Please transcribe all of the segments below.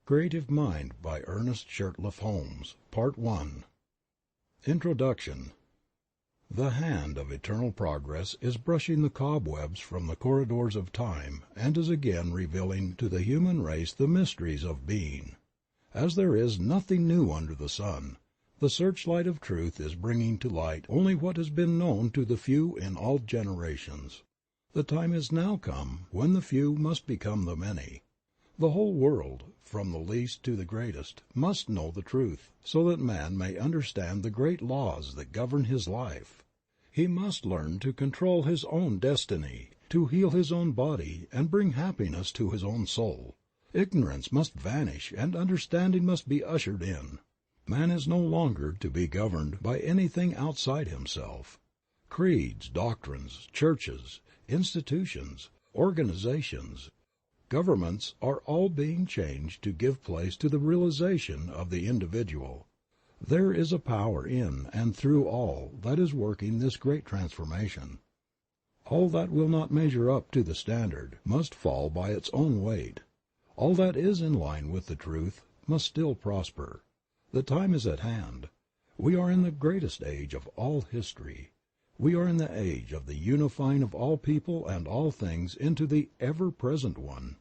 Creative Mind by Ernest Shurtleff Holmes, Part 1. Introduction. The hand of eternal progress is brushing the cobwebs from the corridors of time and is again revealing to the human race the mysteries of being. As there is nothing new under the sun, the searchlight of truth is bringing to light only what has been known to the few in all generations. The time is now come when the few must become the many. The whole world, from the least to the greatest, must know the truth, so that man may understand the great laws that govern his life. He must learn to control his own destiny, to heal his own body, and bring happiness to his own soul. Ignorance must vanish, and understanding must be ushered in. Man is no longer to be governed by anything outside himself. Creeds, doctrines, churches, institutions, organizations, governments are all being changed to give place to the realization of the individual. There is a power in and through all that is working this great transformation. All that will not measure up to the standard must fall by its own weight. All that is in line with the truth must still prosper. The time is at hand. We are in the greatest age of all history. We are in the age of the unifying of all people and all things into the ever-present one.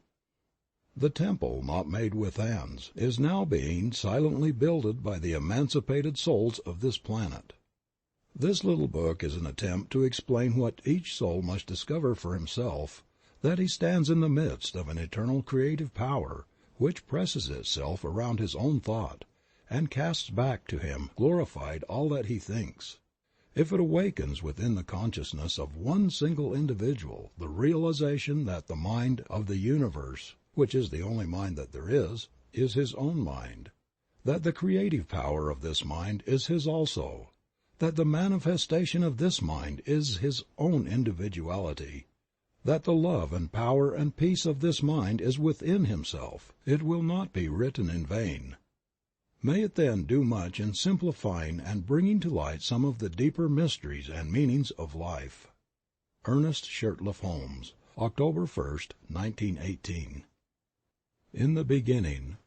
The temple not made with hands is now being silently builded by the emancipated souls of this planet. This little book is an attempt to explain what each soul must discover for himself, that he stands in the midst of an eternal creative power which presses itself around his own thought, and casts back to him glorified all that he thinks. If it awakens within the consciousness of one single individual the realization that the mind of the universe, which is the only mind that there is his own mind, that the creative power of this mind is his also, that the manifestation of this mind is his own individuality, that the love and power and peace of this mind is within himself, it will not be written in vain. May it then do much in simplifying and bringing to light some of the deeper mysteries and meanings of life. Ernest Shurtleff Holmes, October 1st, 1918. In the beginning.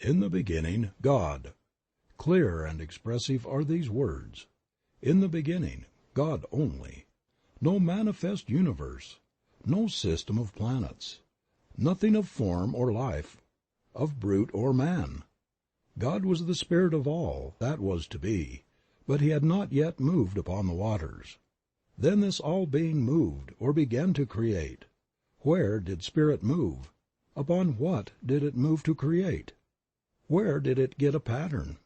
In the beginning, God. Clear and expressive are these words. In the beginning, God only. No manifest universe, no system of planets, nothing of form or life, of brute or man. God was the spirit of all that was to be, but he had not yet moved upon the waters. Then this all-being moved or began to create. Where did spirit move? Upon what did it move to create? Where did it get a pattern?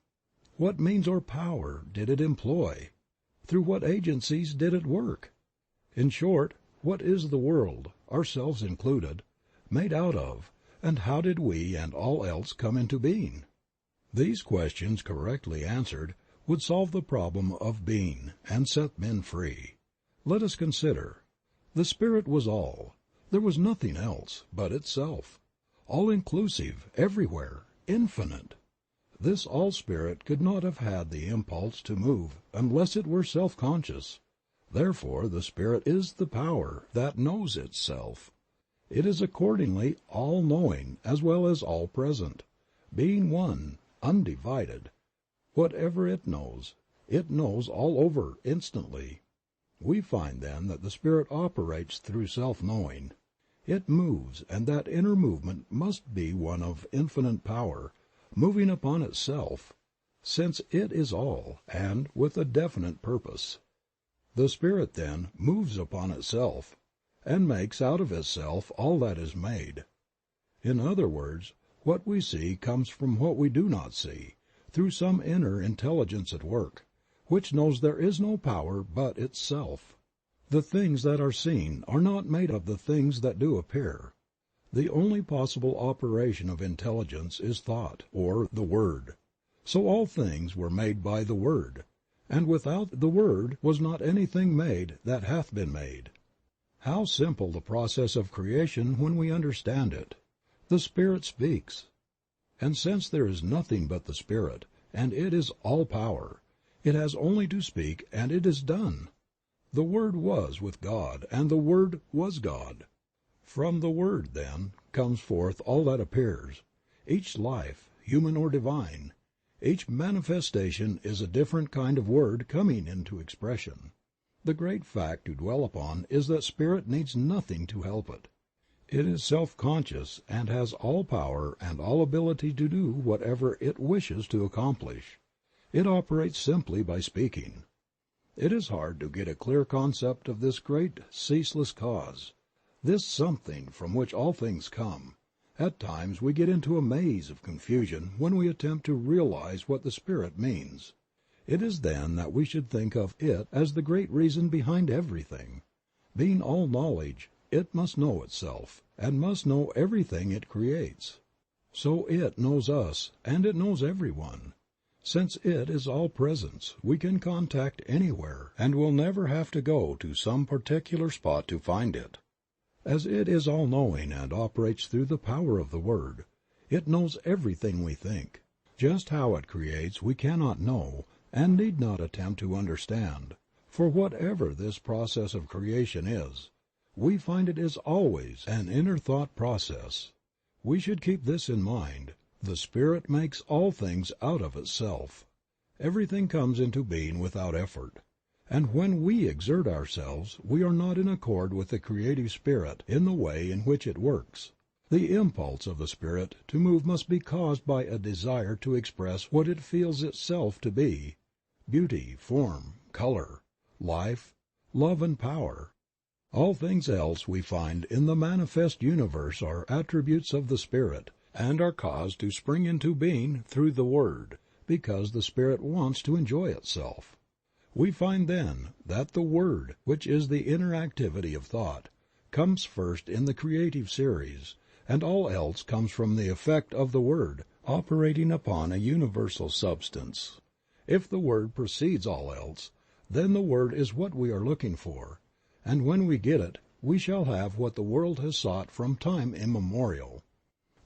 What means or power did it employ? Through what agencies did it work? In short, what is the world, ourselves included, made out of, and how did we and all else come into being? These questions, correctly answered, would solve the problem of being and set men free. Let us consider. The Spirit was all. There was nothing else but itself. All-inclusive, everywhere, infinite. This all-spirit could not have had the impulse to move unless it were self-conscious. Therefore the Spirit is the power that knows itself. It is accordingly all-knowing as well as all-present, being one, undivided. Whatever it knows all over instantly. We find then that the Spirit operates through self-knowing. It moves, and that inner movement must be one of infinite power, moving upon itself, since it is all, and with a definite purpose. The Spirit then moves upon itself, and makes out of itself all that is made. In other words, what we see comes from what we do not see, through some inner intelligence at work, which knows there is no power but itself. The things that are seen are not made of the things that do appear. The only possible operation of intelligence is thought, or the Word. So all things were made by the Word, and without the Word was not anything made that hath been made. How simple the process of creation when we understand it! The Spirit speaks. And since there is nothing but the Spirit, and it is all power, it has only to speak and it is done. The Word was with God, and the Word was God. From the Word, then, comes forth all that appears. Each life, human or divine, each manifestation is a different kind of word coming into expression. The great fact to dwell upon is that spirit needs nothing to help it. It is self-conscious and has all power and all ability to do whatever it wishes to accomplish. It operates simply by speaking. It is hard to get a clear concept of this great ceaseless cause, this something from which all things come. At times we get into a maze of confusion when we attempt to realize what the Spirit means. It is then that we should think of it as the great reason behind everything. Being all knowledge, it must know itself, and must know everything it creates. So it knows us, and it knows everyone. Since it is all presence, we can contact anywhere, and will never have to go to some particular spot to find it. As it is all-knowing and operates through the power of the Word, it knows everything we think. Just how it creates we cannot know, and need not attempt to understand, for whatever this process of creation is, we find it is always an inner thought process. We should keep this in mind. The Spirit makes all things out of itself. Everything comes into being without effort. And when we exert ourselves, we are not in accord with the creative spirit in the way in which it works. The impulse of the spirit to move must be caused by a desire to express what it feels itself to be: beauty, form, color, life, love, and power. All things else we find in the manifest universe are attributes of the Spirit, and are caused to spring into being through the Word, because the Spirit wants to enjoy itself. We find then that the Word, which is the inner activity of thought, comes first in the creative series, and all else comes from the effect of the Word, operating upon a universal substance. If the Word precedes all else, then the Word is what we are looking for, and when we get it, we shall have what the world has sought from time immemorial.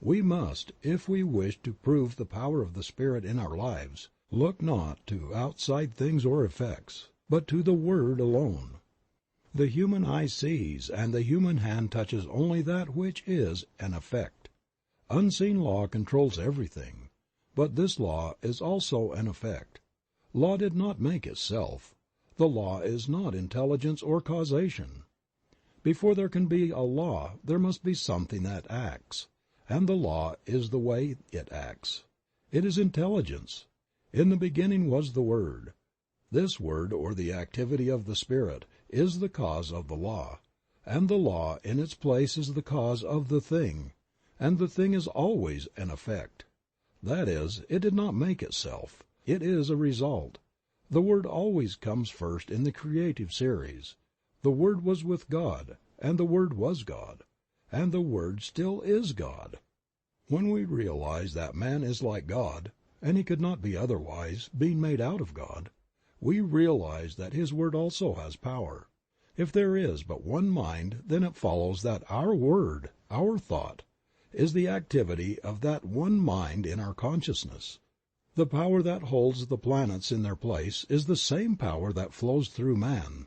We must, if we wish to prove the power of the Spirit in our lives, look not to outside things or effects, but to the Word alone. The human eye sees, and the human hand touches only that which is an effect. Unseen law controls everything, but this law is also an effect. Law did not make itself. The law is not intelligence or causation. Before there can be a law, there must be something that acts, and the law is the way it acts. It is intelligence. In the beginning was the Word. This Word, or the activity of the Spirit, is the cause of the law, and the law in its place is the cause of the thing, and the thing is always an effect. That is, it did not make itself. It is a result. The Word always comes first in the creative series. The Word was with God, and the Word was God, and the Word still is God. When we realize that man is like God, and he could not be otherwise, being made out of God, we realize that His Word also has power. If there is but one mind, then it follows that our word, our thought, is the activity of that one mind in our consciousness. The power that holds the planets in their place is the same power that flows through man.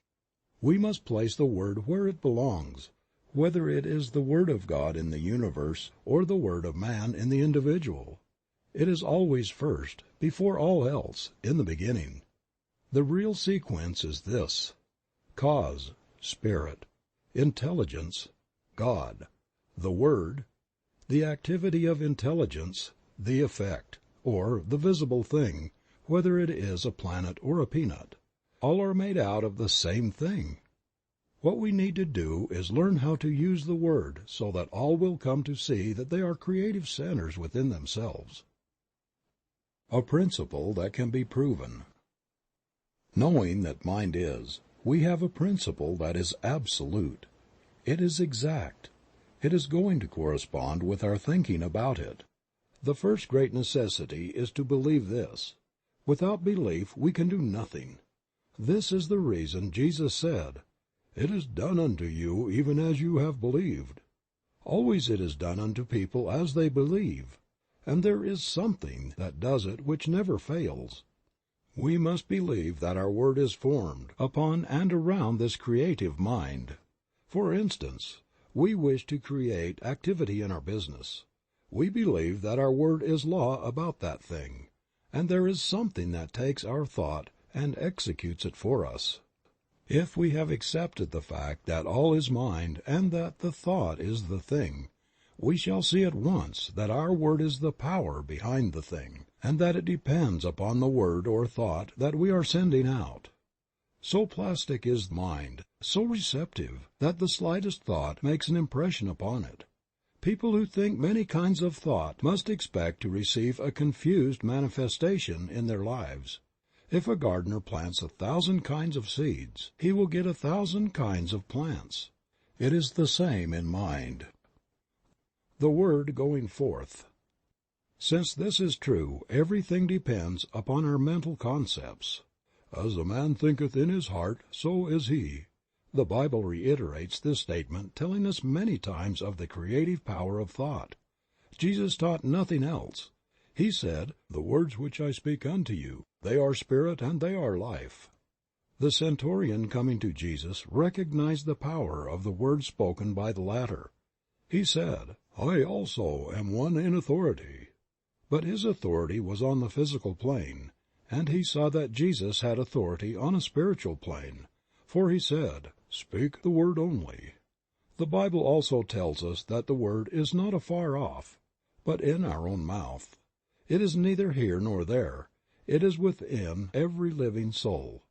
We must place the Word where it belongs, whether it is the Word of God in the universe or the Word of man in the individual. It is always first, before all else, in the beginning. The real sequence is this: cause, Spirit; intelligence, God; the Word, the activity of intelligence, the effect, or the visible thing, whether it is a planet or a peanut. All are made out of the same thing. What we need to do is learn how to use the Word so that all will come to see that they are creative centers within themselves. A principle that can be proven. Knowing that mind is, we have a principle that is absolute. It is exact. It is going to correspond with our thinking about it. The first great necessity is to believe this. Without belief we can do nothing. This is the reason Jesus said, "It is done unto you even as you have believed." Always it is done unto people as they believe, and there is something that does it which never fails. We must believe that our word is formed upon and around this creative mind. For instance, we wish to create activity in our business. We believe that our word is law about that thing, and there is something that takes our thought and executes it for us. If we have accepted the fact that all is mind and that the thought is the thing, we shall see at once that our word is the power behind the thing, and that it depends upon the word or thought that we are sending out. So plastic is mind, so receptive, that the slightest thought makes an impression upon it. People who think many kinds of thought must expect to receive a confused manifestation in their lives. If a gardener plants 1,000 kinds of seeds, he will get 1,000 kinds of plants. It is the same in mind. The word going forth. Since this is true, everything depends upon our mental concepts. As a man thinketh in his heart, so is he. The Bible reiterates this statement, telling us many times of the creative power of thought. Jesus taught nothing else. He said, "The words which I speak unto you, they are spirit and they are life." The centurion coming to Jesus recognized the power of the words spoken by the latter. He said, "I also am one in authority." But his authority was on the physical plane, and he saw that Jesus had authority on a spiritual plane, for he said, "Speak the word only." The Bible also tells us that the word is not afar off, but in our own mouth. It is neither here nor there. It is within every living soul.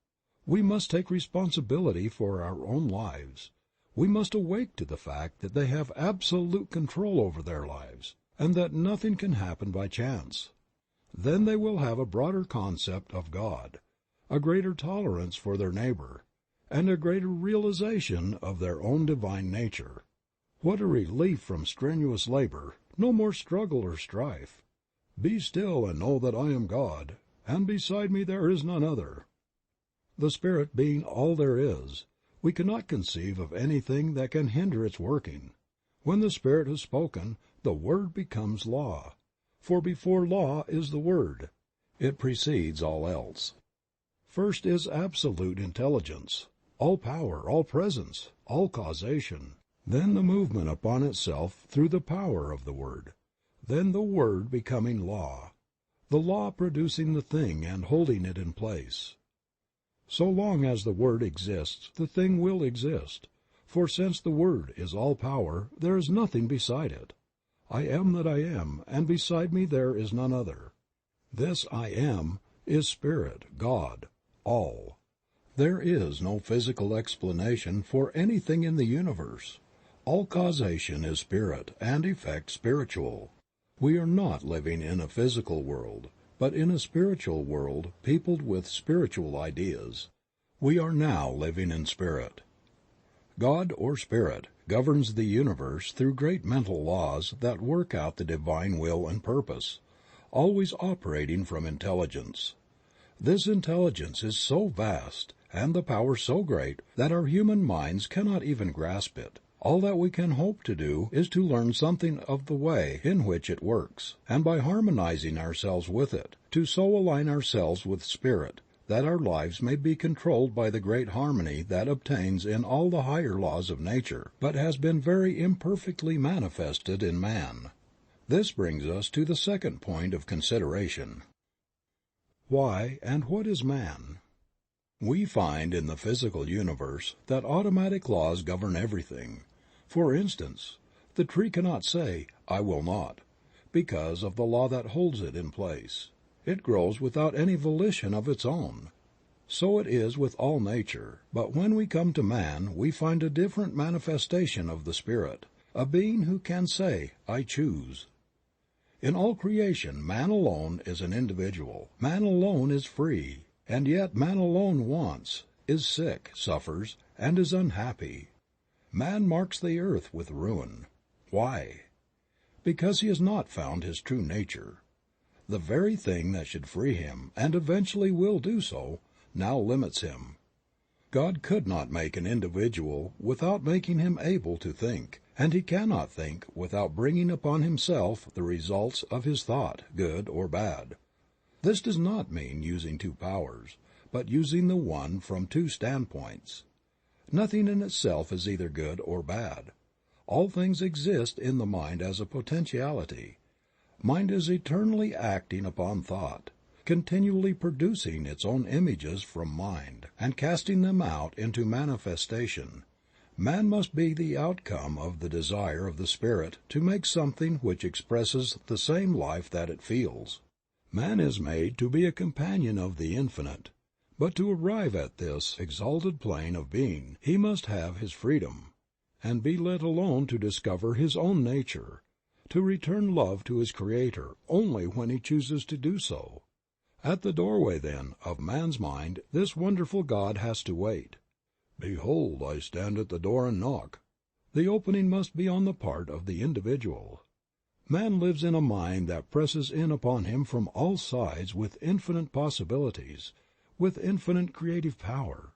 We must take responsibility for our own lives. We must awake to the fact that they have absolute control over their lives, and that nothing can happen by chance. Then they will have a broader concept of God, a greater tolerance for their neighbor, and a greater realization of their own divine nature. What a relief from strenuous labor, no more struggle or strife. "Be still and know that I am God, and beside me there is none other." The Spirit being all there is, we cannot conceive of anything that can hinder its working. When the Spirit has spoken, the Word becomes law. For before law is the Word. It precedes all else. First is absolute intelligence, all power, all presence, all causation. Then the movement upon itself through the power of the Word. Then the Word becoming law. The law producing the thing and holding it in place. So long as the Word exists, the thing will exist. For since the Word is all power, there is nothing beside it. I am that I am, and beside me there is none other. This I am is Spirit, God, all. There is no physical explanation for anything in the universe. All causation is spirit and effect spiritual. We are not living in a physical world, but in a spiritual world peopled with spiritual ideas. We are now living in spirit. God, or Spirit, governs the universe through great mental laws that work out the divine will and purpose, always operating from intelligence. This intelligence is so vast, and the power so great, that our human minds cannot even grasp it. All that we can hope to do is to learn something of the way in which it works, and by harmonizing ourselves with it, to so align ourselves with Spirit, that our lives may be controlled by the great harmony that obtains in all the higher laws of nature, but has been very imperfectly manifested in man. This brings us to the second point of consideration. Why and what is man? We find in the physical universe that automatic laws govern everything. For instance, the tree cannot say, "I will not," because of the law that holds it in place. It grows without any volition of its own. So it is with all nature, but when we come to man we find a different manifestation of the Spirit, a being who can say, "I choose." In all creation man alone is an individual, man alone is free, and yet man alone wants, is sick, suffers, and is unhappy. Man marks the earth with ruin. Why? Because he has not found his true nature. The very thing that should free him, and eventually will do so, now limits him. God could not make an individual without making him able to think, and he cannot think without bringing upon himself the results of his thought, good or bad. This does not mean using two powers, but using the one from two standpoints. Nothing in itself is either good or bad. All things exist in the mind as a potentiality, Mind is eternally acting upon thought, continually producing its own images from mind, and casting them out into manifestation. Man must be the outcome of the desire of the spirit to make something which expresses the same life that it feels. Man is made to be a companion of the Infinite, but to arrive at this exalted plane of being he must have his freedom, and be let alone to discover his own nature, to return love to his Creator only when he chooses to do so. At the doorway, then, of man's mind this wonderful God has to wait. "Behold, I stand at the door and knock." The opening must be on the part of the individual. Man lives in a mind that presses in upon him from all sides with infinite possibilities, with infinite creative power.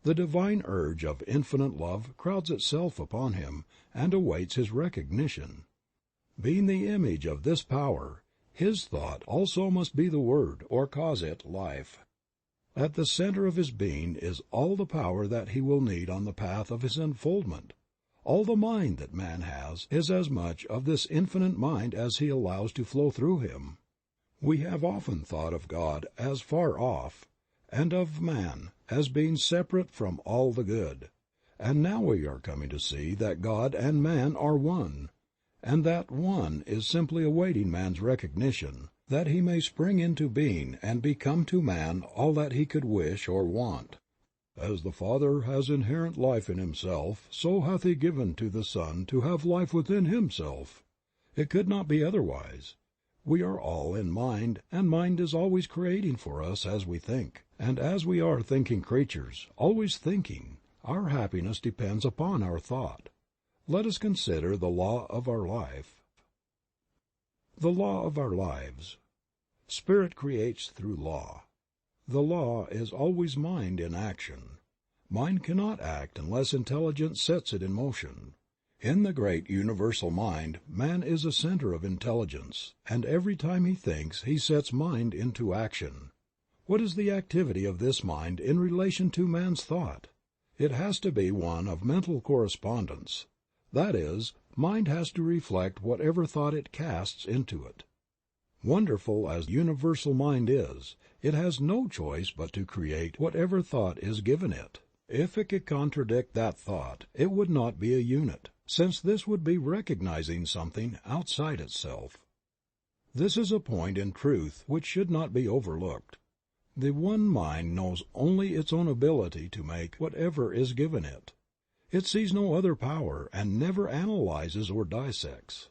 The divine urge of infinite love crowds itself upon him and awaits his recognition. Being the image of this power, his thought also must be the word, or cause it life. At the center of his being is all the power that he will need on the path of his unfoldment. All the mind that man has is as much of this infinite mind as he allows to flow through him. We have often thought of God as far off, and of man as being separate from all the good, and now we are coming to see that God and man are one, and that one is simply awaiting man's recognition, that he may spring into being and become to man all that he could wish or want. "As the Father has inherent life in himself, so hath he given to the Son to have life within himself." It could not be otherwise. We are all in mind, and mind is always creating for us as we think, and as we are thinking creatures, always thinking, our happiness depends upon our thought. Let us consider the law of our life. The law of our lives. Spirit creates through law. The law is always mind in action. Mind cannot act unless intelligence sets it in motion. In the great universal mind, man is a center of intelligence, and every time he thinks he sets mind into action. What is the activity of this mind in relation to man's thought? It has to be one of mental correspondence. That is, mind has to reflect whatever thought it casts into it. Wonderful as universal mind is, it has no choice but to create whatever thought is given it. If it could contradict that thought, it would not be a unit, since this would be recognizing something outside itself. This is a point in truth which should not be overlooked. The one mind knows only its own ability to make whatever is given it. It sees no other power and never analyzes or dissects.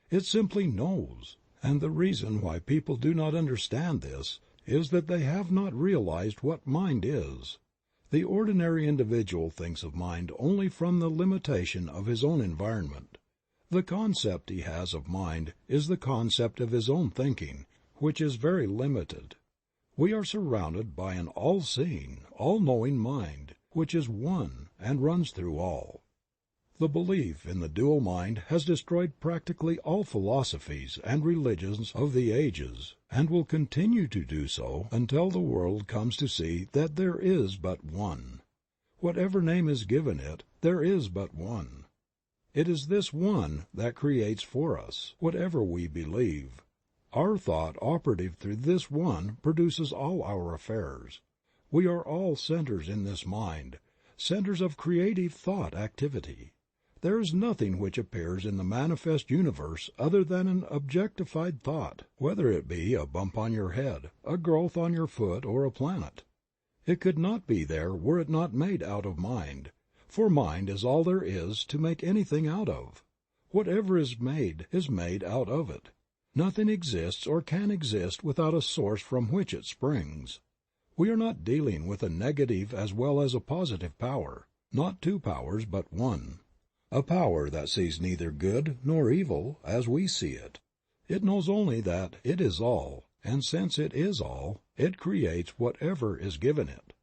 It simply knows, and the reason why people do not understand this is that they have not realized what mind is. The ordinary individual thinks of mind only from the limitation of his own environment. The concept he has of mind is the concept of his own thinking, which is very limited. We are surrounded by an all-seeing, all-knowing mind, which is one and runs through all. The belief in the dual mind has destroyed practically all philosophies and religions of the ages, and will continue to do so until the world comes to see that there is but one. Whatever name is given it, there is but one. It is this one that creates for us whatever we believe. Our thought operative through this one produces all our affairs. We are all centers in this mind, centers of creative thought activity. There is nothing which appears in the manifest universe other than an objectified thought, whether it be a bump on your head, a growth on your foot, or a planet. It could not be there were it not made out of mind, for mind is all there is to make anything out of. Whatever is made out of it. Nothing exists or can exist without a source from which it springs. We are not dealing with a negative as well as a positive power, not two powers but one. A power that sees neither good nor evil as we see it. It knows only that it is all, and since it is all, it creates whatever is given it.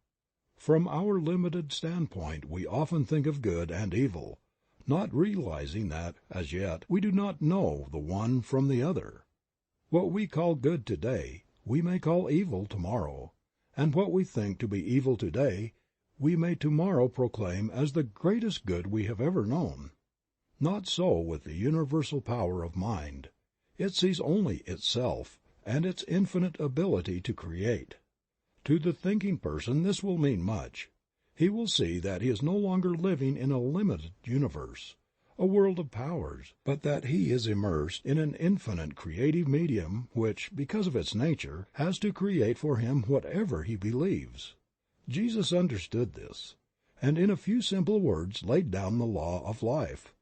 From our limited standpoint we often think of good and evil, not realizing that, as yet, we do not know the one from the other. What we call good today, we may call evil tomorrow, and what we think to be evil today, we may tomorrow proclaim as the greatest good we have ever known. Not so with the universal power of mind. It sees only itself and its infinite ability to create. To the thinking person this will mean much. He will see that he is no longer living in a limited universe, a world of powers, but that he is immersed in an infinite creative medium which, because of its nature, has to create for him whatever he believes. Jesus understood this, and in a few simple words laid down the law of life.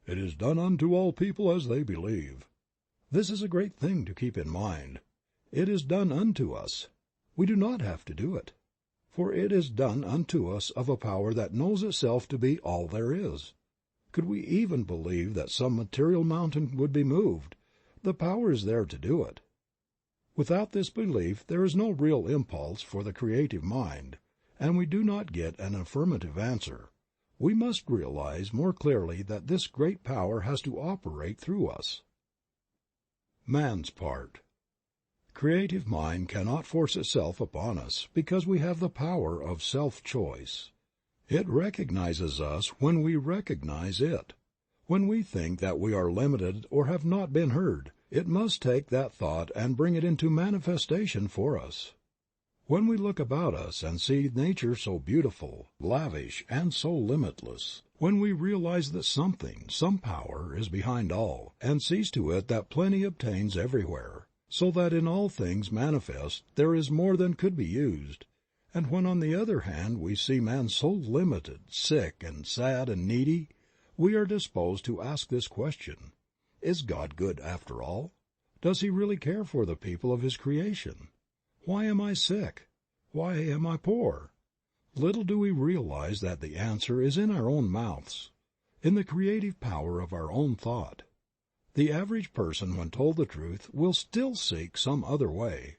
It is done unto all people as they believe. This is a great thing to keep in mind. It is done unto us. We do not have to do it. For it is done unto us of a power that knows itself to be all there is. Could we even believe that some material mountain would be moved, the power is there to do it. Without this belief there is no real impulse for the creative mind, and we do not get an affirmative answer. We must realize more clearly that this great power has to operate through us. Man's part. Creative mind cannot force itself upon us because we have the power of self-choice. It recognizes us when we recognize it. When we think that we are limited or have not been heard, it must take that thought and bring it into manifestation for us. When we look about us and see nature so beautiful, lavish, and so limitless, when we realize that something, some power, is behind all, and sees to it that plenty obtains everywhere, so that in all things manifest there is more than could be used, and when on the other hand we see man so limited, sick and sad and needy, we are disposed to ask this question: Is God good after all? Does He really care for the people of His creation? Why am I sick? Why am I poor? Little do we realize that the answer is in our own mouths, in the creative power of our own thought. The average person, when told the truth, will still seek some other way.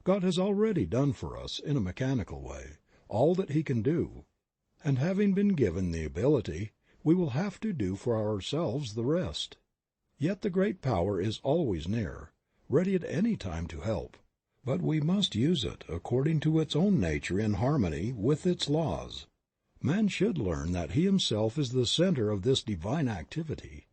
God has already done for us, in a mechanical way, all that He can do, and having been given the ability, we will have to do for ourselves the rest. Yet the great power is always near, ready at any time to help, but we must use it according to its own nature in harmony with its laws. Man should learn that he himself is the center of this divine activity.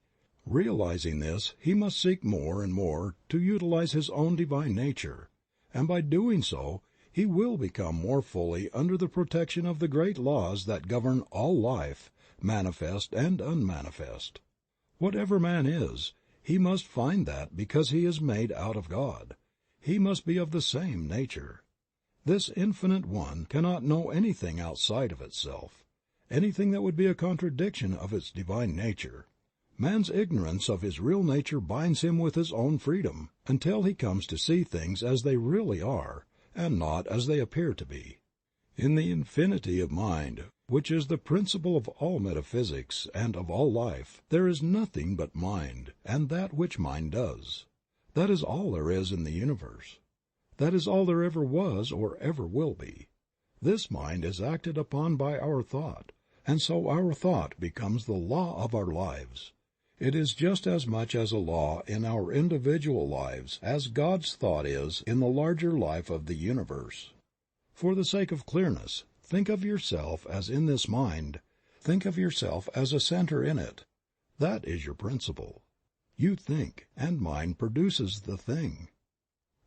Realizing this, he must seek more and more to utilize his own divine nature, and by doing so he will become more fully under the protection of the great laws that govern all life, manifest and unmanifest. Whatever man is, he must find that because he is made out of God, he must be of the same nature. This infinite one cannot know anything outside of itself, anything that would be a contradiction of its divine nature. Man's ignorance of his real nature binds him with his own freedom, until he comes to see things as they really are, and not as they appear to be. In the infinity of mind, which is the principle of all metaphysics and of all life, there is nothing but mind, and that which mind does. That is all there is in the universe. That is all there ever was or ever will be. This mind is acted upon by our thought, and so our thought becomes the law of our lives. It is just as much as a law in our individual lives as God's thought is in the larger life of the universe. For the sake of clearness, think of yourself as in this mind. Think of yourself as a center in it. That is your principle. You think, and mind produces the thing.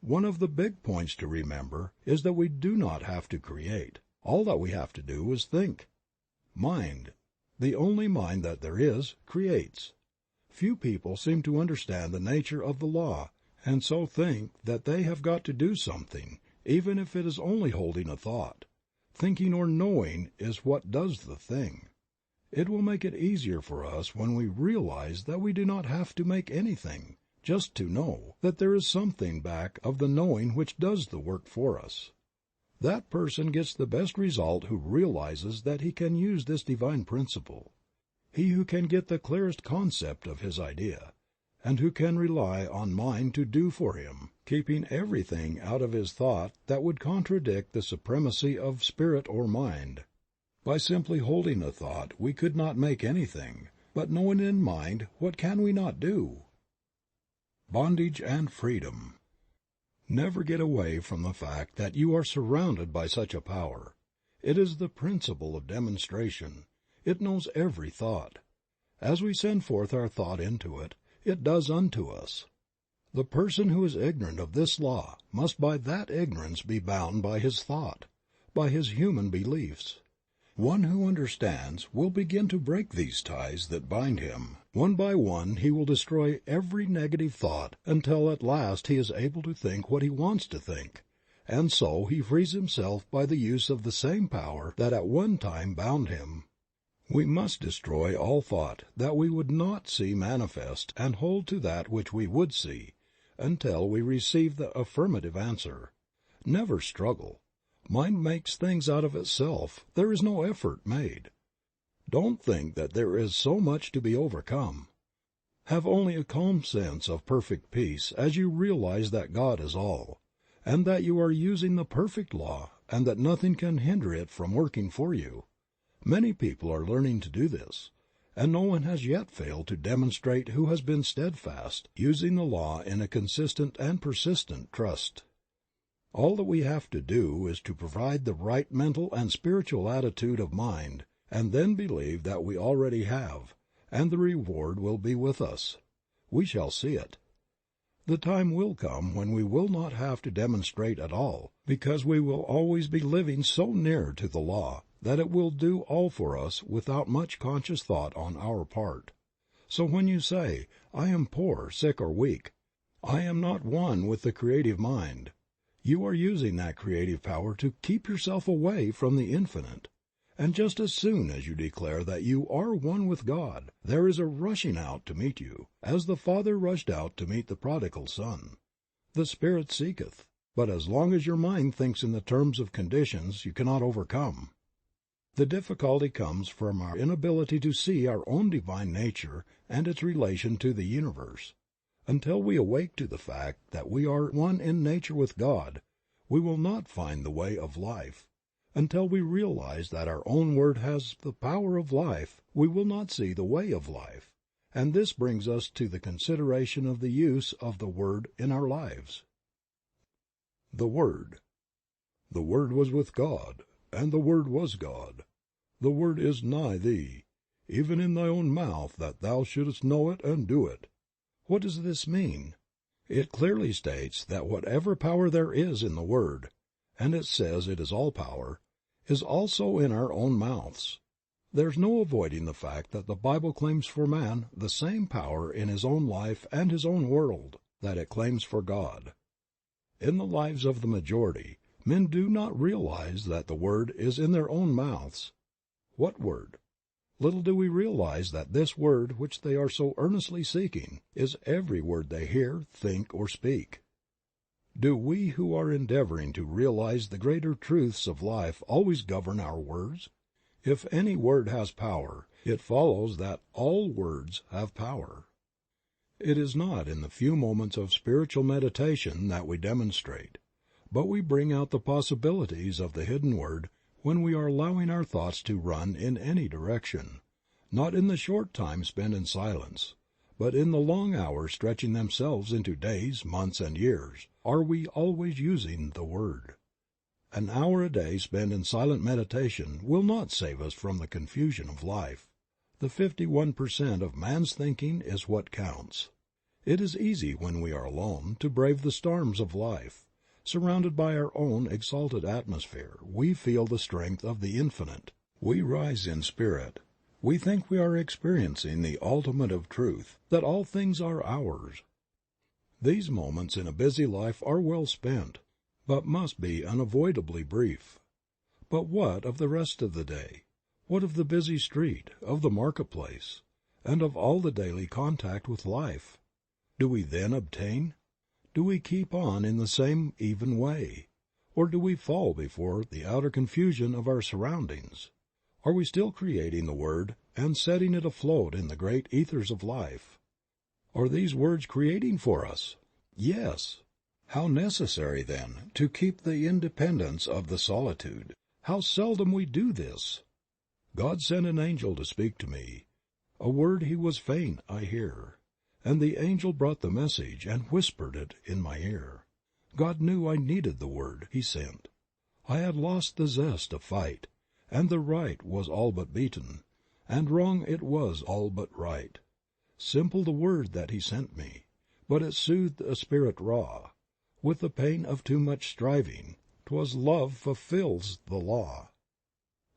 One of the big points to remember is that we do not have to create. All that we have to do is think. Mind, the only mind that there is, creates. Few people seem to understand the nature of the law, and so think that they have got to do something, even if it is only holding a thought. Thinking or knowing is what does the thing. It will make it easier for us when we realize that we do not have to make anything, just to know that there is something back of the knowing which does the work for us. That person gets the best result who realizes that he can use this divine principle. He who can get the clearest concept of his idea, and who can rely on mind to do for him, keeping everything out of his thought that would contradict the supremacy of spirit or mind. By simply holding a thought we could not make anything, but knowing in mind, what can we not do? Bondage and freedom. Never get away from the fact that you are surrounded by such a power. It is the principle of demonstration. It knows every thought. As we send forth our thought into it, it does unto us. The person who is ignorant of this law must by that ignorance be bound by his thought, by his human beliefs. One who understands will begin to break these ties that bind him. One by one he will destroy every negative thought until at last he is able to think what he wants to think, and so he frees himself by the use of the same power that at one time bound him. We must destroy all thought that we would not see manifest and hold to that which we would see, until we receive the affirmative answer. Never struggle. Mind makes things out of itself. There is no effort made. Don't think that there is so much to be overcome. Have only a calm sense of perfect peace as you realize that God is all, and that you are using the perfect law, and that nothing can hinder it from working for you. Many people are learning to do this, and no one has yet failed to demonstrate who has been steadfast, using the law in a consistent and persistent trust. All that we have to do is to provide the right mental and spiritual attitude of mind, and then believe that we already have, and the reward will be with us. We shall see it. The time will come when we will not have to demonstrate at all, because we will always be living so near to the law that it will do all for us without much conscious thought on our part. So when you say, "I am poor, sick, or weak," I am not one with the creative mind. You are using that creative power to keep yourself away from the infinite. And just as soon as you declare that you are one with God, there is a rushing out to meet you, as the Father rushed out to meet the prodigal son. The Spirit seeketh, but as long as your mind thinks in the terms of conditions you cannot overcome. The difficulty comes from our inability to see our own divine nature and its relation to the universe. Until we awake to the fact that we are one in nature with God, we will not find the way of life. Until we realize that our own word has the power of life, we will not see the way of life. And this brings us to the consideration of the use of the Word in our lives. The Word. The Word was with God, and the Word was God. The Word is nigh thee, even in thy own mouth, that thou shouldest know it and do it. What does this mean? It clearly states that whatever power there is in the Word, and it says it is all power, is also in our own mouths. There's no avoiding the fact that the Bible claims for man the same power in his own life and his own world that it claims for God. In the lives of the majority, men do not realize that the Word is in their own mouths. What Word? Little do we realize that this Word which they are so earnestly seeking is every word they hear, think, or speak. Do we who are endeavoring to realize the greater truths of life always govern our words? If any word has power, it follows that all words have power. It is not in the few moments of spiritual meditation that we demonstrate, but we bring out the possibilities of the hidden Word when we are allowing our thoughts to run in any direction, not in the short time spent in silence, but in the long hours stretching themselves into days, months, and years. Are we always using the Word? An hour a day spent in silent meditation will not save us from the confusion of life. The 51% of man's thinking is what counts. It is easy when we are alone to brave the storms of life. Surrounded by our own exalted atmosphere, we feel the strength of the infinite. We rise in spirit. We think we are experiencing the ultimate of truth, that all things are ours. These moments in a busy life are well spent, but must be unavoidably brief. But what of the rest of the day? What of the busy street, of the marketplace, and of all the daily contact with life? Do we then obtain? Do we keep on in the same even way, or do we fall before the outer confusion of our surroundings? Are we still creating the Word and setting it afloat in the great ethers of life? Are these words creating for us? Yes. How necessary, then, to keep the independence of the solitude. How seldom we do this! God sent an angel to speak to me. A word he was fain I hear. And the angel brought the message and whispered it in my ear. God knew I needed the word he sent. I had lost the zest of fight, and the right was all but beaten, and wrong it was all but right. Simple the word that he sent me, but it soothed a spirit raw with the pain of too much striving. 'Twas love fulfills the law.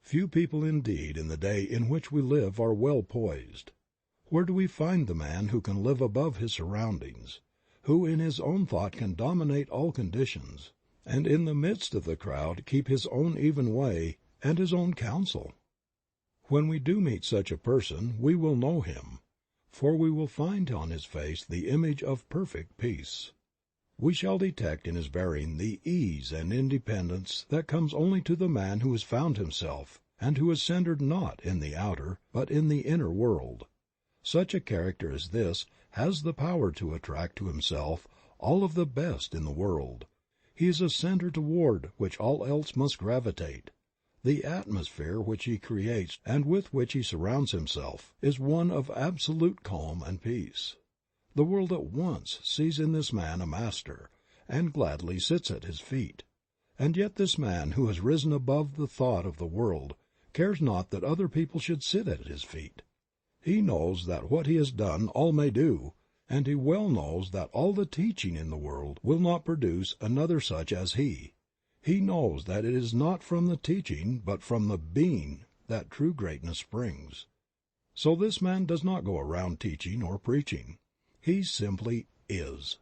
Few people indeed in the day in which we live are well poised. Where do we find the man who can live above his surroundings, who in his own thought can dominate all conditions, and in the midst of the crowd keep his own even way and his own counsel? When we do meet such a person we will know him, for we will find on his face the image of perfect peace. We shall detect in his bearing the ease and independence that comes only to the man who has found himself, and who is centered not in the outer, but in the inner world. Such a character as this has the power to attract to himself all of the best in the world. He is a center toward which all else must gravitate. The atmosphere which he creates and with which he surrounds himself is one of absolute calm and peace. The world at once sees in this man a master, and gladly sits at his feet. And yet this man who has risen above the thought of the world cares not that other people should sit at his feet. He knows that what he has done all may do, and he well knows that all the teaching in the world will not produce another such as he. He knows that it is not from the teaching but from the being that true greatness springs. So this man does not go around teaching or preaching. He simply is.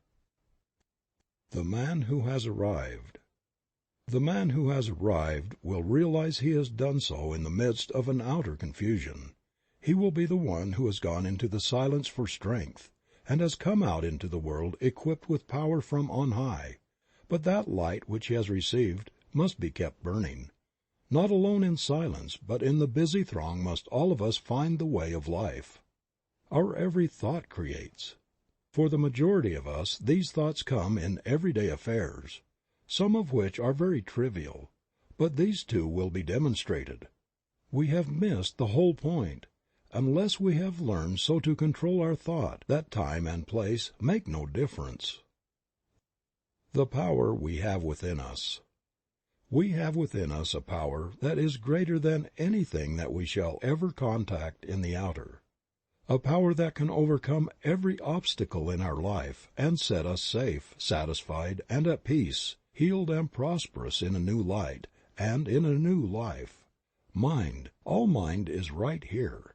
The man who has arrived. The man who has arrived will realize he has done so in the midst of an outer confusion. He will be the one who has gone into the silence for strength, and has come out into the world equipped with power from on high. But that light which he has received must be kept burning. Not alone in silence, but in the busy throng must all of us find the way of life. Our every thought creates. For the majority of us these thoughts come in everyday affairs, some of which are very trivial, but these too will be demonstrated. We have missed the whole point, unless we have learned so to control our thought that time and place make no difference. The power we have within us. We have within us a power that is greater than anything that we shall ever contact in the outer. A power that can overcome every obstacle in our life and set us safe, satisfied, and at peace, healed and prosperous in a new light and in a new life. Mind, all mind is right here.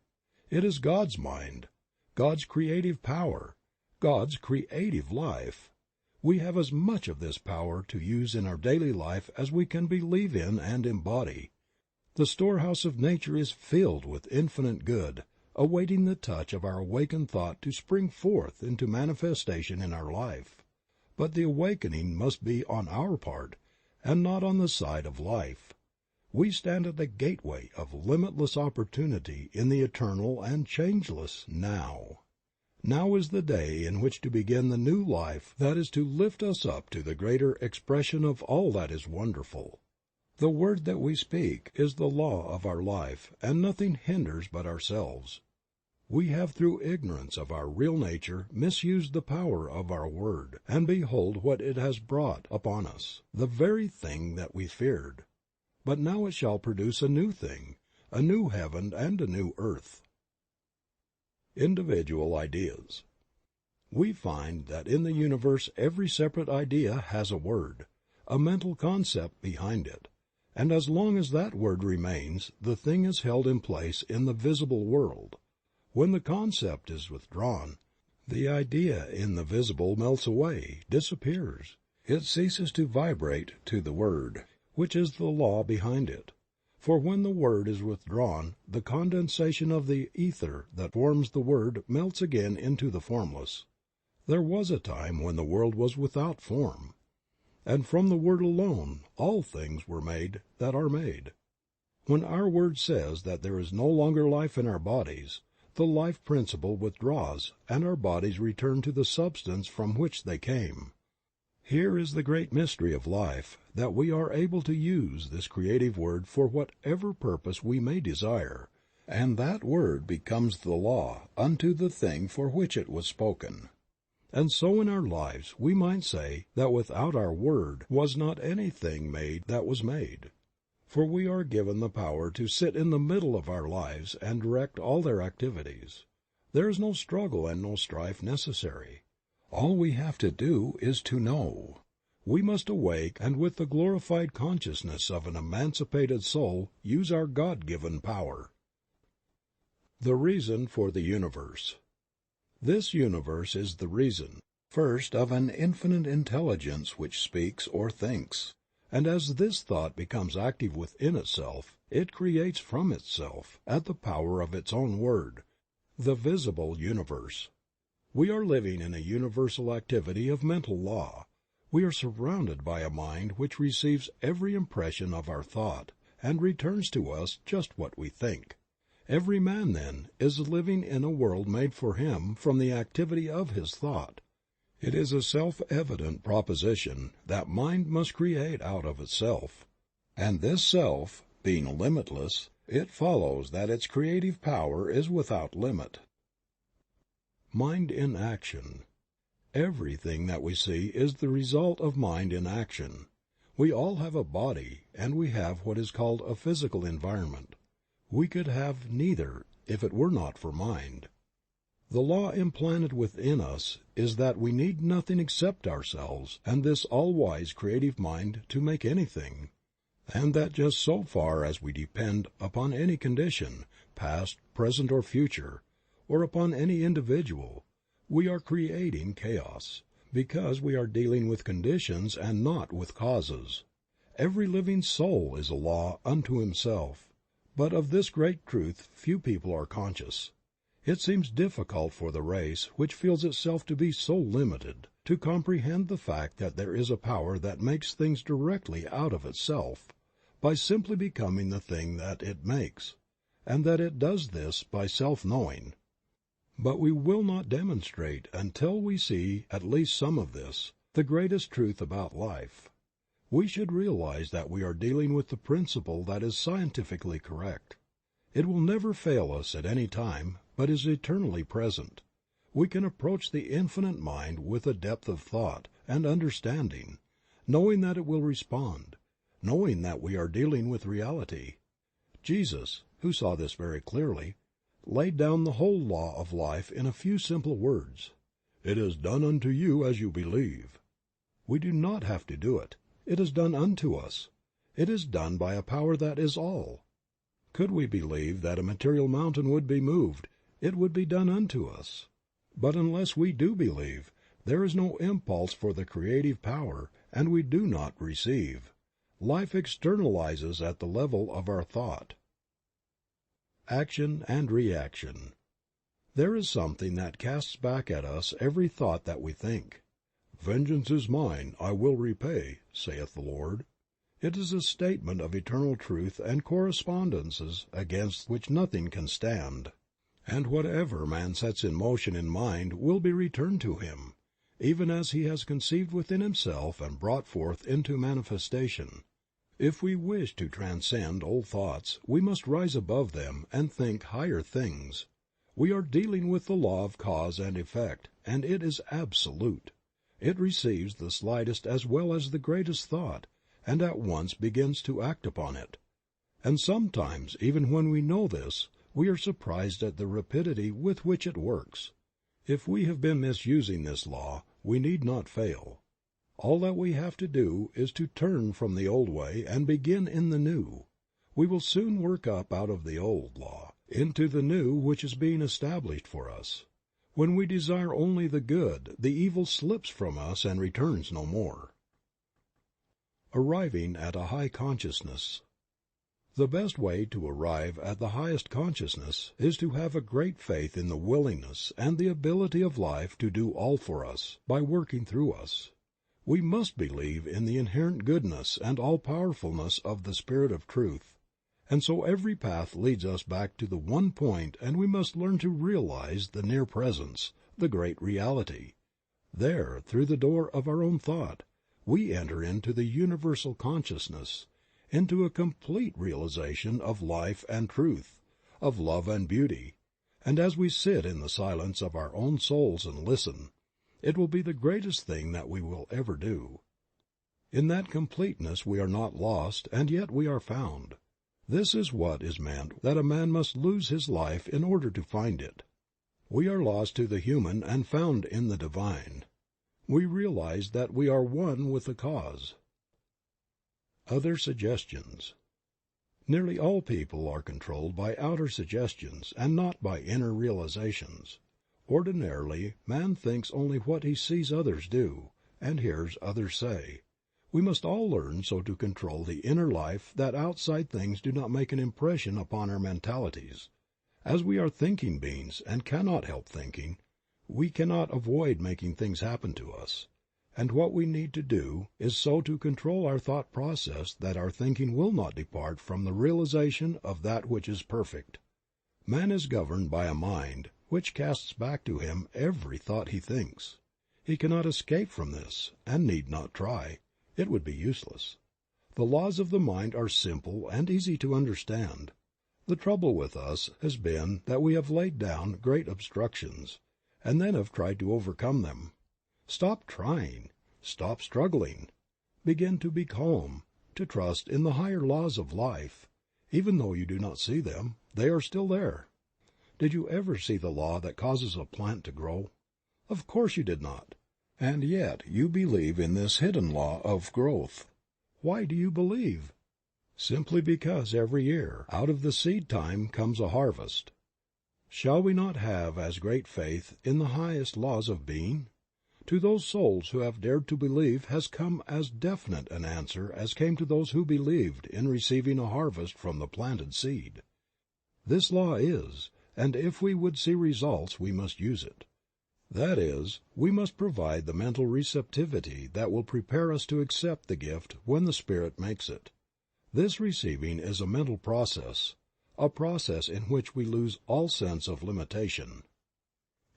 It is God's mind, God's creative power, God's creative life. We have as much of this power to use in our daily life as we can believe in and embody. The storehouse of nature is filled with infinite good, awaiting the touch of our awakened thought to spring forth into manifestation in our life. But the awakening must be on our part, and not on the side of life. We stand at the gateway of limitless opportunity in the eternal and changeless Now. Now is the day in which to begin the new life that is to lift us up to the greater expression of all that is wonderful. The word that we speak is the law of our life, and nothing hinders but ourselves. We have through ignorance of our real nature misused the power of our word, and behold what it has brought upon us, the very thing that we feared. But now it shall produce a new thing, a new heaven and a new earth. Individual ideas. We find that in the universe every separate idea has a word, a mental concept behind it, and as long as that word remains, the thing is held in place in the visible world. When the concept is withdrawn, the idea in the visible melts away, disappears. It ceases to vibrate to the word, which is the law behind it. For when the word is withdrawn, the condensation of the ether that forms the word melts again into the formless. There was a time when the world was without form, and from the word alone all things were made that are made. When our word says that there is no longer life in our bodies, the life principle withdraws, and our bodies return to the substance from which they came. Here is the great mystery of life, that we are able to use this creative word for whatever purpose we may desire, and that word becomes the law unto the thing for which it was spoken. And so in our lives we might say that without our word was not anything made that was made. For we are given the power to sit in the middle of our lives and direct all their activities. There is no struggle and no strife necessary. All we have to do is to know. We must awake and with the glorified consciousness of an emancipated soul use our God-given power. The reason for the universe. This universe is the reason, first, of an infinite intelligence which speaks or thinks, and as this thought becomes active within itself, it creates from itself, at the power of its own word, the visible universe. We are living in a universal activity of mental law. We are surrounded by a mind which receives every impression of our thought and returns to us just what we think. Every man, then, is living in a world made for him from the activity of his thought. It is a self-evident proposition that mind must create out of itself. And this self, being limitless, it follows that its creative power is without limit. Mind in action. Everything that we see is the result of mind in action. We all have a body, and we have what is called a physical environment. We could have neither if it were not for mind. The law implanted within us is that we need nothing except ourselves and this all-wise creative mind to make anything, and that just so far as we depend upon any condition, past, present, or future, or upon any individual, we are creating chaos, because we are dealing with conditions and not with causes. Every living soul is a law unto himself, but of this great truth few people are conscious. It seems difficult for the race, which feels itself to be so limited, to comprehend the fact that there is a power that makes things directly out of itself, by simply becoming the thing that it makes, and that it does this by self-knowing. But we will not demonstrate until we see at least some of this, the greatest truth about life. We should realize that we are dealing with the principle that is scientifically correct. It will never fail us at any time, but is eternally present. We can approach the infinite mind with a depth of thought and understanding, knowing that it will respond, knowing that we are dealing with reality. Jesus, who saw this very clearly, laid down the whole law of life in a few simple words. "It is done unto you as you believe." We do not have to do it. It is done unto us. It is done by a power that is all. Could we believe that a material mountain would be moved, it would be done unto us. But unless we do believe, there is no impulse for the creative power, and we do not receive. Life externalizes at the level of our thought. Action and reaction. There is something that casts back at us every thought that we think. "Vengeance is mine, I will repay, saith the Lord." It is a statement of eternal truth and correspondences against which nothing can stand. And whatever man sets in motion in mind will be returned to him, even as he has conceived within himself and brought forth into manifestation. If we wish to transcend old thoughts, we must rise above them and think higher things. We are dealing with the law of cause and effect, and it is absolute. It receives the slightest as well as the greatest thought, and at once begins to act upon it. And sometimes, even when we know this, we are surprised at the rapidity with which it works. If we have been misusing this law, we need not fail. All that we have to do is to turn from the old way and begin in the new. We will soon work up out of the old law into the new which is being established for us. When we desire only the good, the evil slips from us and returns no more. Arriving at a high consciousness. The best way to arrive at the highest consciousness is to have a great faith in the willingness and the ability of life to do all for us, by working through us. We must believe in the inherent goodness and all-powerfulness of the Spirit of Truth, and so every path leads us back to the one point, and we must learn to realize the near presence, the great reality. There, through the door of our own thought, we enter into the universal consciousness, into a complete realization of life and truth, of love and beauty, and as we sit in the silence of our own souls and listen, it will be the greatest thing that we will ever do. In that completeness we are not lost, and yet we are found. This is what is meant that a man must lose his life in order to find it. We are lost to the human and found in the divine. We realize that we are one with the cause. Other suggestions. Nearly all people are controlled by outer suggestions and not by inner realizations. Ordinarily, man thinks only what he sees others do, and hears others say. We must all learn so to control the inner life that outside things do not make an impression upon our mentalities. As we are thinking beings and cannot help thinking, we cannot avoid making things happen to us. And what we need to do is so to control our thought process that our thinking will not depart from the realization of that which is perfect. Man is governed by a mind which casts back to him every thought he thinks. He cannot escape from this, and need not try. It would be useless. The laws of the mind are simple and easy to understand. The trouble with us has been that we have laid down great obstructions, and then have tried to overcome them. Stop trying. Stop struggling. Begin to be calm, to trust in the higher laws of life. Even though you do not see them, they are still there. Did you ever see the law that causes a plant to grow? Of course you did not. And yet you believe in this hidden law of growth. Why do you believe? Simply because every year out of the seed time comes a harvest. Shall we not have as great faith in the highest laws of being? To those souls who have dared to believe has come as definite an answer as came to those who believed in receiving a harvest from the planted seed. This law is, and if we would see results we must use it. That is, we must provide the mental receptivity that will prepare us to accept the gift when the Spirit makes it. This receiving is a mental process, a process in which we lose all sense of limitation.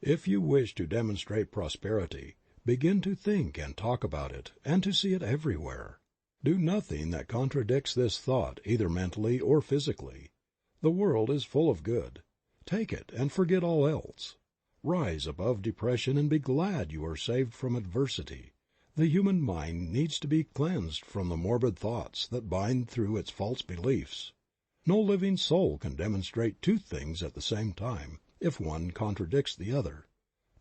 If you wish to demonstrate prosperity, begin to think and talk about it, and to see it everywhere. Do nothing that contradicts this thought, either mentally or physically. The world is full of good. Take it and forget all else. Rise above depression and be glad you are saved from adversity. The human mind needs to be cleansed from the morbid thoughts that bind through its false beliefs. No living soul can demonstrate two things at the same time, if one contradicts the other.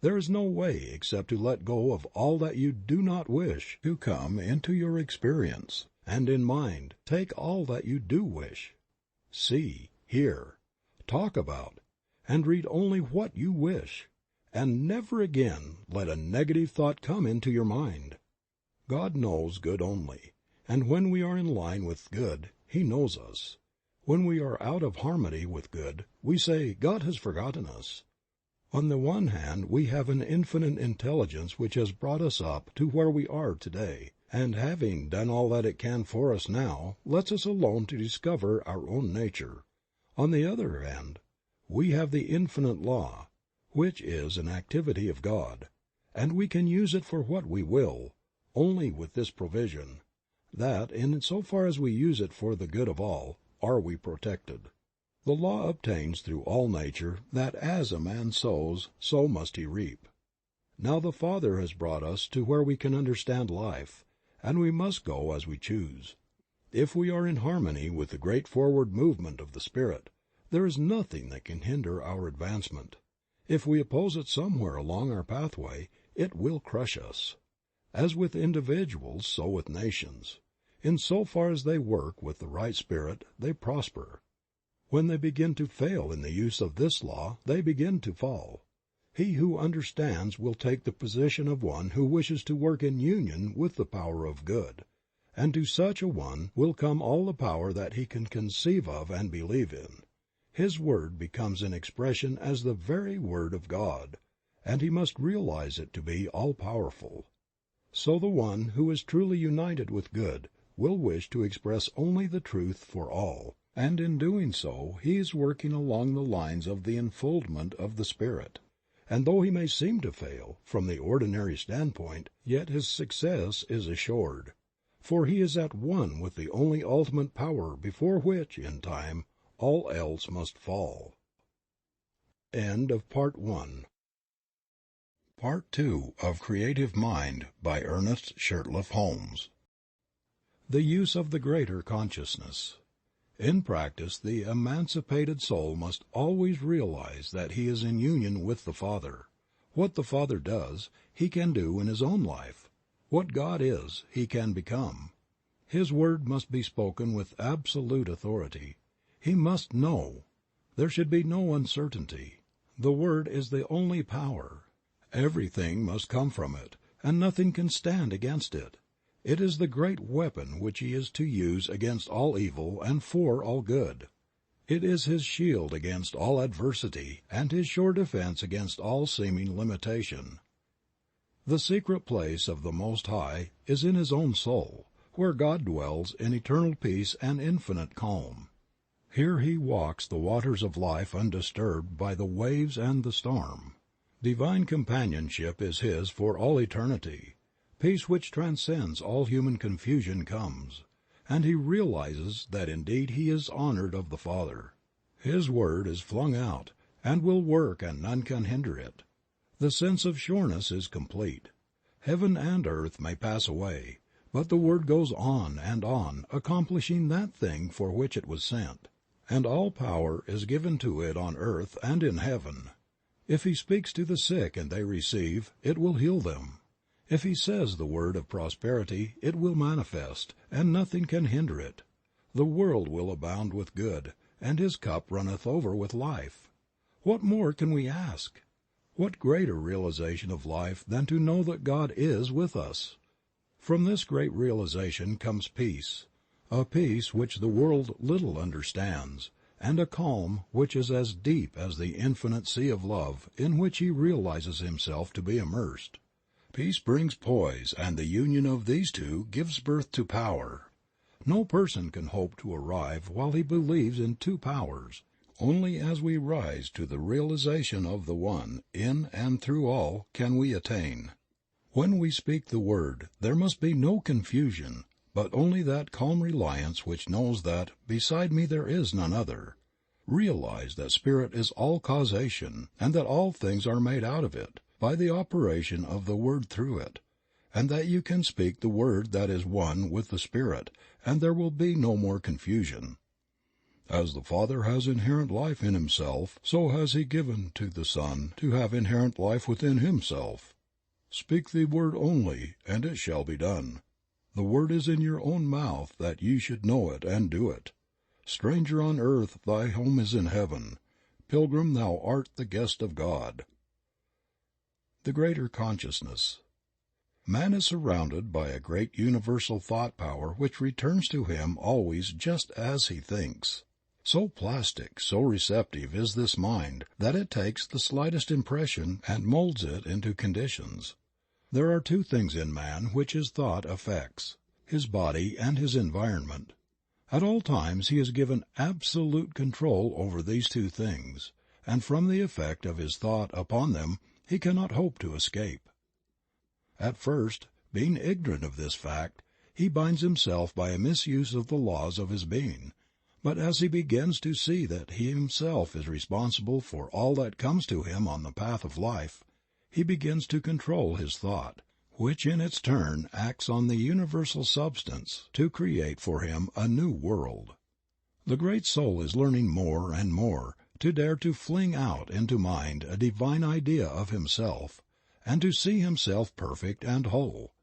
There is no way except to let go of all that you do not wish to come into your experience, and in mind take all that you do wish. See, hear, talk about, and read only what you wish, and never again let a negative thought come into your mind. God knows good only, and when we are in line with good, He knows us. When we are out of harmony with good, we say, God has forgotten us. On the one hand, we have an infinite intelligence which has brought us up to where we are today, and having done all that it can for us now, lets us alone to discover our own nature. On the other hand, we have the infinite law, which is an activity of God, and we can use it for what we will, only with this provision, that, in so far as we use it for the good of all, are we protected. The law obtains through all nature that as a man sows, so must he reap. Now the Father has brought us to where we can understand life, and we must go as we choose. If we are in harmony with the great forward movement of the Spirit, there is nothing that can hinder our advancement. If we oppose it somewhere along our pathway, it will crush us. As with individuals, so with nations. In so far as they work with the right spirit, they prosper. When they begin to fail in the use of this law, they begin to fall. He who understands will take the position of one who wishes to work in union with the power of good, and to such a one will come all the power that he can conceive of and believe in. His word becomes an expression as the very word of God, and he must realize it to be all-powerful. So the one who is truly united with good will wish to express only the truth for all, and in doing so he is working along the lines of the enfoldment of the Spirit. And though he may seem to fail, from the ordinary standpoint, yet his success is assured, for he is at one with the only ultimate power before which, in time, all else must fall. End of Part 1. Part 2 of Creative Mind by Ernest Shurtleff Holmes. The use of the greater consciousness. In practice, the emancipated soul must always realize that he is in union with the Father. What the Father does, He can do in His own life. What God is, He can become. His word must be spoken with absolute authority. He must know. There should be no uncertainty. The Word is the only power. Everything must come from it, and nothing can stand against it. It is the great weapon which He is to use against all evil and for all good. It is His shield against all adversity, and His sure defense against all seeming limitation. The secret place of the Most High is in His own soul, where God dwells in eternal peace and infinite calm. Here He walks the waters of life undisturbed by the waves and the storm. Divine companionship is His for all eternity. Peace which transcends all human confusion comes, and he realizes that indeed he is honored of the Father. His word is flung out, and will work and none can hinder it. The sense of sureness is complete. Heaven and earth may pass away, but the word goes on and on, accomplishing that thing for which it was sent, and all power is given to it on earth and in heaven. If He speaks to the sick and they receive, it will heal them. If He says the word of prosperity, it will manifest, and nothing can hinder it. The world will abound with good, and His cup runneth over with life. What more can we ask? What greater realization of life than to know that God is with us? From this great realization comes peace, a peace which the world little understands, and a calm which is as deep as the infinite sea of love in which he realizes himself to be immersed. Peace brings poise, and the union of these two gives birth to power. No person can hope to arrive while he believes in two powers. Only as we rise to the realization of the one, in and through all, can we attain. When we speak the word, there must be no confusion, but only that calm reliance which knows that beside me there is none other. Realize that Spirit is all causation, and that all things are made out of it, by the operation of the Word through it, and that you can speak the Word that is one with the Spirit, and there will be no more confusion. As the Father has inherent life in Himself, so has He given to the Son to have inherent life within Himself. Speak the Word only, and it shall be done. The Word is in your own mouth, that ye should know it and do it. Stranger on earth, thy home is in heaven. Pilgrim, thou art the guest of God. The greater consciousness. Man is surrounded by a great universal thought power which returns to him always just as he thinks. So plastic, so receptive is this mind that it takes the slightest impression and molds it into conditions. There are two things in man which his thought affects, his body and his environment. At all times he is given absolute control over these two things, and from the effect of his thought upon them he cannot hope to escape. At first, being ignorant of this fact, he binds himself by a misuse of the laws of his being, but as he begins to see that he himself is responsible for all that comes to him on the path of life, he begins to control his thought, which in its turn acts on the universal substance to create for him a new world. The great soul is learning more and more to dare to fling out into mind a divine idea of himself, and to see himself perfect and whole.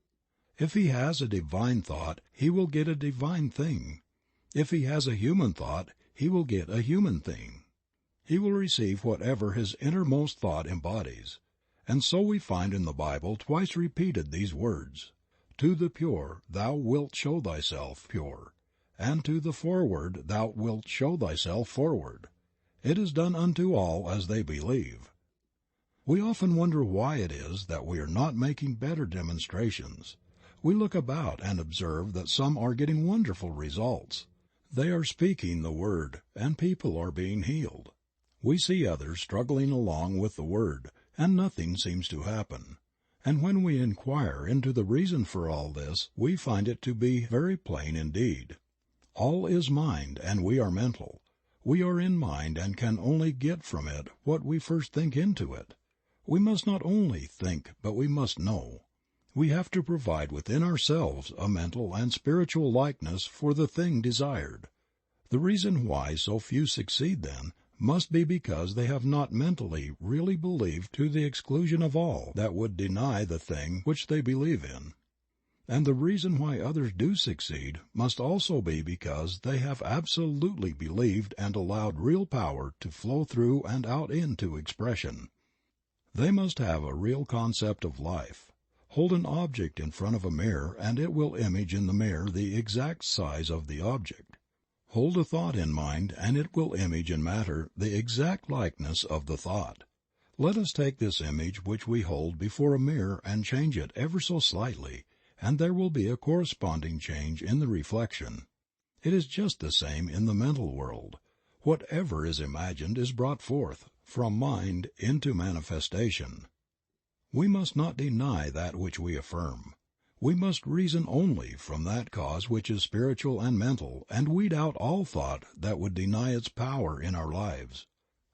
If he has a divine thought, he will get a divine thing. If he has a human thought, he will get a human thing. He will receive whatever his innermost thought embodies. And so we find in the Bible twice repeated these words, "To the pure thou wilt show thyself pure, and to the forward thou wilt show thyself forward. It is done unto all as they believe." We often wonder why it is that we are not making better demonstrations. We look about and observe that some are getting wonderful results. They are speaking the Word, and people are being healed. We see others struggling along with the Word, and nothing seems to happen. And when we inquire into the reason for all this, we find it to be very plain indeed. All is mind, and we are mental. We are in mind and can only get from it what we first think into it. We must not only think, but we must know. We have to provide within ourselves a mental and spiritual likeness for the thing desired. The reason why so few succeed then must be because they have not mentally really believed to the exclusion of all that would deny the thing which they believe in. And the reason why others do succeed must also be because they have absolutely believed and allowed real power to flow through and out into expression. They must have a real concept of life. Hold an object in front of a mirror and it will image in the mirror the exact size of the object. Hold a thought in mind and it will image in matter the exact likeness of the thought. Let us take this image which we hold before a mirror and change it ever so slightly, and there will be a corresponding change in the reflection. It is just the same in the mental world. Whatever is imagined is brought forth from mind into manifestation. We must not deny that which we affirm. We must reason only from that cause which is spiritual and mental, and weed out all thought that would deny its power in our lives.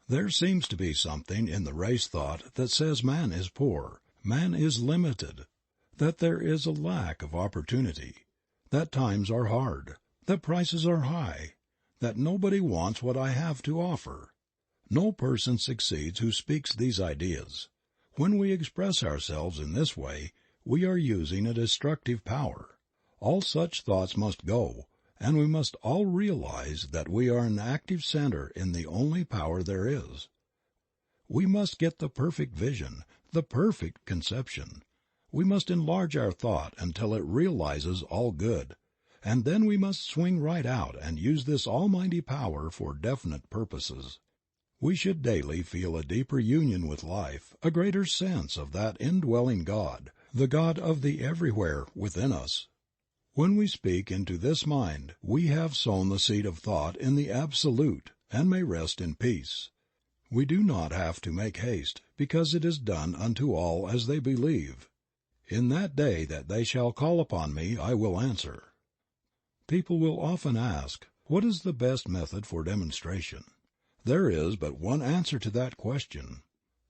There seems to be something in the race thought that says man is poor, man is limited, that there is a lack of opportunity, that times are hard, that prices are high, that nobody wants what I have to offer. No person succeeds who speaks these ideas. When we express ourselves in this way, we are using a destructive power. All such thoughts must go, and we must all realize that we are an active center in the only power there is. We must get the perfect vision, the perfect conception. We must enlarge our thought until it realizes all good, and then we must swing right out and use this almighty power for definite purposes. We should daily feel a deeper union with life, a greater sense of that indwelling God, the God of the everywhere within us. When we speak into this mind, we have sown the seed of thought in the Absolute, and may rest in peace. We do not have to make haste, because it is done unto all as they believe. In that day that they shall call upon me, I will answer. People will often ask, what is the best method for demonstration? There is but one answer to that question.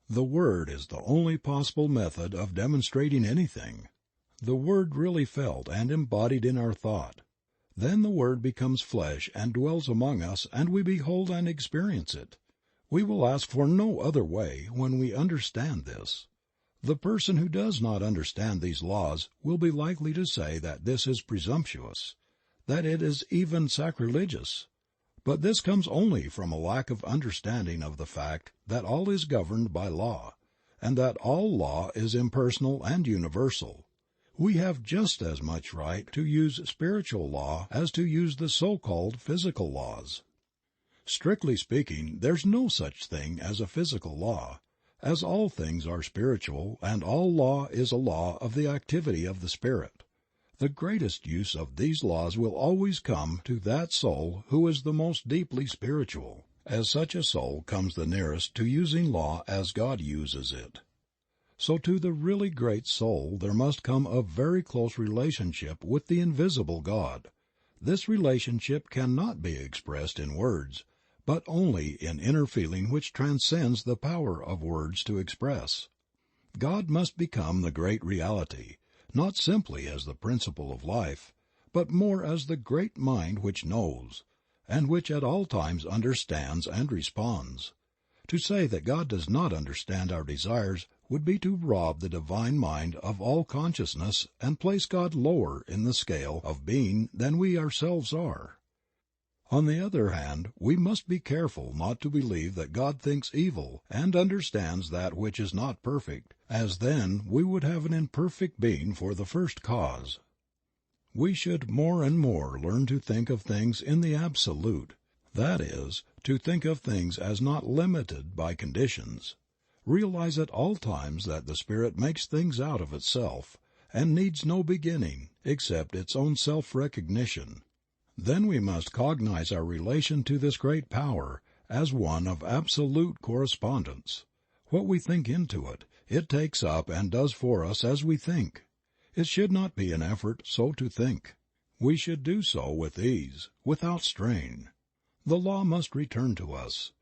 The Word is the only possible method of demonstrating anything. The Word really felt and embodied in our thought. Then the Word becomes flesh and dwells among us, and we behold and experience it. We will ask for no other way when we understand this. The person who does not understand these laws will be likely to say that this is presumptuous, that it is even sacrilegious. But this comes only from a lack of understanding of the fact that all is governed by law, and that all law is impersonal and universal. We have just as much right to use spiritual law as to use the so-called physical laws. Strictly speaking, there's no such thing as a physical law, as all things are spiritual, and all law is a law of the activity of the Spirit. The greatest use of these laws will always come to that soul who is the most deeply spiritual, as such a soul comes the nearest to using law as God uses it. So to the really great soul there must come a very close relationship with the invisible God. This relationship cannot be expressed in words, but only in inner feeling which transcends the power of words to express. God must become the great reality, not simply as the principle of life, but more as the great mind which knows, and which at all times understands and responds. To say that God does not understand our desires would be to rob the divine mind of all consciousness and place God lower in the scale of being than we ourselves are. On the other hand, we must be careful not to believe that God thinks evil and understands that which is not perfect, as then we would have an imperfect being for the first cause. We should more and more learn to think of things in the absolute, that is, to think of things as not limited by conditions. Realize at all times that the Spirit makes things out of itself, and needs no beginning except its own self-recognition. Then we must cognize our relation to this great power as one of absolute correspondence. What we think into it, it takes up and does for us as we think. It should not be an effort so to think. We should do so with ease, without strain. The law must return to us.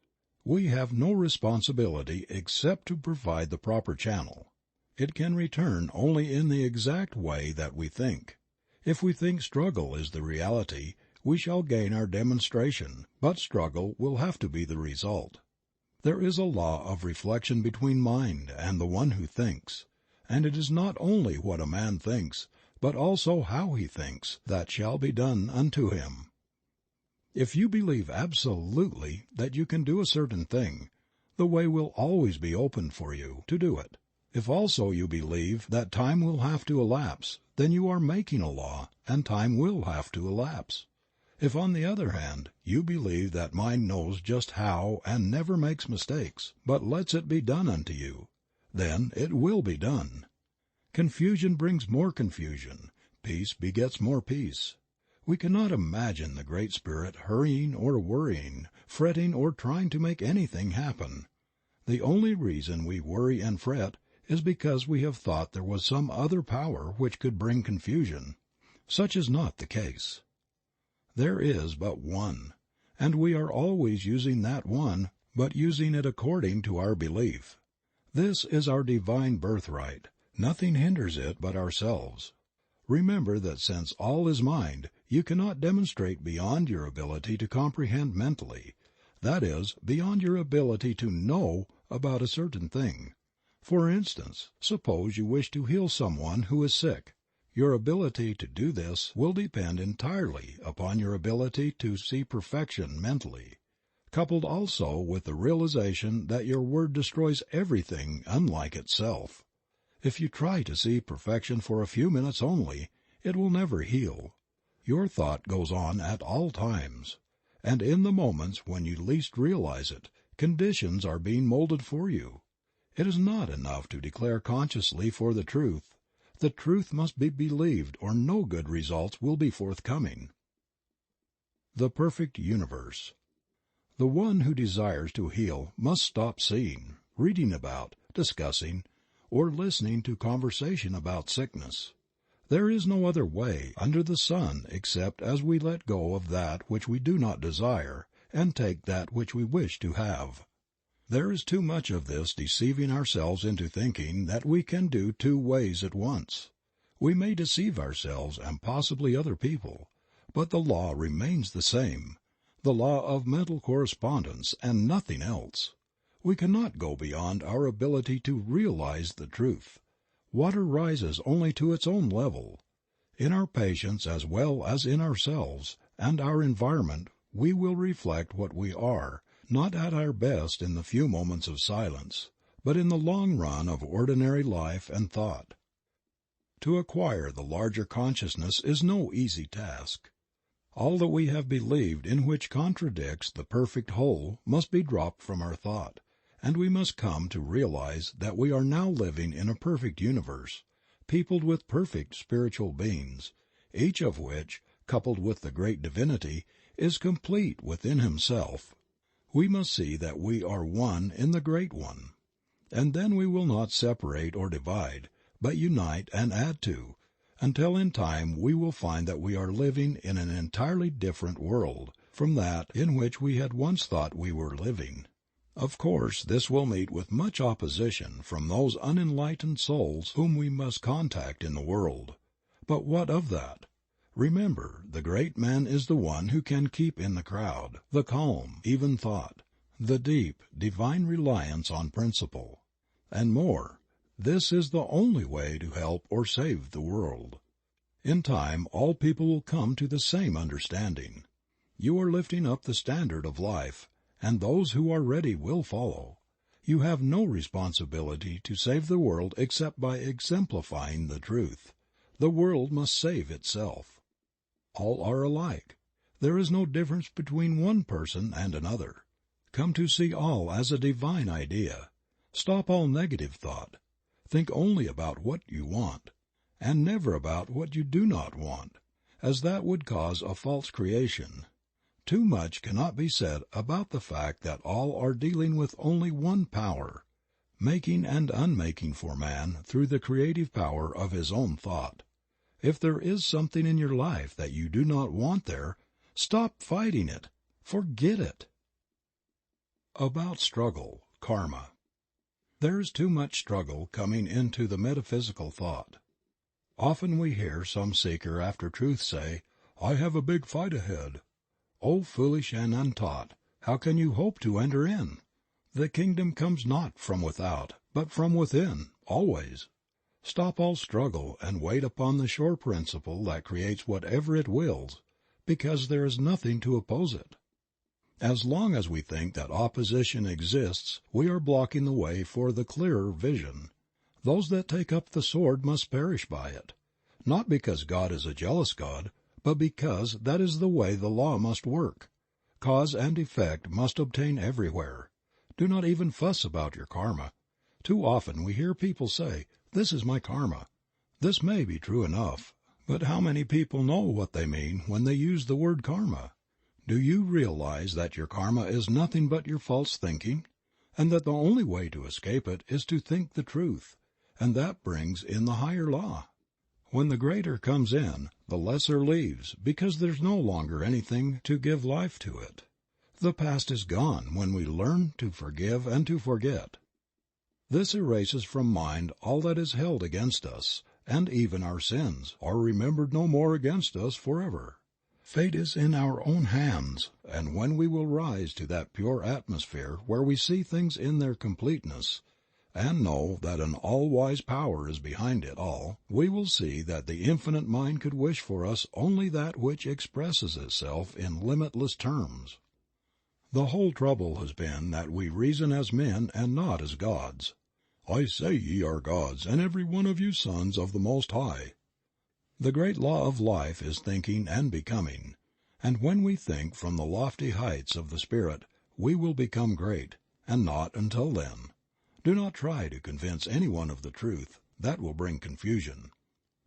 We have no responsibility except to provide the proper channel. It can return only in the exact way that we think. If we think struggle is the reality, we shall gain our demonstration, but struggle will have to be the result. There is a law of reflection between mind and the one who thinks, and it is not only what a man thinks, but also how he thinks, that shall be done unto him. If you believe absolutely that you can do a certain thing, the way will always be open for you to do it. If also you believe that time will have to elapse, then you are making a law, and time will have to elapse. If, on the other hand, you believe that mind knows just how and never makes mistakes, but lets it be done unto you, then it will be done. Confusion brings more confusion. Peace begets more peace. We cannot imagine the Great Spirit hurrying or worrying, fretting or trying to make anything happen. The only reason we worry and fret is because we have thought there was some other power which could bring confusion. Such is not the case. There is but one, and we are always using that one, but using it according to our belief. This is our divine birthright. Nothing hinders it but ourselves. Remember that since all is mind, you cannot demonstrate beyond your ability to comprehend mentally, that is, beyond your ability to know about a certain thing. For instance, suppose you wish to heal someone who is sick. Your ability to do this will depend entirely upon your ability to see perfection mentally, coupled also with the realization that your word destroys everything unlike itself. If you try to see perfection for a few minutes only, it will never heal. Your thought goes on at all times, and in the moments when you least realize it, conditions are being molded for you. It is not enough to declare consciously for the truth. The truth must be believed or no good results will be forthcoming. The perfect universe. The one who desires to heal must stop seeing, reading about, discussing, or listening to conversation about sickness. There is no other way under the sun except as we let go of that which we do not desire and take that which we wish to have. There is too much of this deceiving ourselves into thinking that we can do two ways at once. We may deceive ourselves and possibly other people, but the law remains the same, the law of mental correspondence and nothing else. We cannot go beyond our ability to realize the truth. Water rises only to its own level. In our patients as well as in ourselves and our environment we will reflect what we are, not at our best in the few moments of silence, but in the long run of ordinary life and thought. To acquire the larger consciousness is no easy task. All that we have believed in which contradicts the perfect whole must be dropped from our thought, and we must come to realize that we are now living in a perfect universe, peopled with perfect spiritual beings, each of which, coupled with the great divinity, is complete within himself. We must see that we are one in the Great One, and then we will not separate or divide, but unite and add to, until in time we will find that we are living in an entirely different world from that in which we had once thought we were living. Of course, this will meet with much opposition from those unenlightened souls whom we must contact in the world. But what of that? Remember, the great man is the one who can keep in the crowd the calm, even thought, the deep, divine reliance on principle. And more, this is the only way to help or save the world. In time, all people will come to the same understanding. You are lifting up the standard of life, and those who are ready will follow. You have no responsibility to save the world except by exemplifying the truth. The world must save itself. All are alike. There is no difference between one person and another. Come to see all as a divine idea. Stop all negative thought. Think only about what you want, and never about what you do not want, as that would cause a false creation. Too much cannot be said about the fact that all are dealing with only one power, making and unmaking for man through the creative power of his own thought. If there is something in your life that you do not want there, stop fighting it. Forget it. About struggle, karma. There is too much struggle coming into the metaphysical thought. Often we hear some seeker after truth say, "I have a big fight ahead." Oh, foolish and untaught, how can you hope to enter in? The kingdom comes not from without, but from within, always. Stop all struggle and wait upon the sure principle that creates whatever it wills, because there is nothing to oppose it. As long as we think that opposition exists, we are blocking the way for the clearer vision. Those that take up the sword must perish by it, not because God is a jealous God, but because that is the way the law must work. Cause and effect must obtain everywhere. Do not even fuss about your karma. Too often we hear people say, "This is my karma." This may be true enough, but how many people know what they mean when they use the word karma? Do you realize that your karma is nothing but your false thinking, and that the only way to escape it is to think the truth, and that brings in the higher law? When the greater comes in, the lesser leaves, because there's no longer anything to give life to it. The past is gone when we learn to forgive and to forget. This erases from mind all that is held against us, and even our sins are remembered no more against us forever. Fate is in our own hands, and when we will rise to that pure atmosphere where we see things in their completeness, and know that an all-wise power is behind it all, we will see that the infinite mind could wish for us only that which expresses itself in limitless terms. The whole trouble has been that we reason as men and not as gods. "I say ye are gods, and every one of you sons of the Most High." The great law of life is thinking and becoming, and when we think from the lofty heights of the Spirit, we will become great, and not until then. Do not try to convince anyone of the truth. That will bring confusion.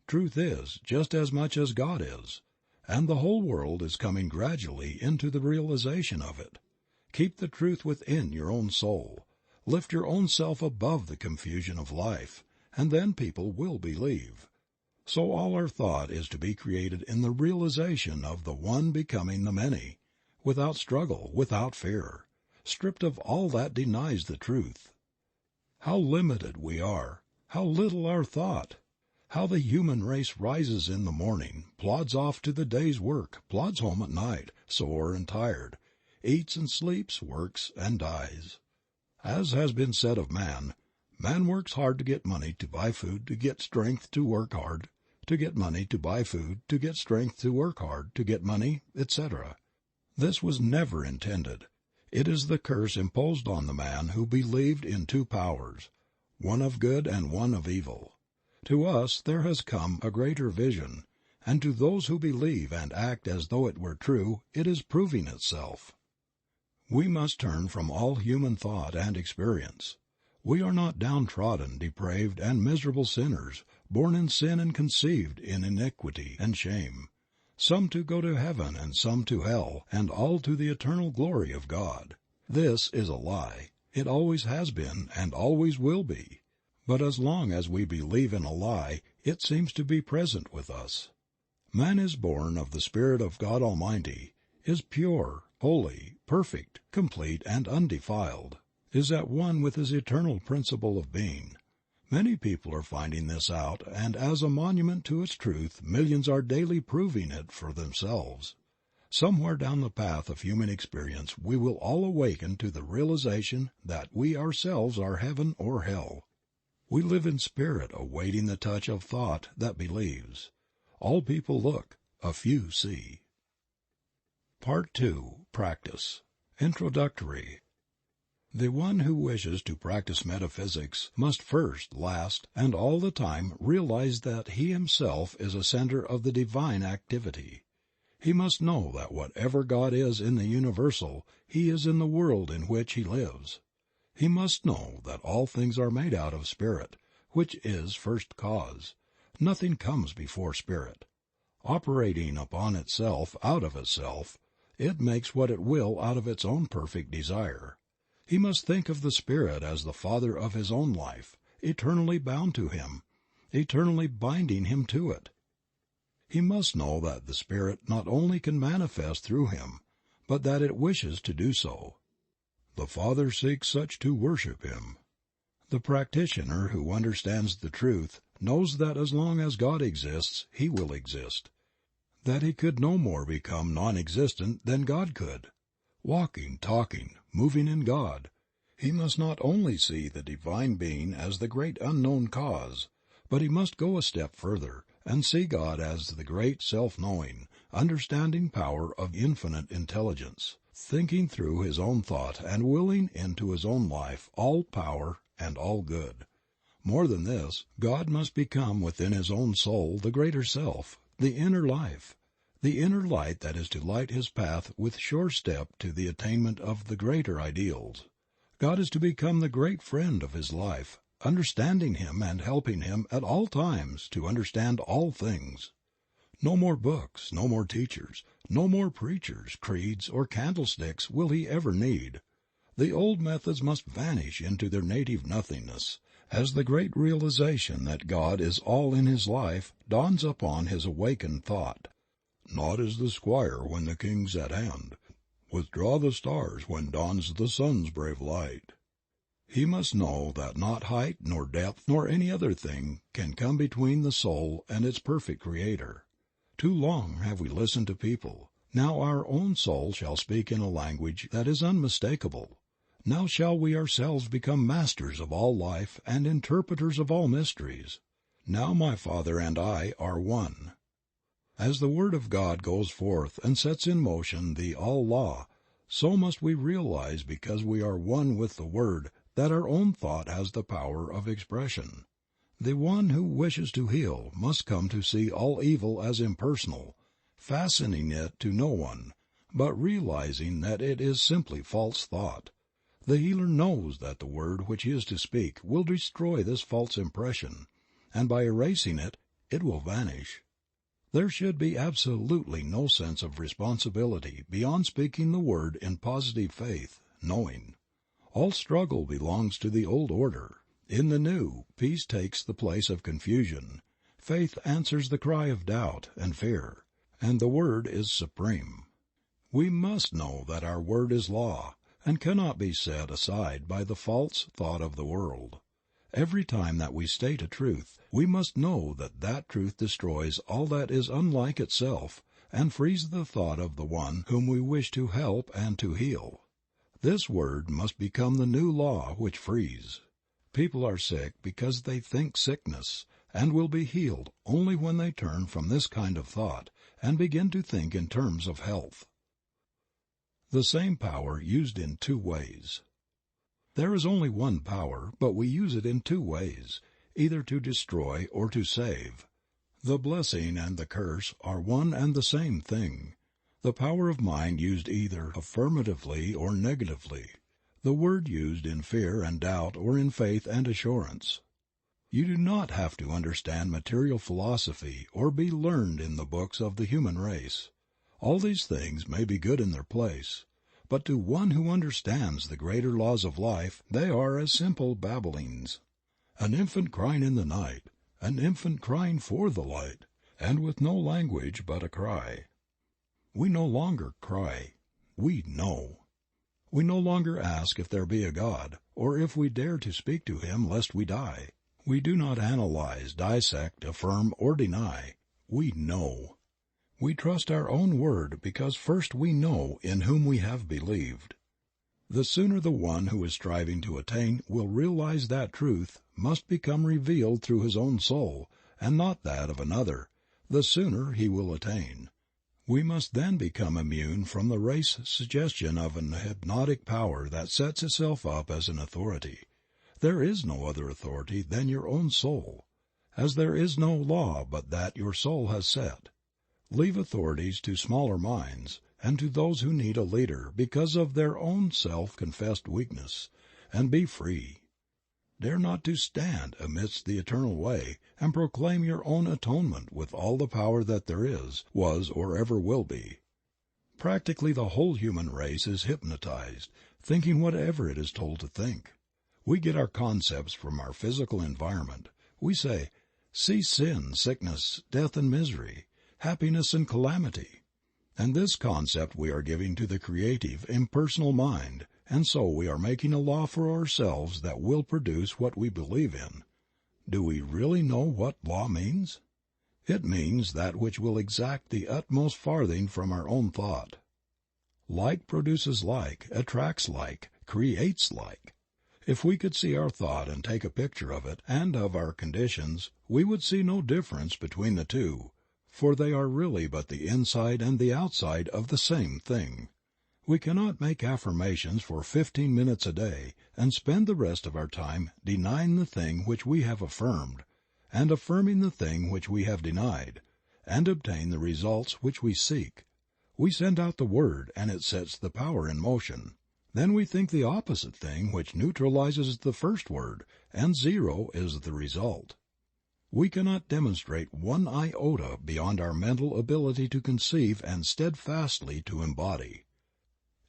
Truth is just as much as God is, and the whole world is coming gradually into the realization of it. Keep the truth within your own soul. Lift your own self above the confusion of life, and then people will believe. So all our thought is to be created in the realization of the one becoming the many, without struggle, without fear, stripped of all that denies the truth. How limited we are, how little our thought, how the human race rises in the morning, plods off to the day's work, plods home at night, sore and tired, eats and sleeps, works and dies. As has been said of man, man works hard to get money to buy food, to get strength to work hard, to get money to buy food, to get strength to work hard, to get money, etc. This was never intended. It is the curse imposed on the man who believed in two powers, one of good and one of evil. To us there has come a greater vision, and to those who believe and act as though it were true, it is proving itself. We must turn from all human thought and experience. We are not downtrodden, depraved, and miserable sinners, born in sin and conceived in iniquity and shame, some to go to heaven and some to hell, and all to the eternal glory of God. This is a lie. It always has been and always will be. But as long as we believe in a lie, it seems to be present with us. Man is born of the Spirit of God Almighty, is pure, holy, perfect, complete, and undefiled, is at one with his eternal principle of being. Many people are finding this out, and as a monument to its truth, millions are daily proving it for themselves. Somewhere down the path of human experience we will all awaken to the realization that we ourselves are heaven or hell. We live in spirit, awaiting the touch of thought that believes. All people look, a few see. Part 2. Practice. Introductory. The one who wishes to practice metaphysics must first, last, and all the time realize that he himself is a center of the divine activity. He must know that whatever God is in the universal, He is in the world in which he lives. He must know that all things are made out of spirit, which is first cause. Nothing comes before spirit. Operating upon itself, out of itself, it makes what it will out of its own perfect desire. He must think of the Spirit as the Father of his own life, eternally bound to Him, eternally binding him to it. He must know that the Spirit not only can manifest through him, but that it wishes to do so. The Father seeks such to worship Him. The practitioner who understands the truth knows that as long as God exists, he will exist, that he could no more become non-existent than God could. Walking, talking, moving in God, He must not only see the Divine Being as the great unknown cause, but he must go a step further and see God as the great self-knowing, understanding power of infinite intelligence, thinking through his own thought and willing into his own life all power and all good. More than this, God must become within his own soul the greater self, the inner life, the inner light that is to light his path with sure step to the attainment of the greater ideals. God is to become the great friend of his life, understanding him and helping him at all times to understand all things. No more books, no more teachers, no more preachers, creeds, or candlesticks will he ever need. The old methods must vanish into their native nothingness, as the great realization that God is all in his life dawns upon his awakened thought. Naught is the squire when the king's at hand. Withdraw the stars when dawns the sun's brave light. He must know that not height nor depth nor any other thing can come between the soul and its perfect Creator. Too long have we listened to people. Now our own soul shall speak in a language that is unmistakable. Now shall we ourselves become masters of all life and interpreters of all mysteries. Now my Father and I are one. As the Word of God goes forth and sets in motion the all-law, so must we realize because we are one with the Word that our own thought has the power of expression. The one who wishes to heal must come to see all evil as impersonal, fastening it to no one, but realizing that it is simply false thought. The healer knows that the word which he is to speak will destroy this false impression, and by erasing it, it will vanish. There should be absolutely no sense of responsibility beyond speaking the word in positive faith, knowing. All struggle belongs to the old order. In the new, peace takes the place of confusion. Faith answers the cry of doubt and fear, and the word is supreme. We must know that our word is law, and cannot be set aside by the false thought of the world. Every time that we state a truth, we must know that that truth destroys all that is unlike itself and frees the thought of the one whom we wish to help and to heal. This word must become the new law which frees. People are sick because they think sickness, and will be healed only when they turn from this kind of thought and begin to think in terms of health. The same power used in two ways. There is only one power, but we use it in two ways, either to destroy or to save. The blessing and the curse are one and the same thing. The power of mind used either affirmatively or negatively. The word used in fear and doubt or in faith and assurance. You do not have to understand material philosophy or be learned in the books of the human race. All these things may be good in their place, but to one who understands the greater laws of life they are as simple babblings. An infant crying in the night, an infant crying for the light, and with no language but a cry. We no longer cry, we know. We no longer ask if there be a God, or if we dare to speak to Him lest we die. We do not analyze, dissect, affirm, or deny. We know. We trust our own word because first we know in whom we have believed. The sooner the one who is striving to attain will realize that truth must become revealed through his own soul, and not that of another, the sooner he will attain. We must then become immune from the race suggestion of an hypnotic power that sets itself up as an authority. There is no other authority than your own soul, as there is no law but that your soul has set. Leave authorities to smaller minds, and to those who need a leader because of their own self-confessed weakness, and be free. Dare not to stand amidst the eternal way, and proclaim your own atonement with all the power that there is, was, or ever will be. Practically the whole human race is hypnotized, thinking whatever it is told to think. We get our concepts from our physical environment. We say, see sin, sickness, death and misery, happiness and calamity. And this concept we are giving to the creative, impersonal mind, and so we are making a law for ourselves that will produce what we believe in. Do we really know what law means? It means that which will exact the utmost farthing from our own thought. Like produces like, attracts like, creates like. If we could see our thought and take a picture of it and of our conditions, we would see no difference between the two, for they are really but the inside and the outside of the same thing. We cannot make affirmations for 15 minutes a day and spend the rest of our time denying the thing which we have affirmed, and affirming the thing which we have denied, and obtain the results which we seek. We send out the word and it sets the power in motion. Then we think the opposite thing which neutralizes the first word, and zero is the result. We cannot demonstrate one iota beyond our mental ability to conceive and steadfastly to embody.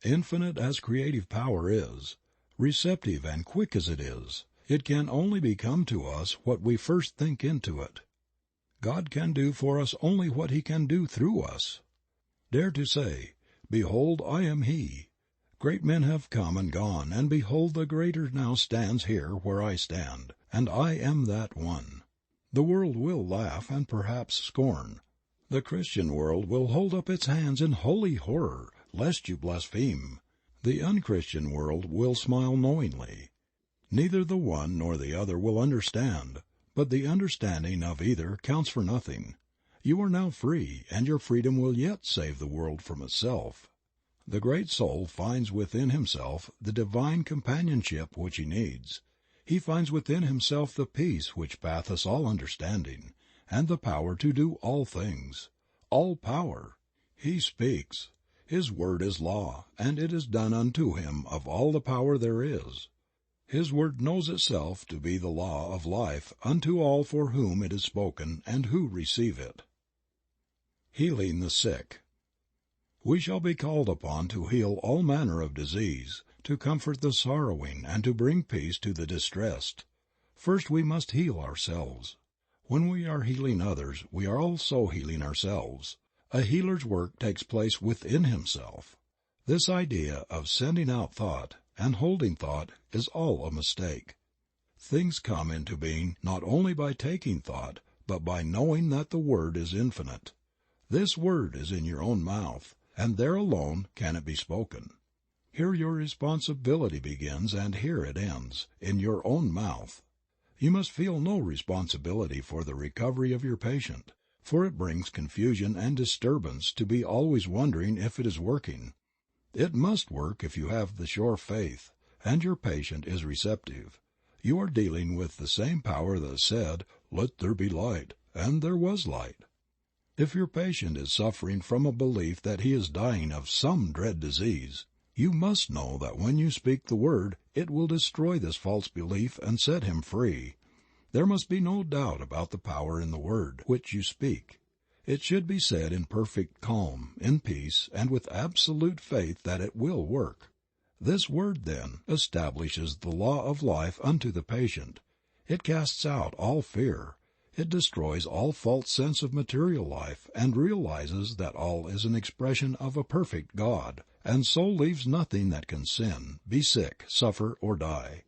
Infinite as creative power is, receptive and quick as it can only become to us what we first think into it. God can do for us only what He can do through us. Dare to say, "Behold, I am He." Great men have come and gone, and behold, the greater now stands here where I stand, and I am that one. The world will laugh and perhaps scorn. The Christian world will hold up its hands in holy horror, lest you blaspheme. The unchristian world will smile knowingly. Neither the one nor the other will understand, but the understanding of either counts for nothing. You are now free, and your freedom will yet save the world from itself. The great soul finds within himself the divine companionship which he needs. He finds within himself the peace which passeth all understanding, and the power to do all things. All power. He speaks. His word is law, and it is done unto him of all the power there is. His word knows itself to be the law of life unto all for whom it is spoken and who receive it. Healing the sick. We shall be called upon to heal all manner of disease, to comfort the sorrowing, and to bring peace to the distressed. First we must heal ourselves. When we are healing others, we are also healing ourselves. A healer's work takes place within himself. This idea of sending out thought and holding thought is all a mistake. Things come into being not only by taking thought, but by knowing that the Word is infinite. This Word is in your own mouth, and there alone can it be spoken. Here your responsibility begins and here it ends, in your own mouth. You must feel no responsibility for the recovery of your patient, for it brings confusion and disturbance to be always wondering if it is working. It must work if you have the sure faith, and your patient is receptive. You are dealing with the same power that said, "Let there be light," and there was light. If your patient is suffering from a belief that he is dying of some dread disease, you must know that when you speak the word, it will destroy this false belief and set him free. There must be no doubt about the power in the word which you speak. It should be said in perfect calm, in peace, and with absolute faith that it will work. This word, then, establishes the law of life unto the patient. It casts out all fear. It destroys all false sense of material life and realizes that all is an expression of a perfect God, and so leaves nothing that can sin, be sick, suffer, or die.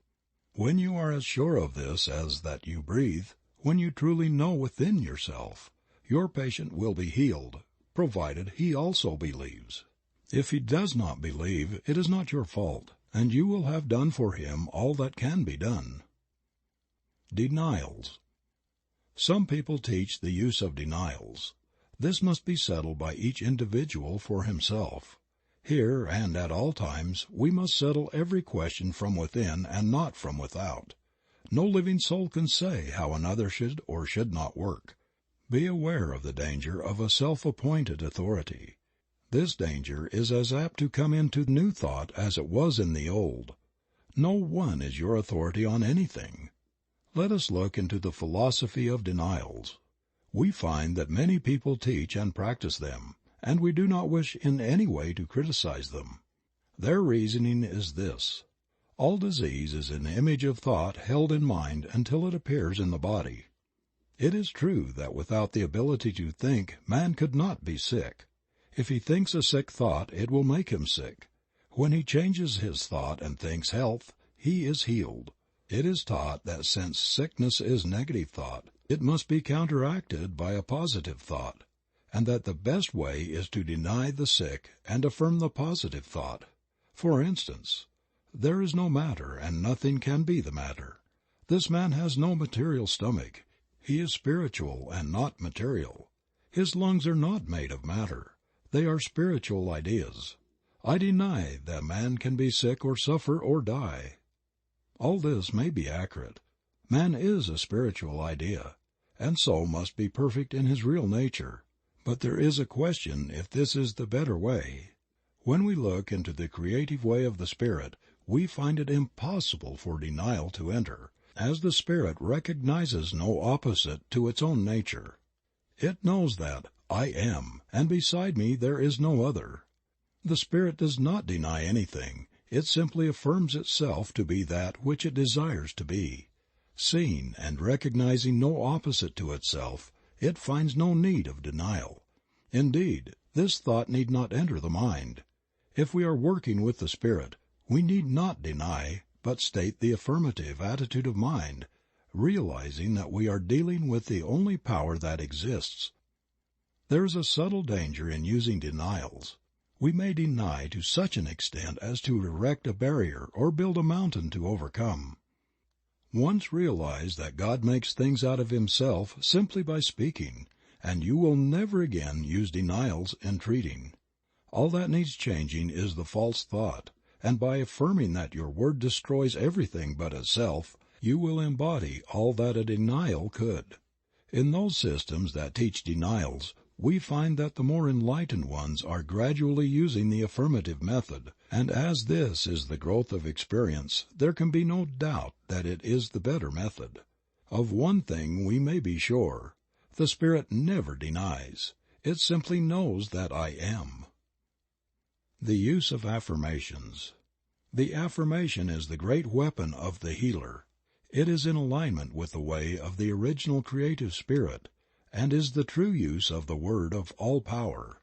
When you are as sure of this as that you breathe, when you truly know within yourself, your patient will be healed, provided he also believes. If he does not believe, it is not your fault, and you will have done for him all that can be done. Denials. Some people teach the use of denials. This must be settled by each individual for himself. Here and at all times we must settle every question from within and not from without. No living soul can say how another should or should not work. Be aware of the danger of a self-appointed authority. This danger is as apt to come into new thought as it was in the old. No one is your authority on anything. Let us look into the philosophy of denials. We find that many people teach and practice them, and we do not wish in any way to criticize them. Their reasoning is this: all disease is an image of thought held in mind until it appears in the body. It is true that without the ability to think, man could not be sick. If he thinks a sick thought, it will make him sick. When he changes his thought and thinks health, he is healed. It is taught that since sickness is negative thought, it must be counteracted by a positive thought, and that the best way is to deny the sick and affirm the positive thought. For instance, There is no matter, and nothing can be the matter. This man has no material stomach. He is spiritual and not material. His lungs are not made of matter. They are spiritual ideas. I deny that man can be sick or suffer or die. All this may be accurate. Man is a spiritual idea, and so must be perfect in his real nature. But there is a question if this is the better way. When we look into the creative way of the Spirit, we find it impossible for denial to enter, as the Spirit recognizes no opposite to its own nature. It knows that I am, and beside me there is no other. The Spirit does not deny anything. It simply affirms itself to be that which it desires to be. Seeing and recognizing no opposite to itself, it finds no need of denial. Indeed, this thought need not enter the mind. If we are working with the Spirit, we need not deny, but state the affirmative attitude of mind, realizing that we are dealing with the only power that exists. There is a subtle danger in using denials. We may deny to such an extent as to erect a barrier or build a mountain to overcome. Once realize that God makes things out of Himself simply by speaking, and you will never again use denials in treating. All that needs changing is the false thought, and by affirming that your word destroys everything but itself, you will embody all that a denial could. In those systems that teach denials, we find that the more enlightened ones are gradually using the affirmative method, and as this is the growth of experience, there can be no doubt that it is the better method. Of one thing we may be sure: the Spirit never denies. It simply knows that I am. The use of affirmations. The affirmation is the great weapon of the healer. It is in alignment with the way of the original creative spirit, and is the true use of the word of all power.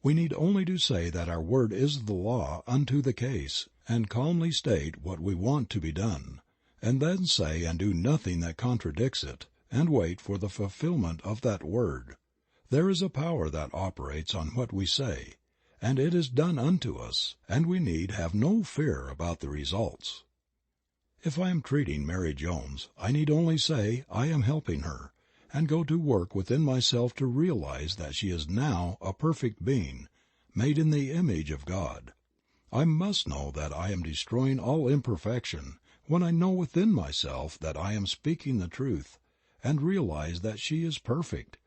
We need only to say that our word is the law unto the case, and calmly state what we want to be done, and then say and do nothing that contradicts it, and wait for the fulfillment of that word. There is a power that operates on what we say, and it is done unto us, and we need have no fear about the results. If I am treating Mary Jones, I need only say I am helping her, and go to work within myself to realize that she is now a perfect being, made in the image of God. I must know that I am destroying all imperfection when I know within myself that I am speaking the truth, and realize that she is perfect.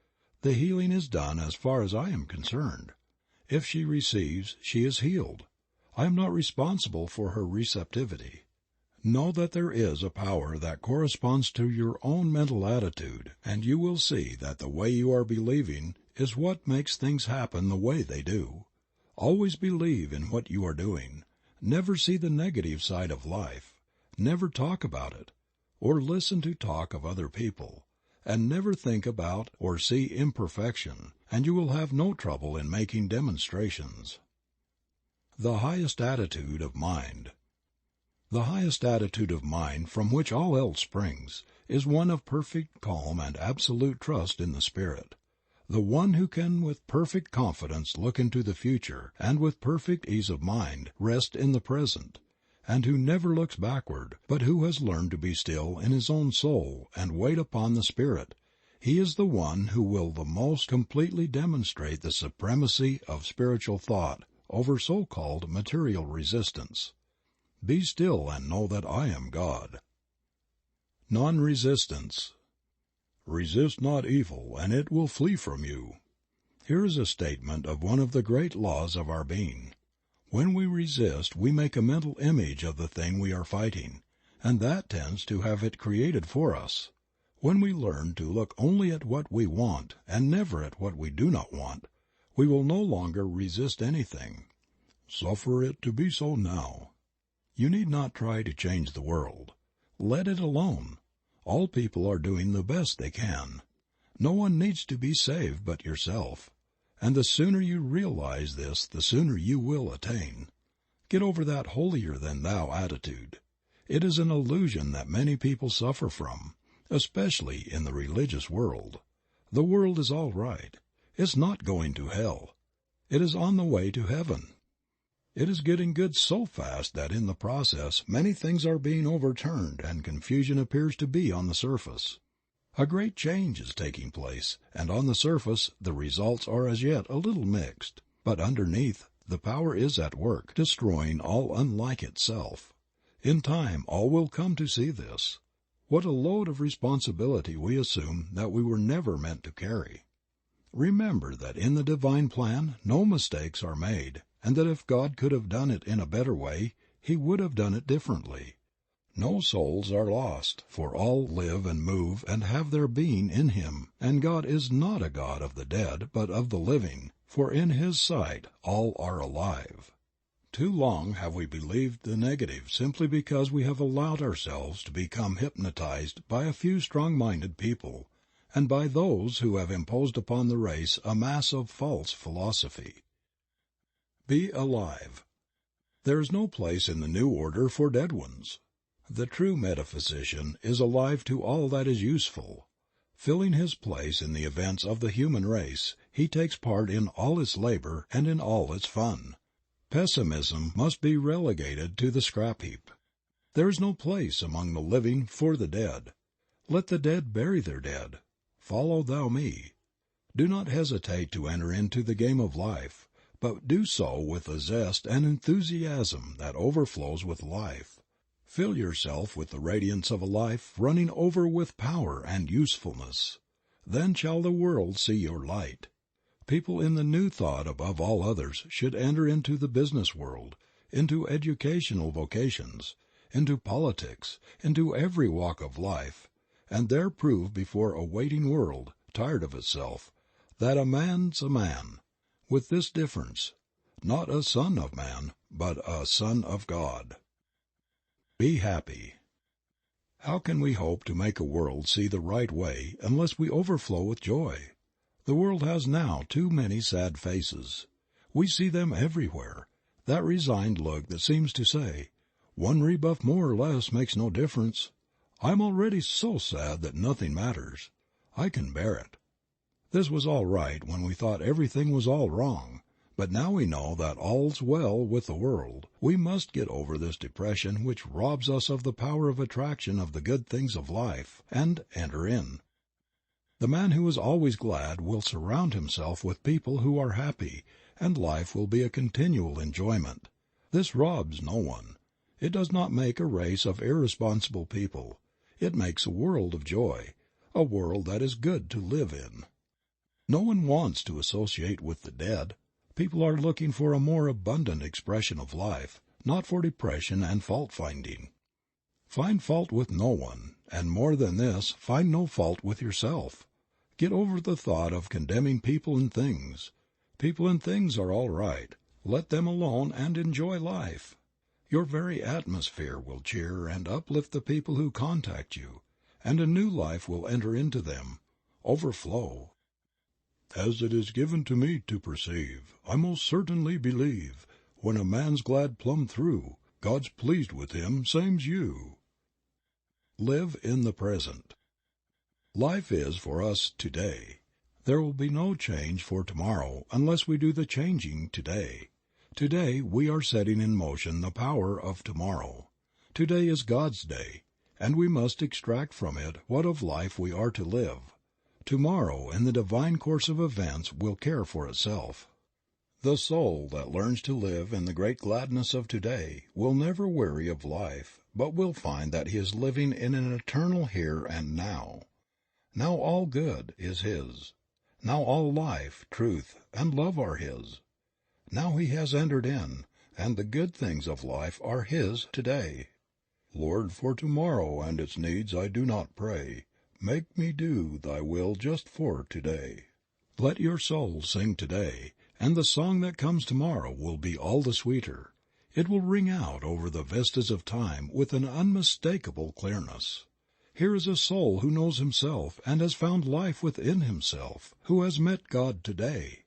The healing is done as far as I am concerned. If she receives, she is healed. I am not responsible for her receptivity. Know that there is a power that corresponds to your own mental attitude, and you will see that the way you are believing is what makes things happen the way they do. Always believe in what you are doing. Never see the negative side of life. Never talk about it, or listen to talk of other people, and never think about or see imperfection, and you will have no trouble in making demonstrations. The highest attitude of mind. The highest attitude of mind, from which all else springs, is one of perfect calm and absolute trust in the Spirit. The one who can with perfect confidence look into the future, and with perfect ease of mind rest in the present, and who never looks backward, but who has learned to be still in his own soul and wait upon the Spirit, he is the one who will the most completely demonstrate the supremacy of spiritual thought over so-called material resistance. Be still and know that I am God. Non-resistance. Resist not evil, and it will flee from you. Here is a statement of one of the great laws of our being. When we resist, we make a mental image of the thing we are fighting, and that tends to have it created for us. When we learn to look only at what we want and never at what we do not want, we will no longer resist anything. Suffer it to be so now. You need not try to change the world. Let it alone. All people are doing the best they can. No one needs to be saved but yourself. And the sooner you realize this, the sooner you will attain. Get over that holier-than-thou attitude. It is an illusion that many people suffer from, especially in the religious world. The world is all right. It's not going to hell. It is on the way to heaven. It is getting good so fast that in the process many things are being overturned and confusion appears to be on the surface. A great change is taking place, and on the surface the results are as yet a little mixed, but underneath the power is at work, destroying all unlike itself. In time all will come to see this. What a load of responsibility we assume that we were never meant to carry. Remember that in the divine plan no mistakes are made, and that if God could have done it in a better way, He would have done it differently. No souls are lost, for all live and move and have their being in Him, and God is not a God of the dead, but of the living, for in His sight all are alive. Too long have we believed the negative simply because we have allowed ourselves to become hypnotized by a few strong-minded people, and by those who have imposed upon the race a mass of false philosophy. Be alive. There is no place in the new order for dead ones. The true metaphysician is alive to all that is useful. Filling his place in the events of the human race, he takes part in all its labor and in all its fun. Pessimism must be relegated to the scrap heap. There is no place among the living for the dead. Let the dead bury their dead. Follow thou me. Do not hesitate to enter into the game of life, but do so with a zest and enthusiasm that overflows with life. Fill yourself with the radiance of a life running over with power and usefulness. Then shall the world see your light. People in the new thought above all others should enter into the business world, into educational vocations, into politics, into every walk of life, and there prove before a waiting world, tired of itself, that a man's a man, with this difference, not a son of man, but a son of God. Be happy. How can we hope to make a world see the right way unless we overflow with joy? The world has now too many sad faces. We see them everywhere, that resigned look that seems to say, "One rebuff more or less makes no difference. I am already so sad that nothing matters. I can bear it." This was all right when we thought everything was all wrong, but now we know that all's well with the world. We must get over this depression which robs us of the power of attraction of the good things of life, and enter in. The man who is always glad will surround himself with people who are happy, and life will be a continual enjoyment. This robs no one. It does not make a race of irresponsible people. It makes a world of joy, a world that is good to live in. No one wants to associate with the dead. People are looking for a more abundant expression of life, not for depression and fault-finding. Find fault with no one, and more than this, find no fault with yourself. Get over the thought of condemning people and things. People and things are all right. Let them alone and enjoy life. Your very atmosphere will cheer and uplift the people who contact you, and a new life will enter into them, overflow. As it is given to me to perceive, I most certainly believe, when a man's glad plumb through, God's pleased with him, same's you. Live in the present. Life is for us today. There will be no change for tomorrow unless we do the changing today. Today we are setting in motion the power of tomorrow. Today is God's day, and we must extract from it what of life we are to live. Tomorrow, in the divine course of events, will care for itself. The soul that learns to live in the great gladness of today will never weary of life, but will find that he is living in an eternal here and now. Now all good is his. Now all life, truth, and love are his. Now he has entered in, and the good things of life are his today. Lord, for tomorrow and its needs I do not pray. Make me do thy will just for today. Let your soul sing today, and the song that comes tomorrow will be all the sweeter. It will ring out over the vistas of time with an unmistakable clearness. Here is a soul who knows himself and has found life within himself, who has met God today.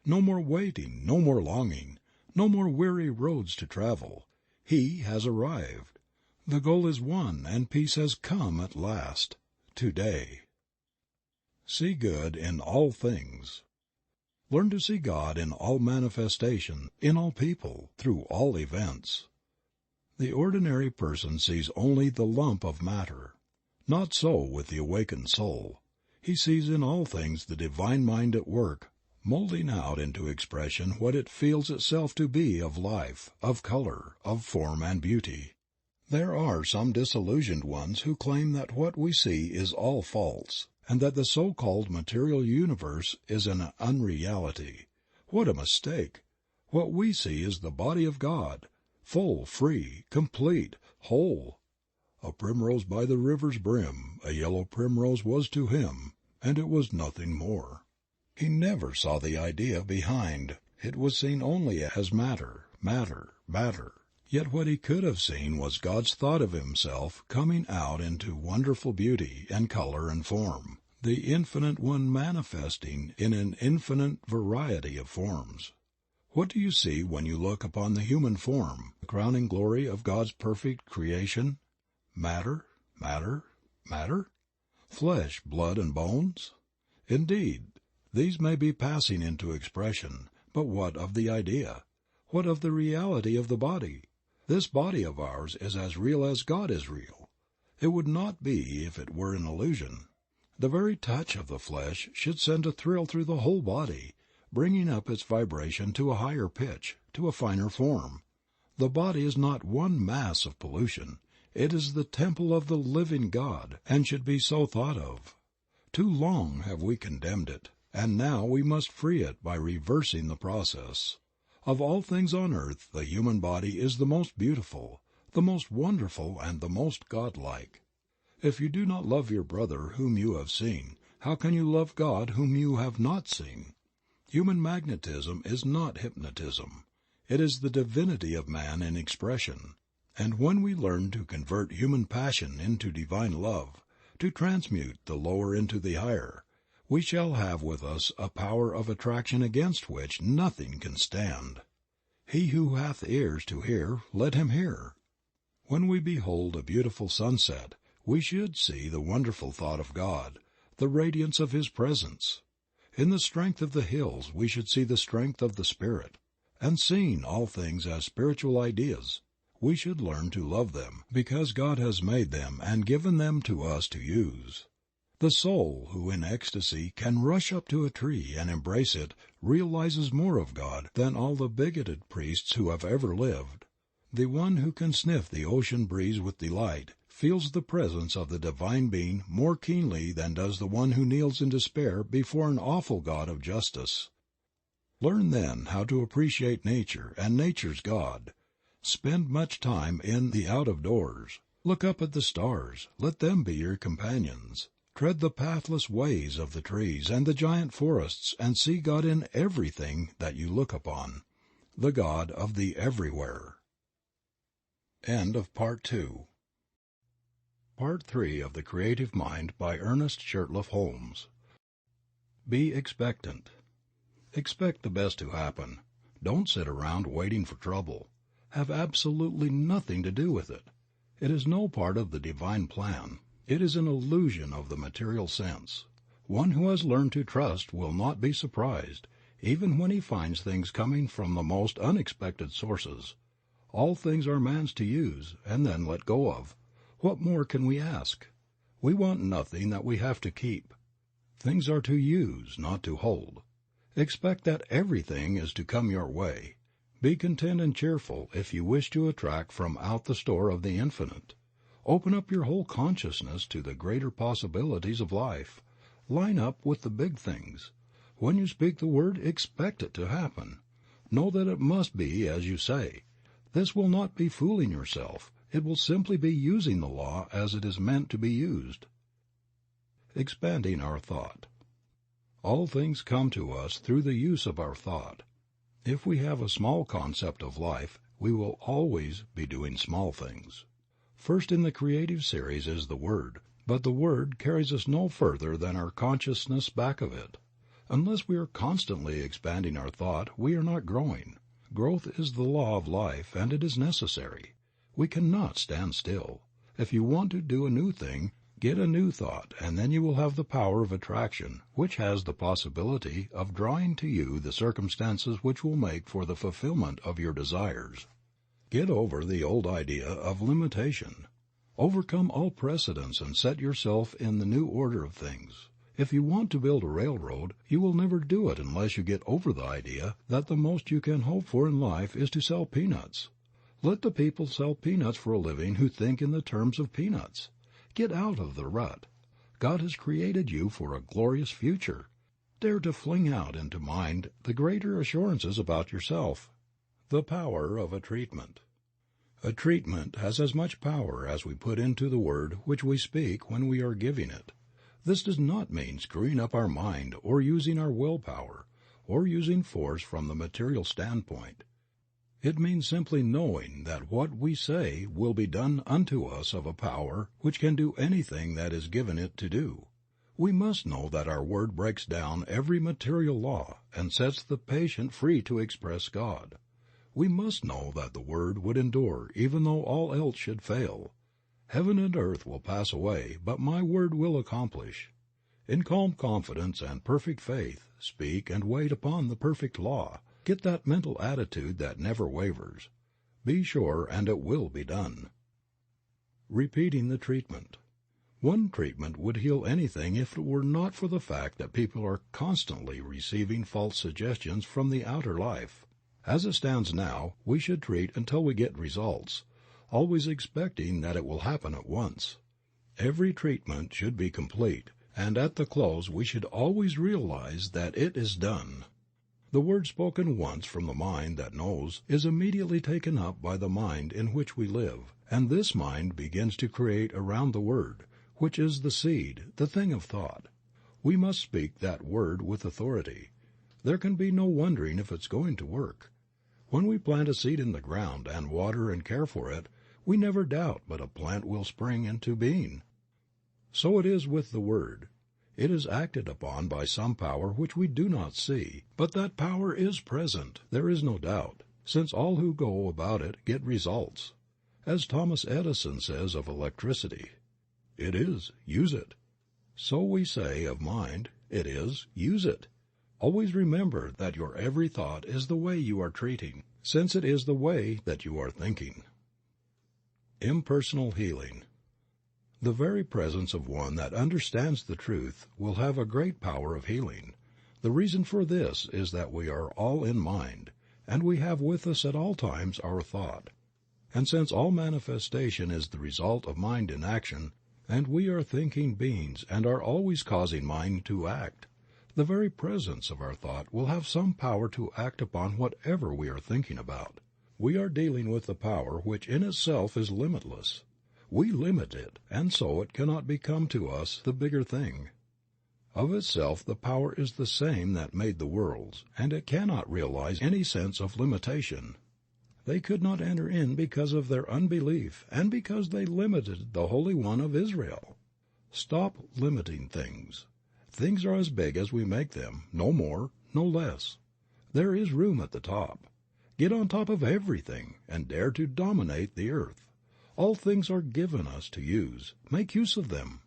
No more waiting, no more longing, no more weary roads to travel. He has arrived. The goal is won and peace has come at last. Today. See good in all things. Learn to see God in all manifestation, in all people, through all events. The ordinary person sees only the lump of matter. Not so with the awakened soul. He sees in all things the divine mind at work, molding out into expression what it feels itself to be of life, of color, of form and beauty. There are some disillusioned ones who claim that what we see is all false, and that the so-called material universe is an unreality. What a mistake! What we see is the body of God, full, free, complete, whole. A primrose by the river's brim, a yellow primrose was to him, and it was nothing more. He never saw the idea behind. It was seen only as matter, matter, matter. Yet what he could have seen was God's thought of himself coming out into wonderful beauty and color and form, the Infinite One manifesting in an infinite variety of forms. What do you see when you look upon the human form, the crowning glory of God's perfect creation? Matter, matter, matter? Flesh, blood, and bones? Indeed, these may be passing into expression, but what of the idea? What of the reality of the body? This body of ours is as real as God is real. It would not be if it were an illusion. The very touch of the flesh should send a thrill through the whole body, bringing up its vibration to a higher pitch, to a finer form. The body is not one mass of pollution. It is the temple of the living God, and should be so thought of. Too long have we condemned it, and now we must free it by reversing the process. Of all things on earth, the human body is the most beautiful, the most wonderful, and the most godlike. If you do not love your brother whom you have seen, how can you love God whom you have not seen? Human magnetism is not hypnotism. It is the divinity of man in expression. And when we learn to convert human passion into divine love, to transmute the lower into the higher, we shall have with us a power of attraction against which nothing can stand. He who hath ears to hear, let him hear. When we behold a beautiful sunset, we should see the wonderful thought of God, the radiance of His presence. In the strength of the hills we should see the strength of the Spirit, and seeing all things as spiritual ideas, we should learn to love them because God has made them and given them to us to use. The soul who in ecstasy can rush up to a tree and embrace it realizes more of God than all the bigoted priests who have ever lived. The one who can sniff the ocean breeze with delight feels the presence of the Divine Being more keenly than does the one who kneels in despair before an awful God of justice. Learn then how to appreciate nature and nature's God. Spend much time in the out of doors. Look up at the stars. Let them be your companions. Tread the pathless ways of the trees and the giant forests and see God in everything that you look upon, the God of the everywhere. End of Part 2. Part 3 of The Creative Mind by Ernest Shurtleff Holmes. Be expectant. Expect the best to happen. Don't sit around waiting for trouble. Have absolutely nothing to do with it. It is no part of the divine plan. It is an illusion of the material sense. One who has learned to trust will not be surprised, even when he finds things coming from the most unexpected sources. All things are man's to use, and then let go of. What more can we ask? We want nothing that we have to keep. Things are to use, not to hold. Expect that everything is to come your way. Be content and cheerful if you wish to attract from out the store of the infinite. Open up your whole consciousness to the greater possibilities of life. Line up with the big things. When you speak the word, expect it to happen. Know that it must be as you say. This will not be fooling yourself. It will simply be using the law as it is meant to be used. Expanding our thought. All things come to us through the use of our thought. If we have a small concept of life, we will always be doing small things. First in the creative series is the Word, but the Word carries us no further than our consciousness back of it. Unless we are constantly expanding our thought, we are not growing. Growth is the law of life, and it is necessary. We cannot stand still. If you want to do a new thing, Get a new thought, and then you will have the power of attraction, which has the possibility of drawing to you the circumstances which will make for the fulfillment of your desires. Get over the old idea of limitation. Overcome all precedents and set yourself in the new order of things. If you want to build a railroad, you will never do it unless you get over the idea that the most you can hope for in life is to sell peanuts. Let the people sell peanuts for a living who think in the terms of peanuts. Get out of the rut. God has created you for a glorious future. Dare to fling out into mind the greater assurances about yourself. The power of a treatment. A treatment has as much power as we put into the word which we speak when we are giving it. This does not mean screwing up our mind or using our willpower or using force from the material standpoint. It means simply knowing that what we say will be done unto us of a power which can do anything that is given it to do. We must know that our word breaks down every material law and sets the patient free to express God. We must know that the word would endure even though all else should fail. Heaven and earth will pass away, but my word will accomplish. In calm confidence and perfect faith, speak and wait upon the perfect law. Get that mental attitude that never wavers. Be sure and it will be done. Repeating the treatment. One treatment would heal anything if it were not for the fact that people are constantly receiving false suggestions from the outer life. As it stands now, we should treat until we get results, always expecting that it will happen at once. Every treatment should be complete, and at the close we should always realize that it is done. The word spoken once from the mind that knows is immediately taken up by the mind in which we live, and this mind begins to create around the word, which is the seed, the thing of thought. We must speak that word with authority. There can be no wondering if it's going to work. When we plant a seed in the ground and water and care for it, we never doubt but a plant will spring into being. So it is with the word. It is acted upon by some power which we do not see, but that power is present, there is no doubt, since all who go about it get results. As Thomas Edison says of electricity, "It is, use it." So we say of mind, "It is, use it." Always remember that your every thought is the way you are treating, since it is the way that you are thinking. Impersonal healing. The very presence of one that understands the truth will have a great power of healing. The reason for this is that we are all in mind, and we have with us at all times our thought. And since all manifestation is the result of mind in action, and we are thinking beings and are always causing mind to act, the very presence of our thought will have some power to act upon whatever we are thinking about. We are dealing with the power which in itself is limitless. We limit it, and so it cannot become to us the bigger thing. Of itself the power is the same that made the worlds, and it cannot realize any sense of limitation. They could not enter in because of their unbelief and because they limited the Holy One of Israel. Stop limiting things. Things are as big as we make them, no more, no less. There is room at the top. Get on top of everything and dare to dominate the earth. All things are given us to use. Make use of them.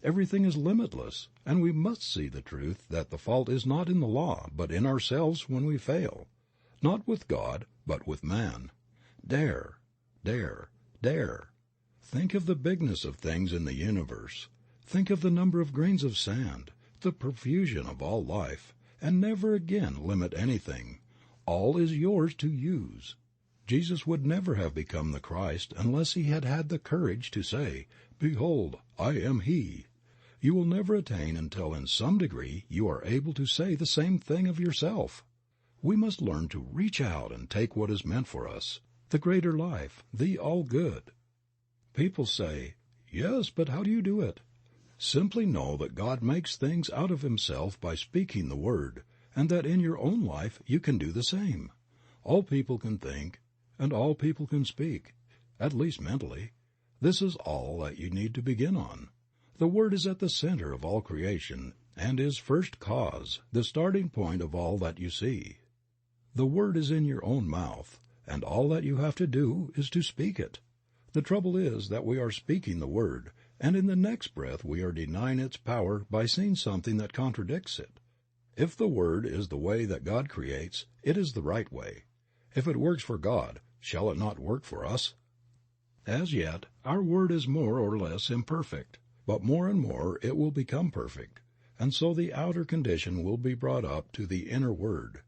Everything is limitless, and we must see the truth that the fault is not in the law, but in ourselves when we fail. Not with God, but with man. Dare, dare, dare. Think of the bigness of things in the universe. Think of the number of grains of sand, the profusion of all life, and never again limit anything. All is yours to use. Jesus would never have become the Christ unless he had had the courage to say, "Behold, I am he." You will never attain until in some degree you are able to say the same thing of yourself. We must learn to reach out and take what is meant for us, the greater life, the all-good. People say, "Yes, but how do you do it?" Simply know that God makes things out of himself by speaking the word, and that in your own life you can do the same. All people can think, and all people can speak, at least mentally. This is all that you need to begin on. The Word is at the center of all creation and is first cause, the starting point of all that you see. The Word is in your own mouth, and all that you have to do is to speak it. The trouble is that we are speaking the Word, and in the next breath we are denying its power by seeing something that contradicts it. If the Word is the way that God creates, it is the right way. If it works for God, shall it not work for us? As yet, our Word is more or less imperfect, but more and more it will become perfect, and so the outer condition will be brought up to the inner Word.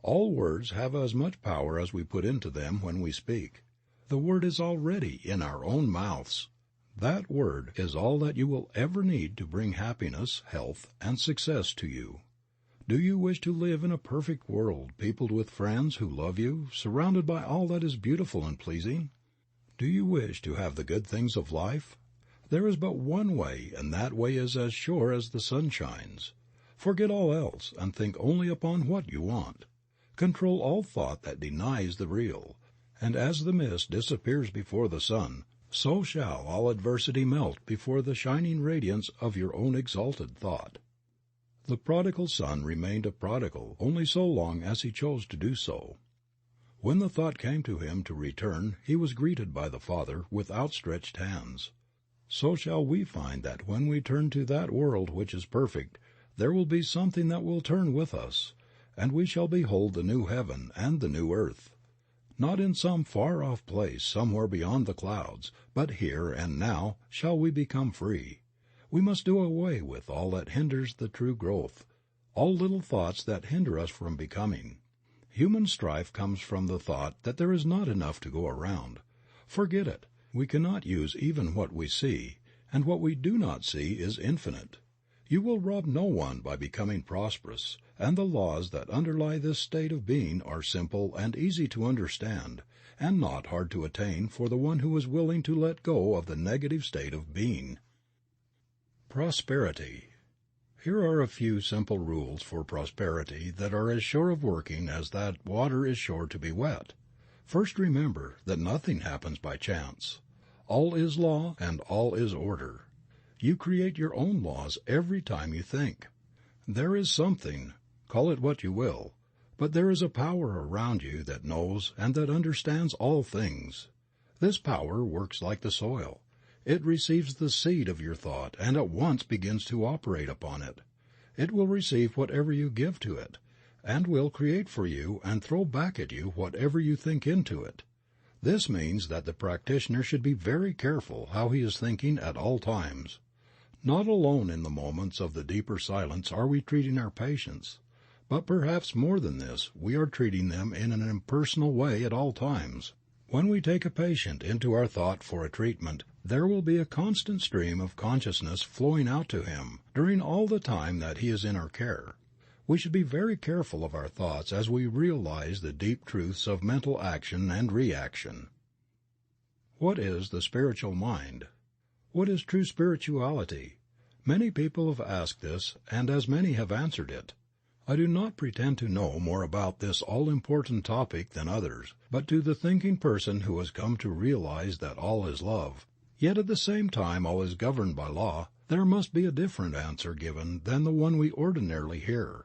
All words have as much power as we put into them when we speak. The Word is already in our own mouths. That Word is all that you will ever need to bring happiness, health, and success to you. Do you wish to live in a perfect world, peopled with friends who love you, surrounded by all that is beautiful and pleasing? Do you wish to have the good things of life? There is but one way, and that way is as sure as the sun shines. Forget all else, and think only upon what you want. Control all thought that denies the real, and as the mist disappears before the sun, so shall all adversity melt before the shining radiance of your own exalted thought. The prodigal son remained a prodigal only so long as he chose to do so. When the thought came to him to return, he was greeted by the Father with outstretched hands. So shall we find that when we turn to that world which is perfect, there will be something that will turn with us, and we shall behold the new heaven and the new earth. Not in some far-off place somewhere beyond the clouds, but here and now shall we become free. We must do away with all that hinders the true growth, all little thoughts that hinder us from becoming. Human strife comes from the thought that there is not enough to go around. Forget it. We cannot use even what we see, and what we do not see is infinite. You will rob no one by becoming prosperous, and the laws that underlie this state of being are simple and easy to understand, and not hard to attain for the one who is willing to let go of the negative state of being. Prosperity. Here are a few simple rules for prosperity that are as sure of working as that water is sure to be wet. First, remember that nothing happens by chance. All is law and all is order. You create your own laws every time you think. There is something, call it what you will, but there is a power around you that knows and that understands all things. This power works like the soil. It receives the seed of your thought and at once begins to operate upon it. It will receive whatever you give to it, and will create for you and throw back at you whatever you think into it. This means that the practitioner should be very careful how he is thinking at all times. Not alone in the moments of the deeper silence are we treating our patients, but perhaps more than this, we are treating them in an impersonal way at all times. When we take a patient into our thought for a treatment, there will be a constant stream of consciousness flowing out to him during all the time that he is in our care. We should be very careful of our thoughts as we realize the deep truths of mental action and reaction. What is the spiritual mind? What is true spirituality? Many people have asked this, and as many have answered it. I do not pretend to know more about this all-important topic than others, but to the thinking person who has come to realize that all is love, yet at the same time all is governed by law, there must be a different answer given than the one we ordinarily hear.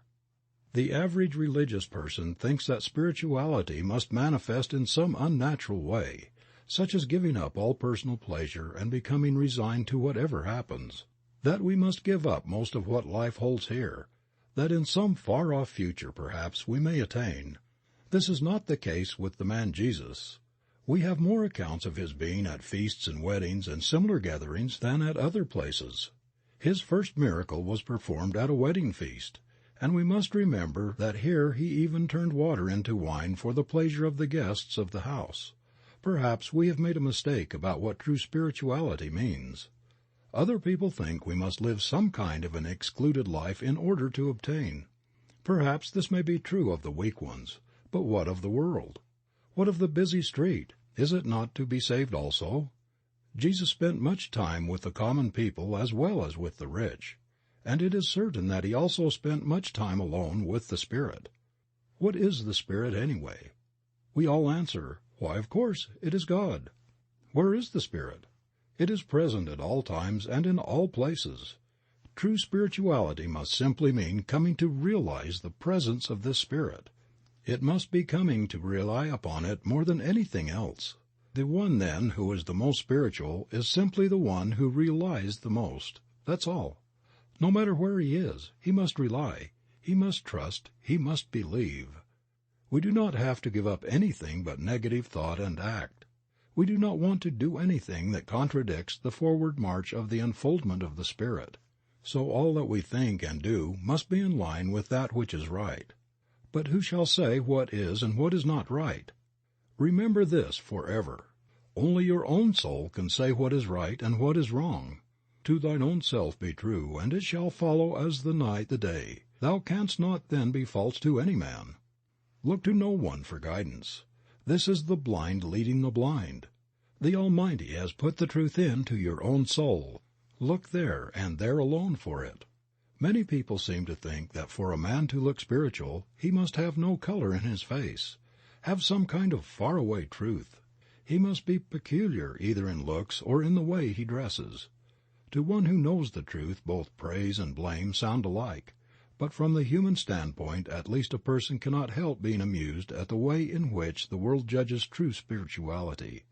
The average religious person thinks that spirituality must manifest in some unnatural way, such as giving up all personal pleasure and becoming resigned to whatever happens, that we must give up most of what life holds here, that in some far-off future perhaps we may attain. This is not the case with the man Jesus. We have more accounts of his being at feasts and weddings and similar gatherings than at other places. His first miracle was performed at a wedding feast, and we must remember that here he even turned water into wine for the pleasure of the guests of the house. Perhaps we have made a mistake about what true spirituality means. Other people think we must live some kind of an excluded life in order to obtain. Perhaps this may be true of the weak ones, but what of the world? What of the busy street? Is it not to be saved also? Jesus spent much time with the common people as well as with the rich, and it is certain that he also spent much time alone with the Spirit. What is the Spirit anyway? We all answer, why, of course, it is God. Where is the Spirit? It is present at all times and in all places. True spirituality must simply mean coming to realize the presence of this Spirit. It must be coming to rely upon it more than anything else. The one, then, who is the most spiritual is simply the one who relies the most. That's all. No matter where he is, he must rely, he must trust, he must believe. We do not have to give up anything but negative thought and act. We do not want to do anything that contradicts the forward march of the unfoldment of the Spirit. So all that we think and do must be in line with that which is right. But who shall say what is and what is not right? Remember this forever. Only your own soul can say what is right and what is wrong. To thine own self be true, and it shall follow as the night the day. Thou canst not then be false to any man. Look to no one for guidance. This is the blind leading the blind. The Almighty has put the truth into your own soul. Look there and there alone for it. Many people seem to think that for a man to look spiritual he must have no color in his face, have some kind of faraway truth. He must be peculiar either in looks or in the way he dresses. To one who knows the truth both praise and blame sound alike, but from the human standpoint at least a person cannot help being amused at the way in which the world judges true spirituality.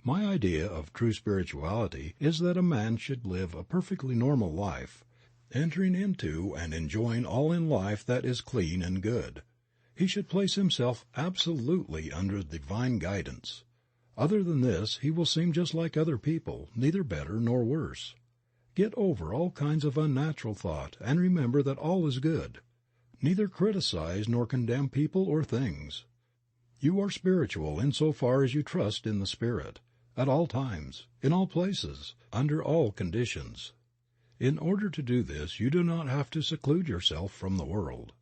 My idea of true spirituality is that a man should live a perfectly normal life, entering into and enjoying all in life that is clean and good. He should place himself absolutely under divine guidance. Other than this he will seem just like other people, neither better nor worse. Get over all kinds of unnatural thought and remember that all is good. Neither criticize nor condemn people or things. You are spiritual in so far as you trust in the Spirit, at all times, in all places, under all conditions. In order to do this you do not have to seclude yourself from the world.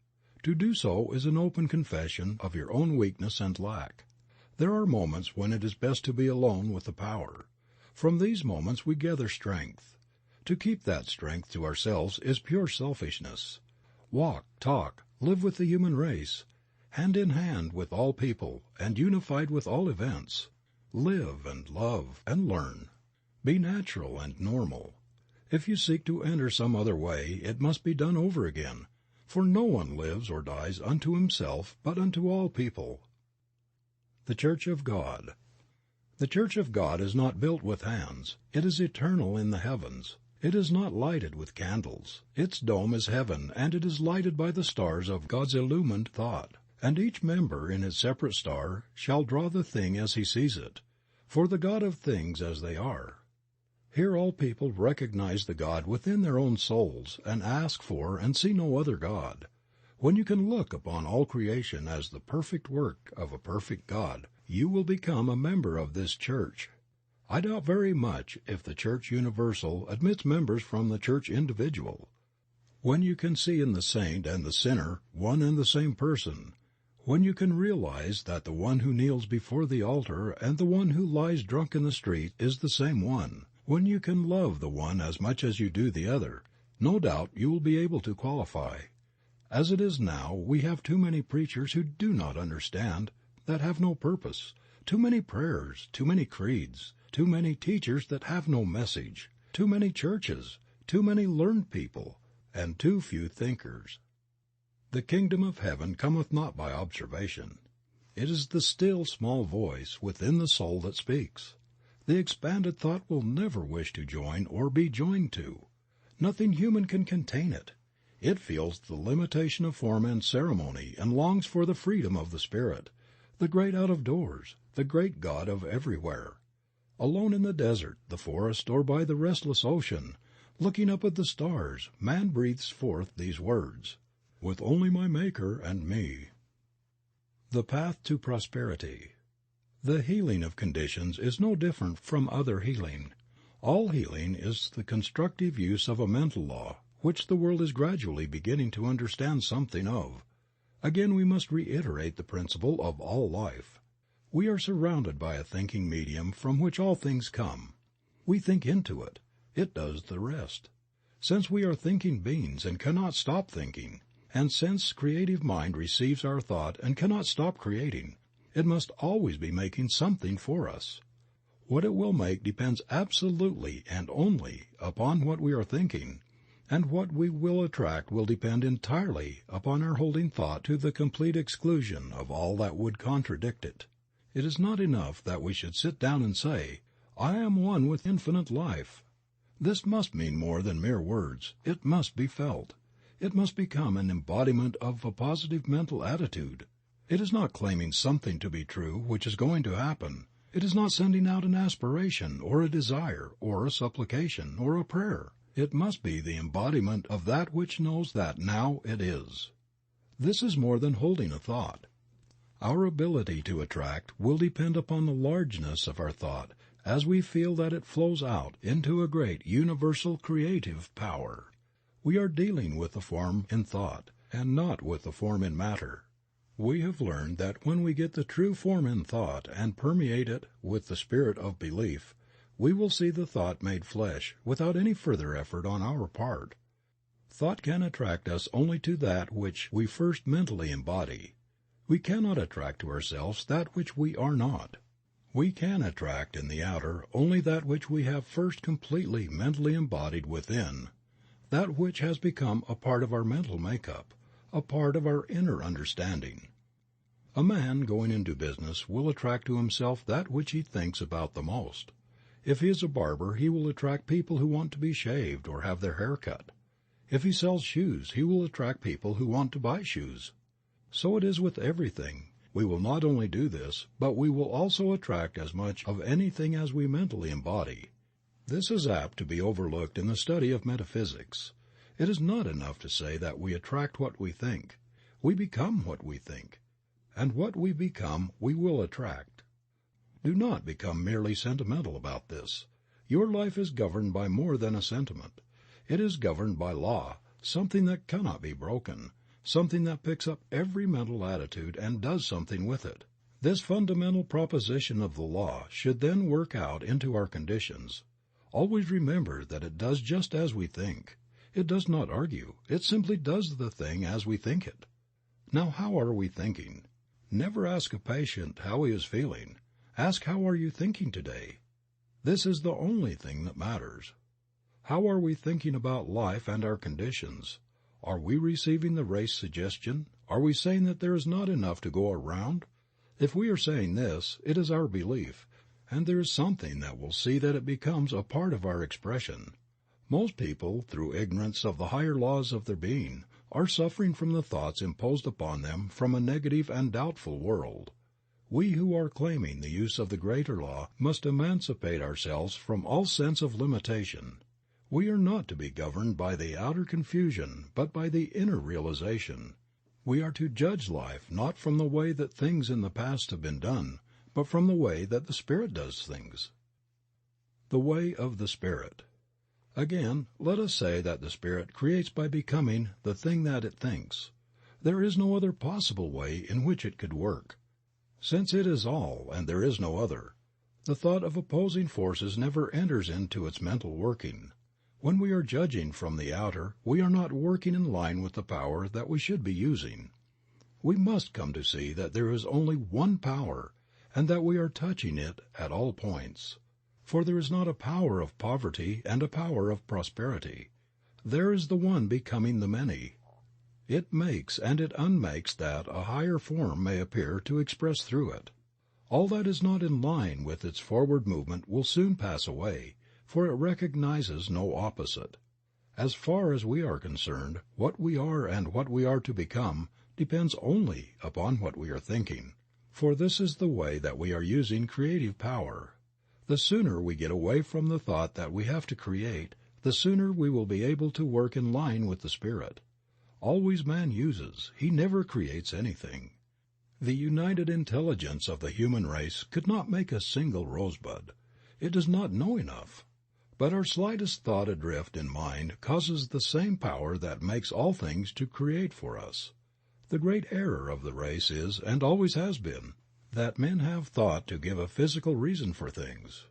To do so is an open confession of your own weakness and lack. There are moments when it is best to be alone with the Power. From these moments we gather strength. To keep that strength to ourselves is pure selfishness. Walk, talk, live with the human race, hand in hand with all people and unified with all events. Live and love and learn. Be natural and normal. If you seek to enter some other way, it must be done over again, for no one lives or dies unto himself but unto all people. The Church of God. The Church of God is not built with hands. It is eternal in the heavens. It is not lighted with candles. Its dome is heaven, and it is lighted by the stars of God's illumined thought. And each member in his separate star shall draw the thing as he sees it, for the God of things as they are. Here all people recognize the God within their own souls, and ask for and see no other God. When you can look upon all creation as the perfect work of a perfect God, you will become a member of this church. I doubt very much if the Church Universal admits members from the Church Individual. When you can see in the saint and the sinner one and the same person, when you can realize that the one who kneels before the altar and the one who lies drunk in the street is the same one, when you can love the one as much as you do the other, no doubt you will be able to qualify. As it is now, we have too many preachers who do not understand, that have no purpose, too many prayers, too many creeds, too many teachers that have no message, too many churches, too many learned people, and too few thinkers. The kingdom of heaven cometh not by observation. It is the still small voice within the soul that speaks. The expanded thought will never wish to join or be joined to. Nothing human can contain it. It feels the limitation of form and ceremony and longs for the freedom of the Spirit, the great out of doors, the great God of everywhere. Alone in the desert, the forest, or by the restless ocean, looking up at the stars, man breathes forth these words, "With only my Maker and me." The path to prosperity. The healing of conditions is no different from other healing. All healing is the constructive use of a mental law, which the world is gradually beginning to understand something of. Again we must reiterate the principle of all life. We are surrounded by a thinking medium from which all things come. We think into it. It does the rest. Since we are thinking beings and cannot stop thinking, and since creative mind receives our thought and cannot stop creating, it must always be making something for us. What it will make depends absolutely and only upon what we are thinking, and what we will attract will depend entirely upon our holding thought to the complete exclusion of all that would contradict it. It is not enough that we should sit down and say, "I am one with infinite life." This must mean more than mere words. It must be felt. It must become an embodiment of a positive mental attitude. It is not claiming something to be true which is going to happen. It is not sending out an aspiration or a desire or a supplication or a prayer. It must be the embodiment of that which knows that now it is. This is more than holding a thought. Our ability to attract will depend upon the largeness of our thought as we feel that it flows out into a great universal creative power. We are dealing with the form in thought, and not with the form in matter. We have learned that when we get the true form in thought and permeate it with the spirit of belief, we will see the thought made flesh without any further effort on our part. Thought can attract us only to that which we first mentally embody. We cannot attract to ourselves that which we are not. We can attract in the outer only that which we have first completely mentally embodied within, that which has become a part of our mental makeup, a part of our inner understanding. A man going into business will attract to himself that which he thinks about the most. If he is a barber, he will attract people who want to be shaved or have their hair cut. If he sells shoes, he will attract people who want to buy shoes. So it is with everything. We will not only do this, but we will also attract as much of anything as we mentally embody. This is apt to be overlooked in the study of metaphysics. It is not enough to say that we attract what we think. We become what we think. And what we become we will attract. Do not become merely sentimental about this. Your life is governed by more than a sentiment. It is governed by law, something that cannot be broken, something that picks up every mental attitude and does something with it. This fundamental proposition of the law should then work out into our conditions. Always remember that it does just as we think. It does not argue. It simply does the thing as we think it. Now, how are we thinking? Never ask a patient how he is feeling. Ask, how are you thinking today? This is the only thing that matters. How are we thinking about life and our conditions? Are we receiving the race suggestion? Are we saying that there is not enough to go around? If we are saying this, it is our belief, and there is something that will see that it becomes a part of our expression. Most people, through ignorance of the higher laws of their being, are suffering from the thoughts imposed upon them from a negative and doubtful world. We who are claiming the use of the greater law must emancipate ourselves from all sense of limitation. We are not to be governed by the outer confusion, but by the inner realization. We are to judge life not from the way that things in the past have been done, but from the way that the Spirit does things. The way of the Spirit. Again, let us say that the Spirit creates by becoming the thing that it thinks. There is no other possible way in which it could work. Since it is all and there is no other, the thought of opposing forces never enters into its mental working. When we are judging from the outer, we are not working in line with the power that we should be using. We must come to see that there is only one power, and that we are touching it at all points. For there is not a power of poverty and a power of prosperity. There is the one becoming the many. It makes and it unmakes that a higher form may appear to express through it. All that is not in line with its forward movement will soon pass away, for it recognizes no opposite. As far as we are concerned, what we are and what we are to become depends only upon what we are thinking, for this is the way that we are using creative power. The sooner we get away from the thought that we have to create, the sooner we will be able to work in line with the Spirit. Always man uses, he never creates anything. The united intelligence of the human race could not make a single rosebud. It does not know enough. But our slightest thought adrift in mind causes the same power that makes all things to create for us. The great error of the race is, and always has been, that men have thought to give a physical reason for things.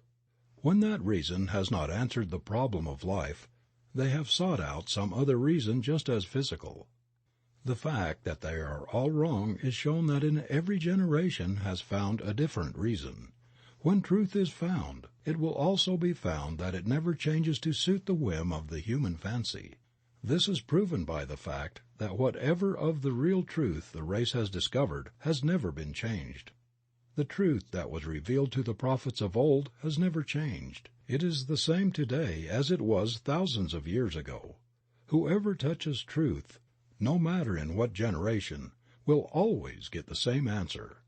When that reason has not answered the problem of life, they have sought out some other reason just as physical. The fact that they are all wrong is shown that in every generation has found a different reason. When truth is found, it will also be found that it never changes to suit the whim of the human fancy. This is proven by the fact that whatever of the real truth the race has discovered has never been changed. The truth that was revealed to the prophets of old has never changed. It is the same today as it was thousands of years ago. Whoever touches truth, no matter in what generation, will always get the same answer.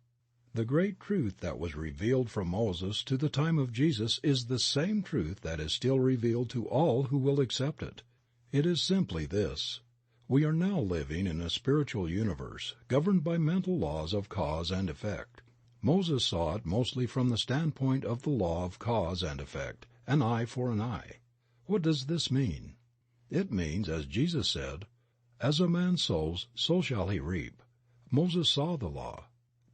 The great truth that was revealed from Moses to the time of Jesus is the same truth that is still revealed to all who will accept it. It is simply this: we are now living in a spiritual universe governed by mental laws of cause and effect. Moses saw it mostly from the standpoint of the law of cause and effect, an eye for an eye. What does this mean? It means, as Jesus said, "As a man sows, so shall he reap." Moses saw the law.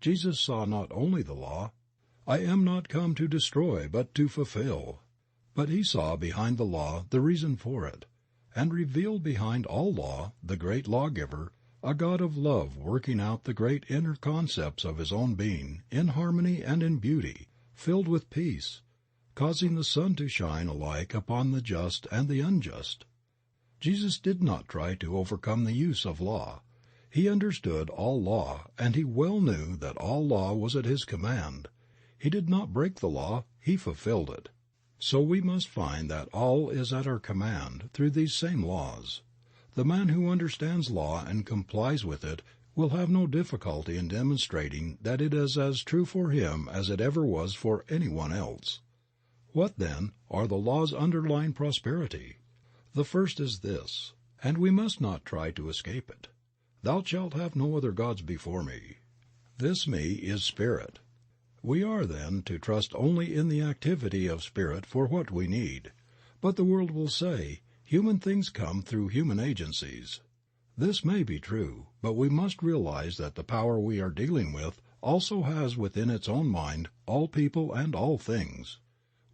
Jesus saw not only the law, "I am not come to destroy, but to fulfill," but he saw behind the law the reason for it, and revealed behind all law the great lawgiver, a God of love working out the great inner concepts of his own being in harmony and in beauty, filled with peace, causing the sun to shine alike upon the just and the unjust. Jesus did not try to overcome the use of law. He understood all law, and he well knew that all law was at his command. He did not break the law, he fulfilled it. So we must find that all is at our command through these same laws. The man who understands law and complies with it will have no difficulty in demonstrating that it is as true for him as it ever was for anyone else. What, then, are the laws underlying prosperity? The first is this, and we must not try to escape it: "Thou shalt have no other gods before me." This me is spirit. We are, then, to trust only in the activity of spirit for what we need. But the world will say, human things come through human agencies. This may be true, but we must realize that the power we are dealing with also has within its own mind all people and all things.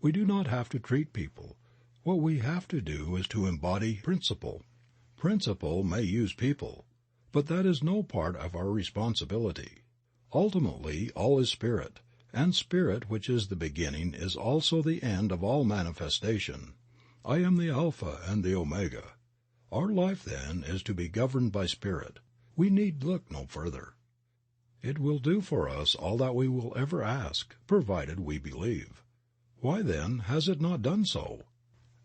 We do not have to treat people. What we have to do is to embody principle. Principle may use people, but that is no part of our responsibility. Ultimately, all is spirit, and spirit, which is the beginning, is also the end of all manifestation. I am the Alpha and the Omega. Our life, then, is to be governed by spirit. We need look no further. It will do for us all that we will ever ask, provided we believe. Why, then, has it not done so?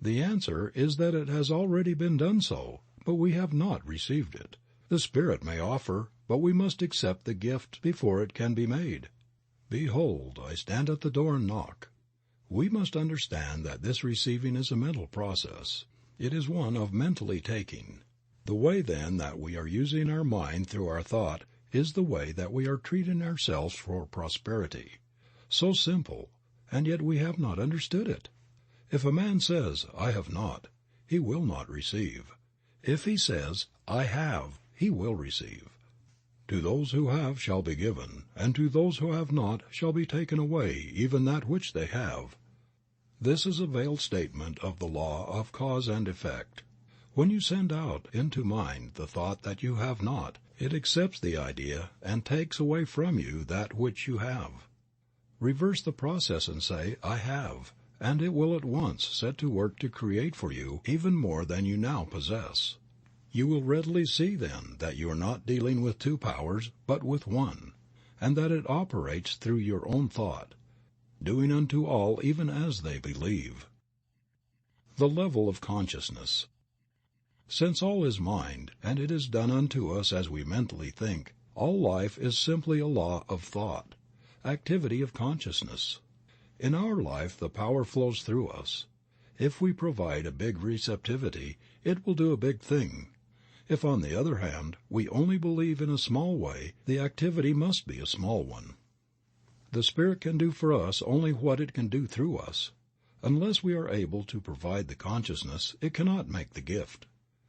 The answer is that it has already been done so, but we have not received it. The Spirit may offer, but we must accept the gift before it can be made. "Behold, I stand at the door and knock." We must understand that this receiving is a mental process. It is one of mentally taking. The way, then, that we are using our mind through our thought is the way that we are treating ourselves for prosperity. So simple, and yet we have not understood it. If a man says, "I have not," he will not receive. If he says, "I have," he will receive. To those who have shall be given, and to those who have not shall be taken away even that which they have. This is a veiled statement of the law of cause and effect. When you send out into mind the thought that you have not, it accepts the idea and takes away from you that which you have. Reverse the process and say, "I have," and it will at once set to work to create for you even more than you now possess. You will readily see then that you are not dealing with two powers, but with one, and that it operates through your own thought, doing unto all even as they believe. The level of consciousness. Since all is mind, and it is done unto us as we mentally think, all life is simply a law of thought, activity of consciousness. In our life the power flows through us. If we provide a big receptivity, it will do a big thing. If, on the other hand, we only believe in a small way, the activity must be a small one. The Spirit can do for us only what it can do through us. Unless we are able to provide the consciousness, it cannot make the gift.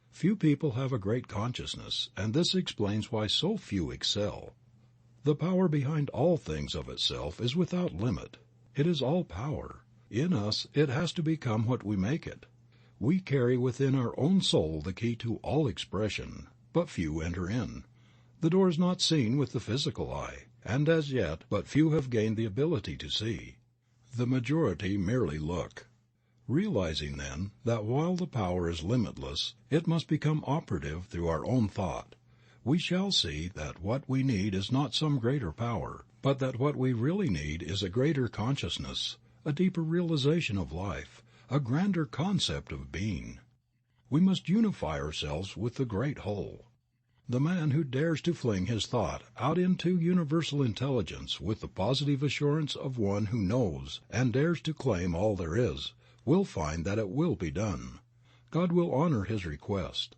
Few people have a great consciousness, and this explains why so few excel. The power behind all things of itself is without limit. It is all power. In us it has to become what we make it. We carry within our own soul the key to all expression, but few enter in. The door is not seen with the physical eye, and as yet but few have gained the ability to see. The majority merely look. Realizing then that while the power is limitless, it must become operative through our own thought, we shall see that what we need is not some greater power, but that what we really need is a greater consciousness, a deeper realization of life, a grander concept of being. We must unify ourselves with the great whole. The man who dares to fling his thought out into universal intelligence with the positive assurance of one who knows and dares to claim all there is, will find that it will be done. God will honor his request.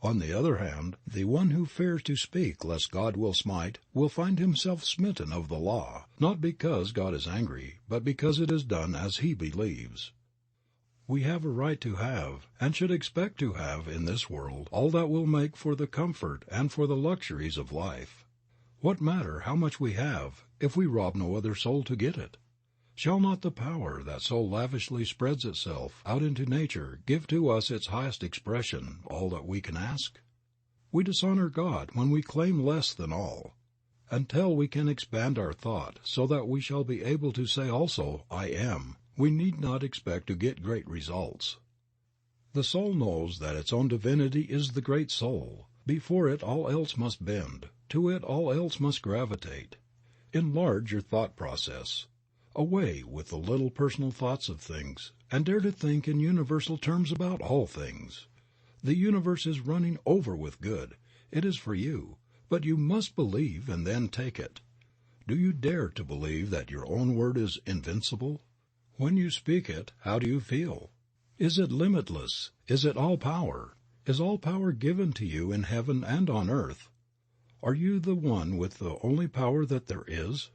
On the other hand, the one who fears to speak lest God will smite will find himself smitten of the law, not because God is angry, but because it is done as he believes. We have a right to have, and should expect to have in this world, all that will make for the comfort and for the luxuries of life. What matter how much we have, if we rob no other soul to get it? Shall not the power that so lavishly spreads itself out into nature give to us its highest expression, all that we can ask? We dishonor God when we claim less than all. Until we can expand our thought so that we shall be able to say also, I am, we need not expect to get great results. The soul knows that its own divinity is the great soul. Before it all else must bend, to it all else must gravitate. Enlarge your thought process. Away with the little personal thoughts of things, and dare to think in universal terms about all things. The universe is running over with good. It is for you, but you must believe and then take it. Do you dare to believe that your own word is invincible? When you speak it, how do you feel? Is it limitless? Is it all power? Is all power given to you in heaven and on earth? Are you the one with the only power that there is?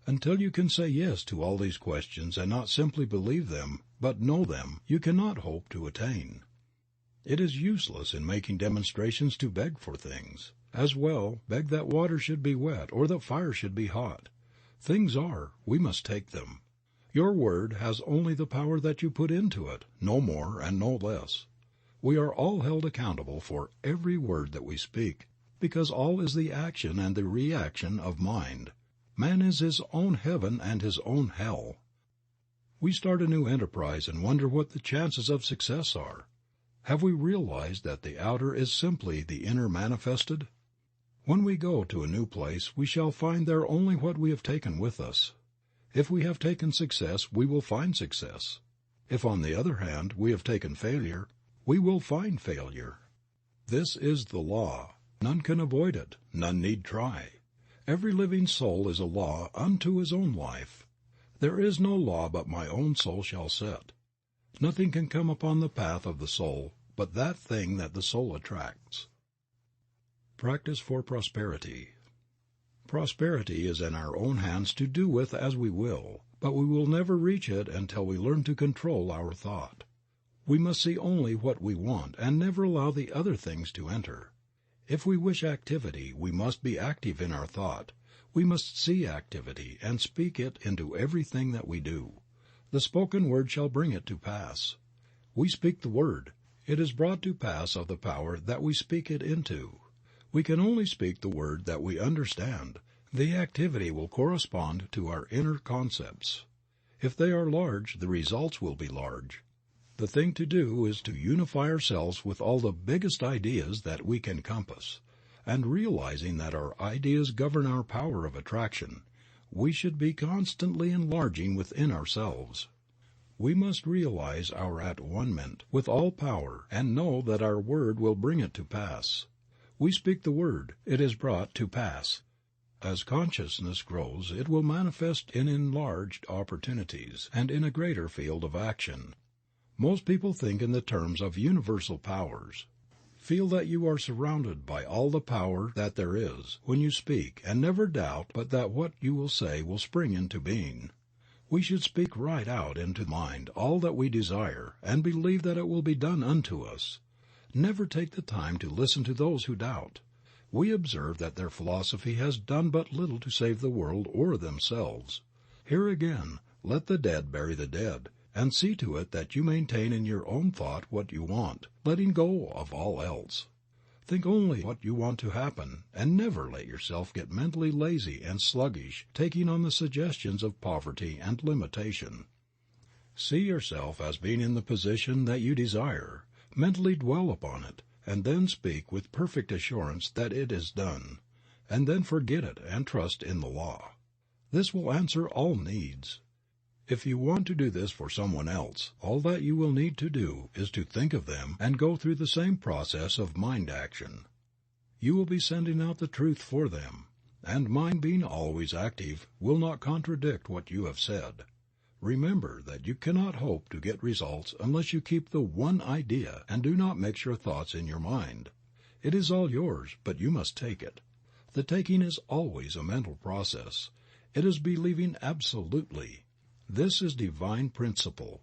Until you can say yes to all these questions and not simply believe them, but know them, you cannot hope to attain. It is useless in making demonstrations to beg for things. As well beg that water should be wet or that fire should be hot. Things are, we must take them. Your word has only the power that you put into it, no more and no less. We are all held accountable for every word that we speak, because all is the action and the reaction of mind. Man is his own heaven and his own hell. We start a new enterprise and wonder what the chances of success are. Have we realized that the outer is simply the inner manifested? When we go to a new place we shall find there only what we have taken with us. If we have taken success, we will find success. If, on the other hand, we have taken failure, we will find failure. This is the law. None can avoid it. None need try. Every living soul is a law unto his own life. There is no law but my own soul shall set. Nothing can come upon the path of the soul but that thing that the soul attracts. Practice for prosperity. Prosperity is in our own hands to do with as we will, but we will never reach it until we learn to control our thought. We must see only what we want and never allow the other things to enter. If we wish activity, we must be active in our thought. We must see activity and speak it into everything that we do. The spoken word shall bring it to pass. We speak the word. It is brought to pass of the power that we speak it into. We can only speak the word that we understand. The activity will correspond to our inner concepts. If they are large, the results will be large. The thing to do is to unify ourselves with all the biggest ideas that we can compass, and realizing that our ideas govern our power of attraction, we should be constantly enlarging within ourselves. We must realize our at-one-ment with all power and know that our word will bring it to pass. We speak the word, it is brought to pass. As consciousness grows, it will manifest in enlarged opportunities and in a greater field of action. Most people think in the terms of universal powers. Feel that you are surrounded by all the power that there is when you speak, and never doubt but that what you will say will spring into being. We should speak right out into mind all that we desire, and believe that it will be done unto us. Never take the time to listen to those who doubt. We observe that their philosophy has done but little to save the world or themselves. Here again, let the dead bury the dead, and see to it that you maintain in your own thought what you want, letting go of all else. Think only what you want to happen, and never let yourself get mentally lazy and sluggish, taking on the suggestions of poverty and limitation. See yourself as being in the position that you desire, mentally dwell upon it, and then speak with perfect assurance that it is done, and then forget it and trust in the law. This will answer all needs. If you want to do this for someone else, all that you will need to do is to think of them and go through the same process of mind action. You will be sending out the truth for them, and mind being always active will not contradict what you have said. Remember that you cannot hope to get results unless you keep the one idea and do not mix your thoughts in your mind. It is all yours, but you must take it. The taking is always a mental process. It is believing absolutely. This is divine principle.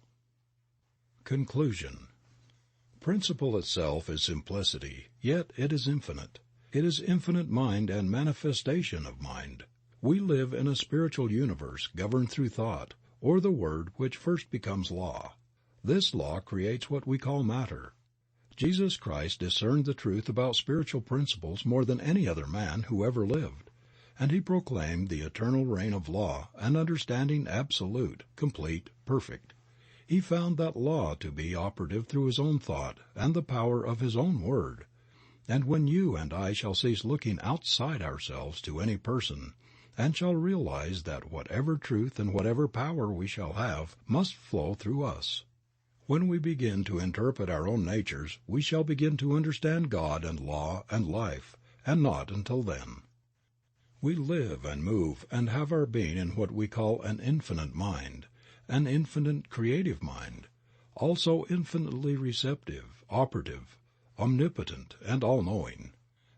Conclusion. Principle itself is simplicity, yet it is infinite. It is infinite mind and manifestation of mind. We live in a spiritual universe governed through thought, or the word which first becomes law. This law creates what we call matter. Jesus Christ discerned the truth about spiritual principles more than any other man who ever lived, and he proclaimed the eternal reign of law and understanding absolute, complete, perfect. He found that law to be operative through his own thought and the power of his own word. And when you and I shall cease looking outside ourselves to any person, and shall realize that whatever truth and whatever power we shall have must flow through us. When we begin to interpret our own natures, we shall begin to understand God and law and life, and not until then. We live and move and have our being in what we call an infinite mind, an infinite creative mind, also infinitely receptive, operative, omnipotent, and all-knowing.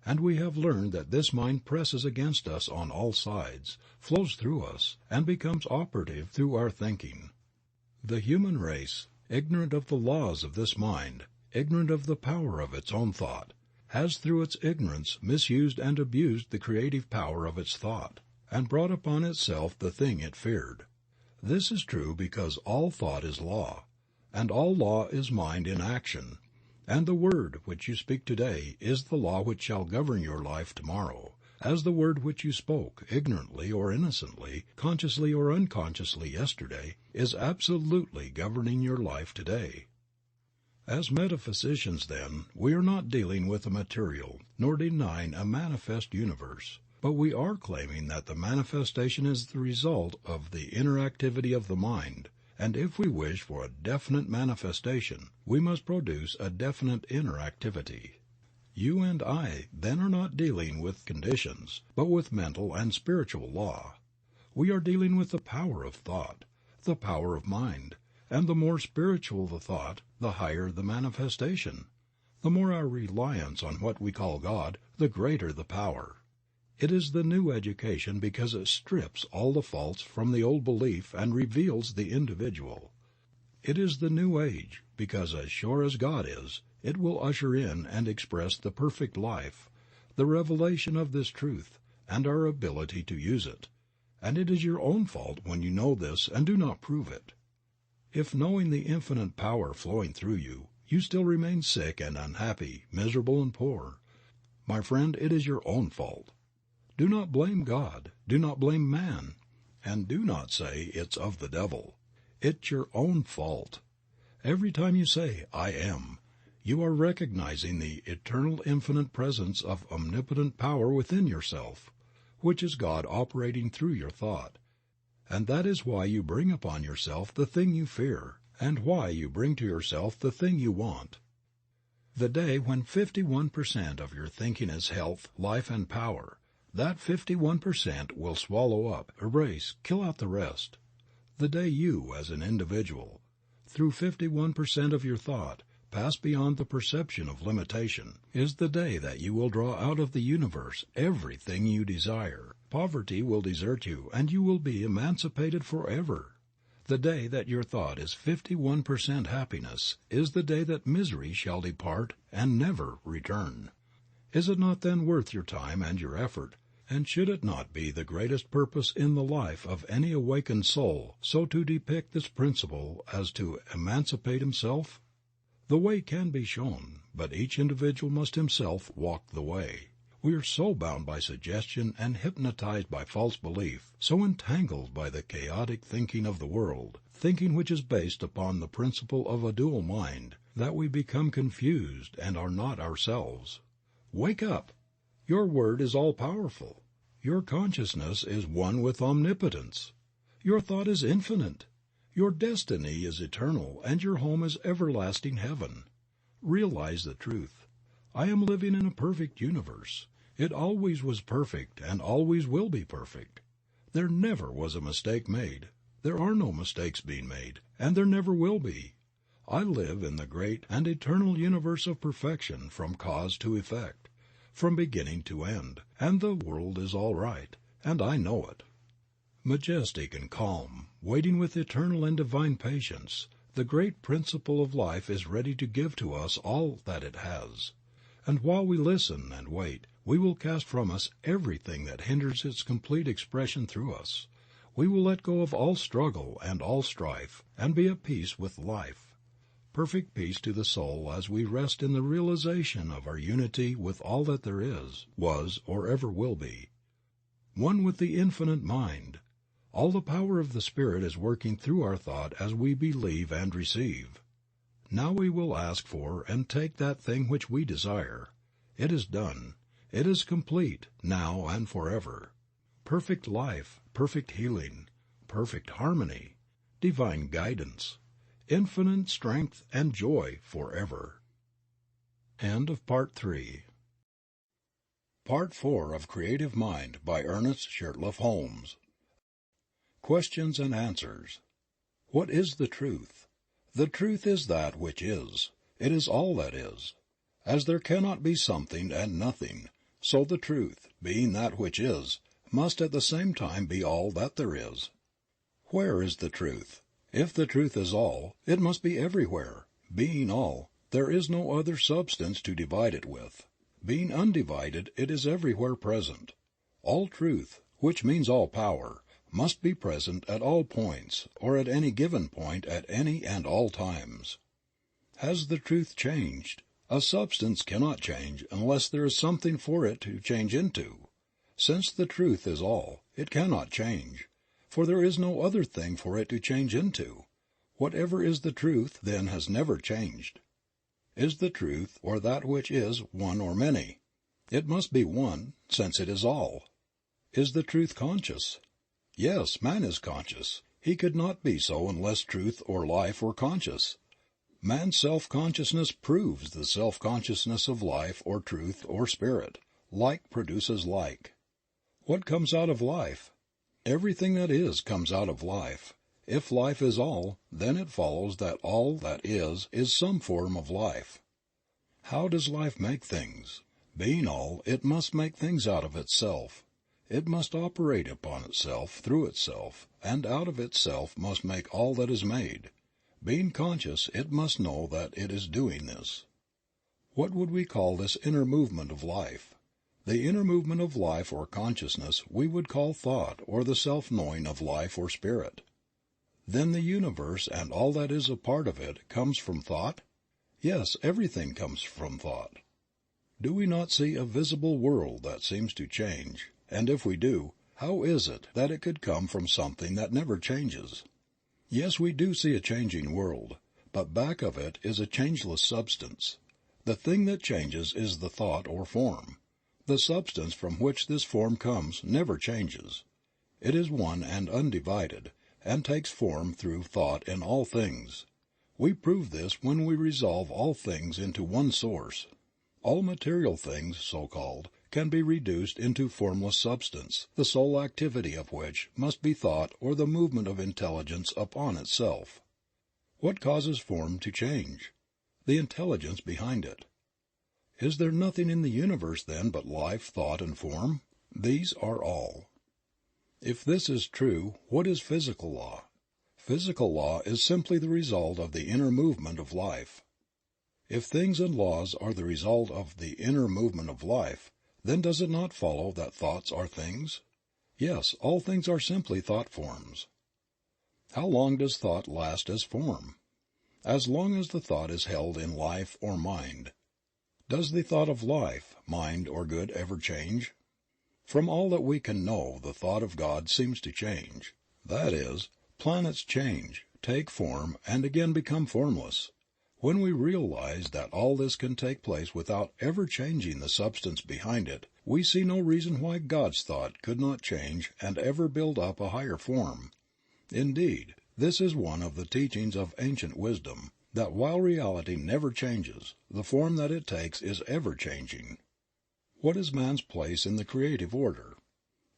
And we have learned that this mind presses against us on all sides, flows through us, and becomes operative through our thinking. The human race, ignorant of the laws of this mind, ignorant of the power of its own thought, has through its ignorance misused and abused the creative power of its thought, and brought upon itself the thing it feared. This is true because all thought is law, and all law is mind in action. And the word which you speak today is the law which shall govern your life tomorrow, as the word which you spoke, ignorantly or innocently, consciously or unconsciously yesterday, is absolutely governing your life today. As metaphysicians, then, we are not dealing with a material, nor denying a manifest universe, but we are claiming that the manifestation is the result of the inner activity of the mind. And if we wish for a definite manifestation, we must produce a definite inner activity. You and I then are not dealing with conditions, but with mental and spiritual law. We are dealing with the power of thought, the power of mind, and the more spiritual the thought, the higher the manifestation. The more our reliance on what we call God, the greater the power. It is the new education because it strips all the faults from the old belief and reveals the individual. It is the new age because as sure as God is, it will usher in and express the perfect life, the revelation of this truth, and our ability to use it. And it is your own fault when you know this and do not prove it. If knowing the infinite power flowing through you, you still remain sick and unhappy, miserable and poor, my friend, it is your own fault. Do not blame God, do not blame man, and do not say it's of the devil. It's your own fault. Every time you say, I am, you are recognizing the eternal infinite presence of omnipotent power within yourself, which is God operating through your thought. And that is why you bring upon yourself the thing you fear, and why you bring to yourself the thing you want. The day when 51% of your thinking is health, life, and power, that 51% will swallow up, erase, kill out the rest. The day you, as an individual, through 51% of your thought, pass beyond the perception of limitation, is the day that you will draw out of the universe everything you desire. Poverty will desert you, and you will be emancipated forever. The day that your thought is 51% happiness is the day that misery shall depart and never return. Is it not then worth your time and your effort? And should it not be the greatest purpose in the life of any awakened soul so to depict this principle as to emancipate himself? The way can be shown, but each individual must himself walk the way. We are so bound by suggestion and hypnotized by false belief, so entangled by the chaotic thinking of the world, thinking which is based upon the principle of a dual mind, that we become confused and are not ourselves. Wake up! Your word is all-powerful. Your consciousness is one with omnipotence. Your thought is infinite. Your destiny is eternal, and your home is everlasting heaven. Realize the truth. I am living in a perfect universe. It always was perfect and always will be perfect. There never was a mistake made. There are no mistakes being made, and there never will be. I live in the great and eternal universe of perfection from cause to effect, from beginning to end, and the world is all right, and I know it. Majestic and calm, waiting with eternal and divine patience, the great principle of life is ready to give to us all that it has. And while we listen and wait, we will cast from us everything that hinders its complete expression through us. We will let go of all struggle and all strife, and be at peace with life. Perfect peace to the soul as we rest in the realization of our unity with all that there is, was, or ever will be. One with the infinite mind. All the power of the Spirit is working through our thought as we believe and receive. Now we will ask for and take that thing which we desire. It is done. It is complete, now and forever. Perfect life, perfect healing, perfect harmony, divine guidance, infinite strength and joy forever. End of Part 3. Part 4 of Creative Mind by Ernest Shurtleff Holmes. Questions and Answers. What is the truth? The truth is that which is. It is all that is. As there cannot be something and nothing, so the truth, being that which is, must at the same time be all that there is. Where is the truth? If the truth is all, it must be everywhere. Being all, there is no other substance to divide it with. Being undivided, it is everywhere present. All truth, which means all power, must be present at all points, or at any given point at any and all times. Has the truth changed? A substance cannot change unless there is something for it to change into. Since the truth is all, it cannot change, for there is no other thing for it to change into. Whatever is the truth then has never changed. Is the truth, or that which is, one or many? It must be one, since it is all. Is the truth conscious? Yes, man is conscious. He could not be so unless truth or life were conscious. Man's self-consciousness proves the self-consciousness of life or truth or spirit. Like produces like. What comes out of life? Everything that is comes out of life. If life is all, then it follows that all that is some form of life. How does life make things? Being all, it must make things out of itself. It must operate upon itself, through itself, and out of itself must make all that is made. Being conscious, it must know that it is doing this. What would we call this inner movement of life? The inner movement of life or consciousness we would call thought, or the self-knowing of life or spirit. Then the universe and all that is a part of it comes from thought? Yes, everything comes from thought. Do we not see a visible world that seems to change? And if we do, how is it that it could come from something that never changes? Yes, we do see a changing world, but back of it is a changeless substance. The thing that changes is the thought or form. The substance from which this form comes never changes. It is one and undivided, and takes form through thought in all things. We prove this when we resolve all things into one source. All material things, so-called, can be reduced into formless substance, the sole activity of which must be thought or the movement of intelligence upon itself. What causes form to change? The intelligence behind it. Is there nothing in the universe then but life, thought, and form? These are all. If this is true, what is physical law? Physical law is simply the result of the inner movement of life. If things and laws are the result of the inner movement of life, then does it not follow that thoughts are things? Yes, all things are simply thought forms. How long does thought last as form? As long as the thought is held in life or mind. Does the thought of life, mind, or good ever change? From all that we can know, the thought of God seems to change. That is, planets change, take form, and again become formless. When we realize that all this can take place without ever changing the substance behind it, we see no reason why God's thought could not change and ever build up a higher form. Indeed, this is one of the teachings of ancient wisdom, that while reality never changes, the form that it takes is ever changing. What is man's place in the creative order?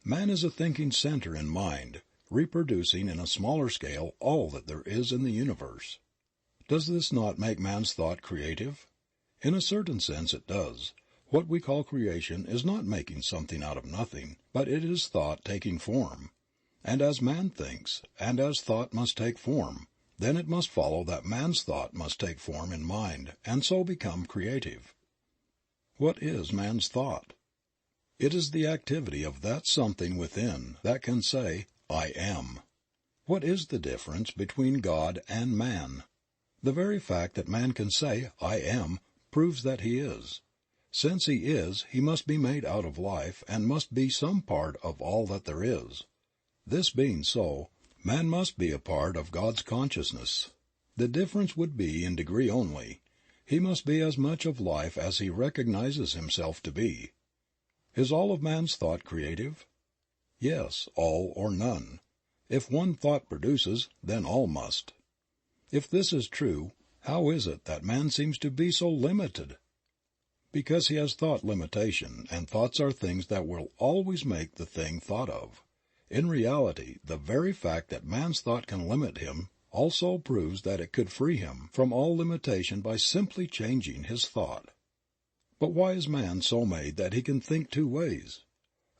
Man is a thinking center in mind, reproducing in a smaller scale all that there is in the universe. Does this not make man's thought creative? In a certain sense it does. What we call creation is not making something out of nothing, but it is thought taking form. And as man thinks, and as thought must take form, then it must follow that man's thought must take form in mind, and so become creative. What is man's thought? It is the activity of that something within that can say, I am. What is the difference between God and man? The very fact that man can say, I am, proves that he is. Since he is, he must be made out of life and must be some part of all that there is. This being so, man must be a part of God's consciousness. The difference would be in degree only. He must be as much of life as he recognizes himself to be. Is all of man's thought creative? Yes, all or none. If one thought produces, then all must. If this is true, how is it that man seems to be so limited? Because he has thought limitation, and thoughts are things that will always make the thing thought of. In reality, the very fact that man's thought can limit him also proves that it could free him from all limitation by simply changing his thought. But why is man so made that he can think two ways?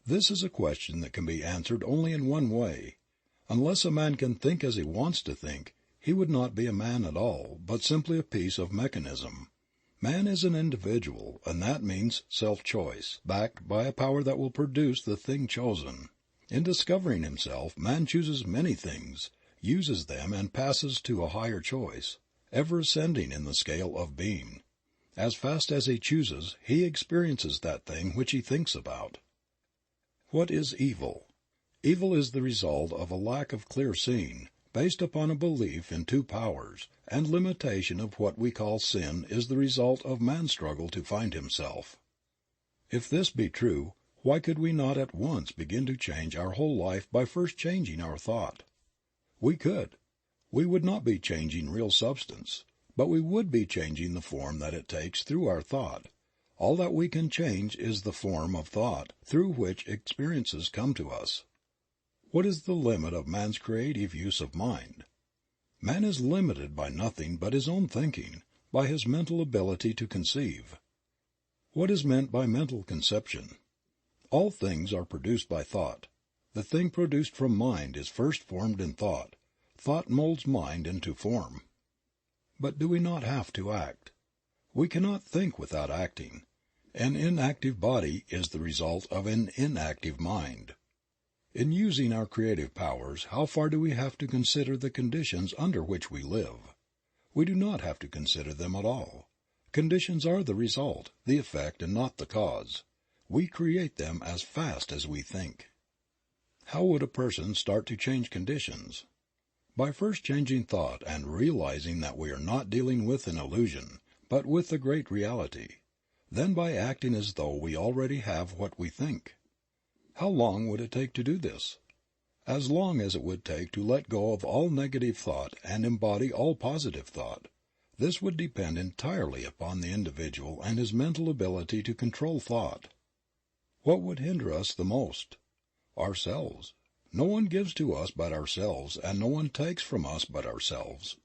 This is a question that can be answered only in one way. Unless a man can think as he wants to think, he would not be a man at all, but simply a piece of mechanism. Man is an individual, and that means self-choice, backed by a power that will produce the thing chosen. In discovering himself, man chooses many things, uses them and passes to a higher choice, ever ascending in the scale of being. As fast as he chooses, he experiences that thing which he thinks about. What is evil? Evil is the result of a lack of clear seeing, based upon a belief in two powers, and limitation of what we call sin is the result of man's struggle to find himself. If this be true, why could we not at once begin to change our whole life by first changing our thought? We could. We would not be changing real substance, but we would be changing the form that it takes through our thought. All that we can change is the form of thought through which experiences come to us. What is the limit of man's creative use of mind? Man is limited by nothing but his own thinking, by his mental ability to conceive. What is meant by mental conception? All things are produced by thought. The thing produced from mind is first formed in thought. Thought molds mind into form. But do we not have to act? We cannot think without acting. An inactive body is the result of an inactive mind. In using our creative powers, how far do we have to consider the conditions under which we live? We do not have to consider them at all. Conditions are the result, the effect, and not the cause. We create them as fast as we think. How would a person start to change conditions? By first changing thought and realizing that we are not dealing with an illusion, but with the great reality. Then by acting as though we already have what we think. How long would it take to do this? As long as it would take to let go of all negative thought and embody all positive thought. This would depend entirely upon the individual and his mental ability to control thought. What would hinder us the most? Ourselves. No one gives to us but ourselves, and no one takes from us but ourselves.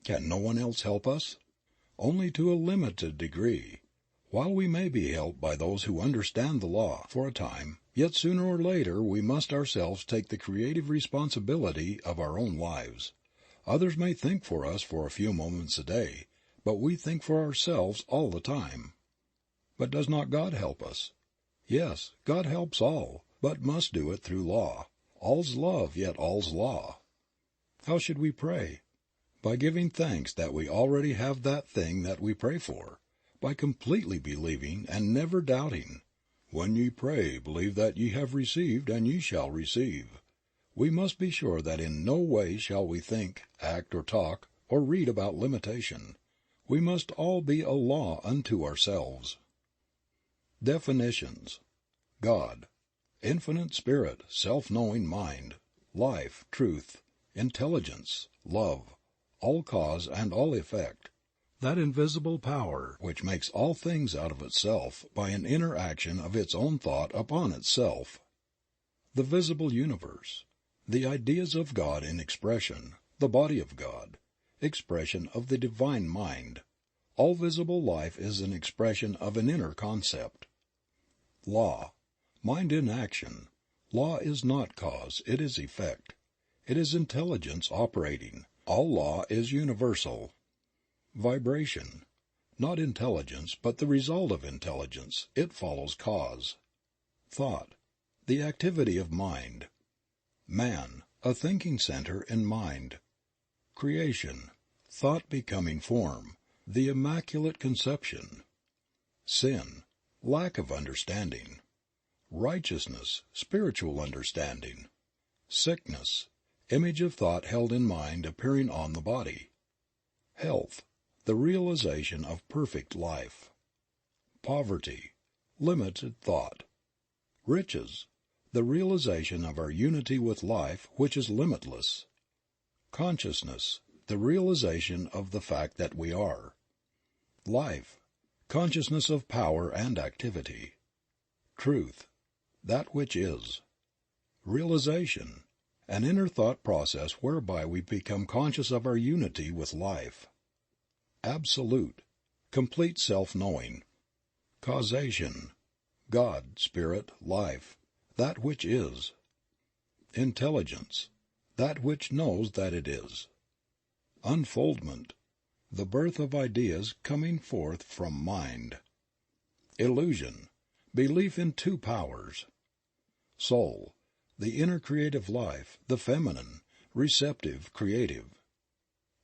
Can no one else help us? Only to a limited degree. While we may be helped by those who understand the law for a time, yet sooner or later we must ourselves take the creative responsibility of our own lives. Others may think for us for a few moments a day, but we think for ourselves all the time. But does not God help us? Yes, God helps all, but must do it through law. All's love, yet all's law. How should we pray? By giving thanks that we already have that thing that we pray for, by completely believing and never doubting. When ye pray, believe that ye have received, and ye shall receive. We must be sure that in no way shall we think, act, or talk, or read about limitation. We must all be a law unto ourselves. Definitions: God, infinite spirit, self-knowing mind, life, truth, intelligence, love, all cause and all effect, that invisible power which makes all things out of itself by an inner action of its own thought upon itself. The visible universe, the ideas of God in expression, the body of God, expression of the divine mind. All visible life is an expression of an inner concept. Law, mind in action. Law is not cause, it is effect. It is intelligence operating. All law is universal. Vibration, not intelligence, but the result of intelligence. It follows cause. Thought, the activity of mind. Man, a thinking center in mind. Creation, thought becoming form, the immaculate conception. Sin, lack of understanding. Righteousness, spiritual understanding. Sickness, image of thought held in mind appearing on the body. Health, the realization of perfect life. Poverty, limited thought. Riches, the realization of our unity with life, which is limitless. Consciousness, the realization of the fact that we are. Life, consciousness of power and activity. Truth, that which is. Realization, an inner thought process whereby we become conscious of our unity with life. Absolute, complete self-knowing. Causation, God, Spirit, Life, that which is. Intelligence, that which knows that it is. Unfoldment, the birth of ideas coming forth from mind. Illusion, belief in two powers. Soul, the inner creative life, the feminine, receptive, creative.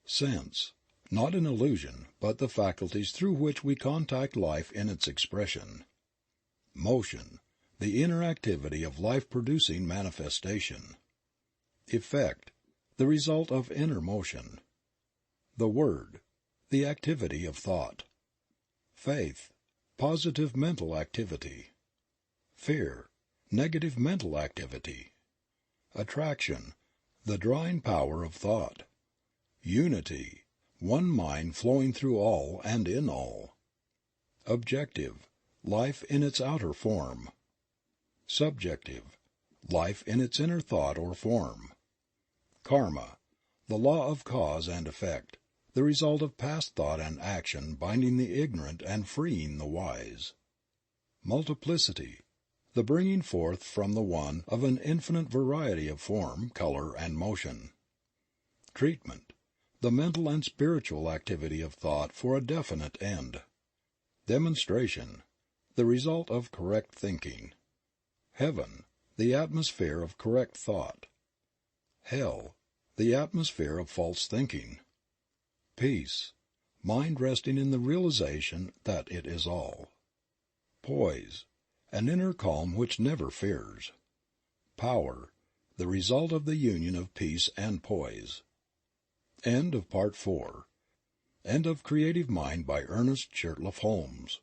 Sense, not an illusion, but the faculties through which we contact life in its expression. Motion, the inner activity of life-producing manifestation. Effect, the result of inner motion. The Word, the activity of thought. Faith, positive mental activity. Fear, negative mental activity. Attraction, the drawing power of thought. Unity, one mind flowing through all and in all. Objective, life in its outer form. Subjective, life in its inner thought or form. Karma, the law of cause and effect, the result of past thought and action binding the ignorant and freeing the wise. Multiplicity, the bringing forth from the one of an infinite variety of form, color, and motion. Treatment, the mental and spiritual activity of thought for a definite end. Demonstration, the result of correct thinking. Heaven, the atmosphere of correct thought. Hell, the atmosphere of false thinking. Peace, mind resting in the realization that it is all. Poise, an inner calm which never fears. Power, the result of the union of peace and poise. End of Part 4. End of Creative Mind by Ernest Shurtleff Holmes.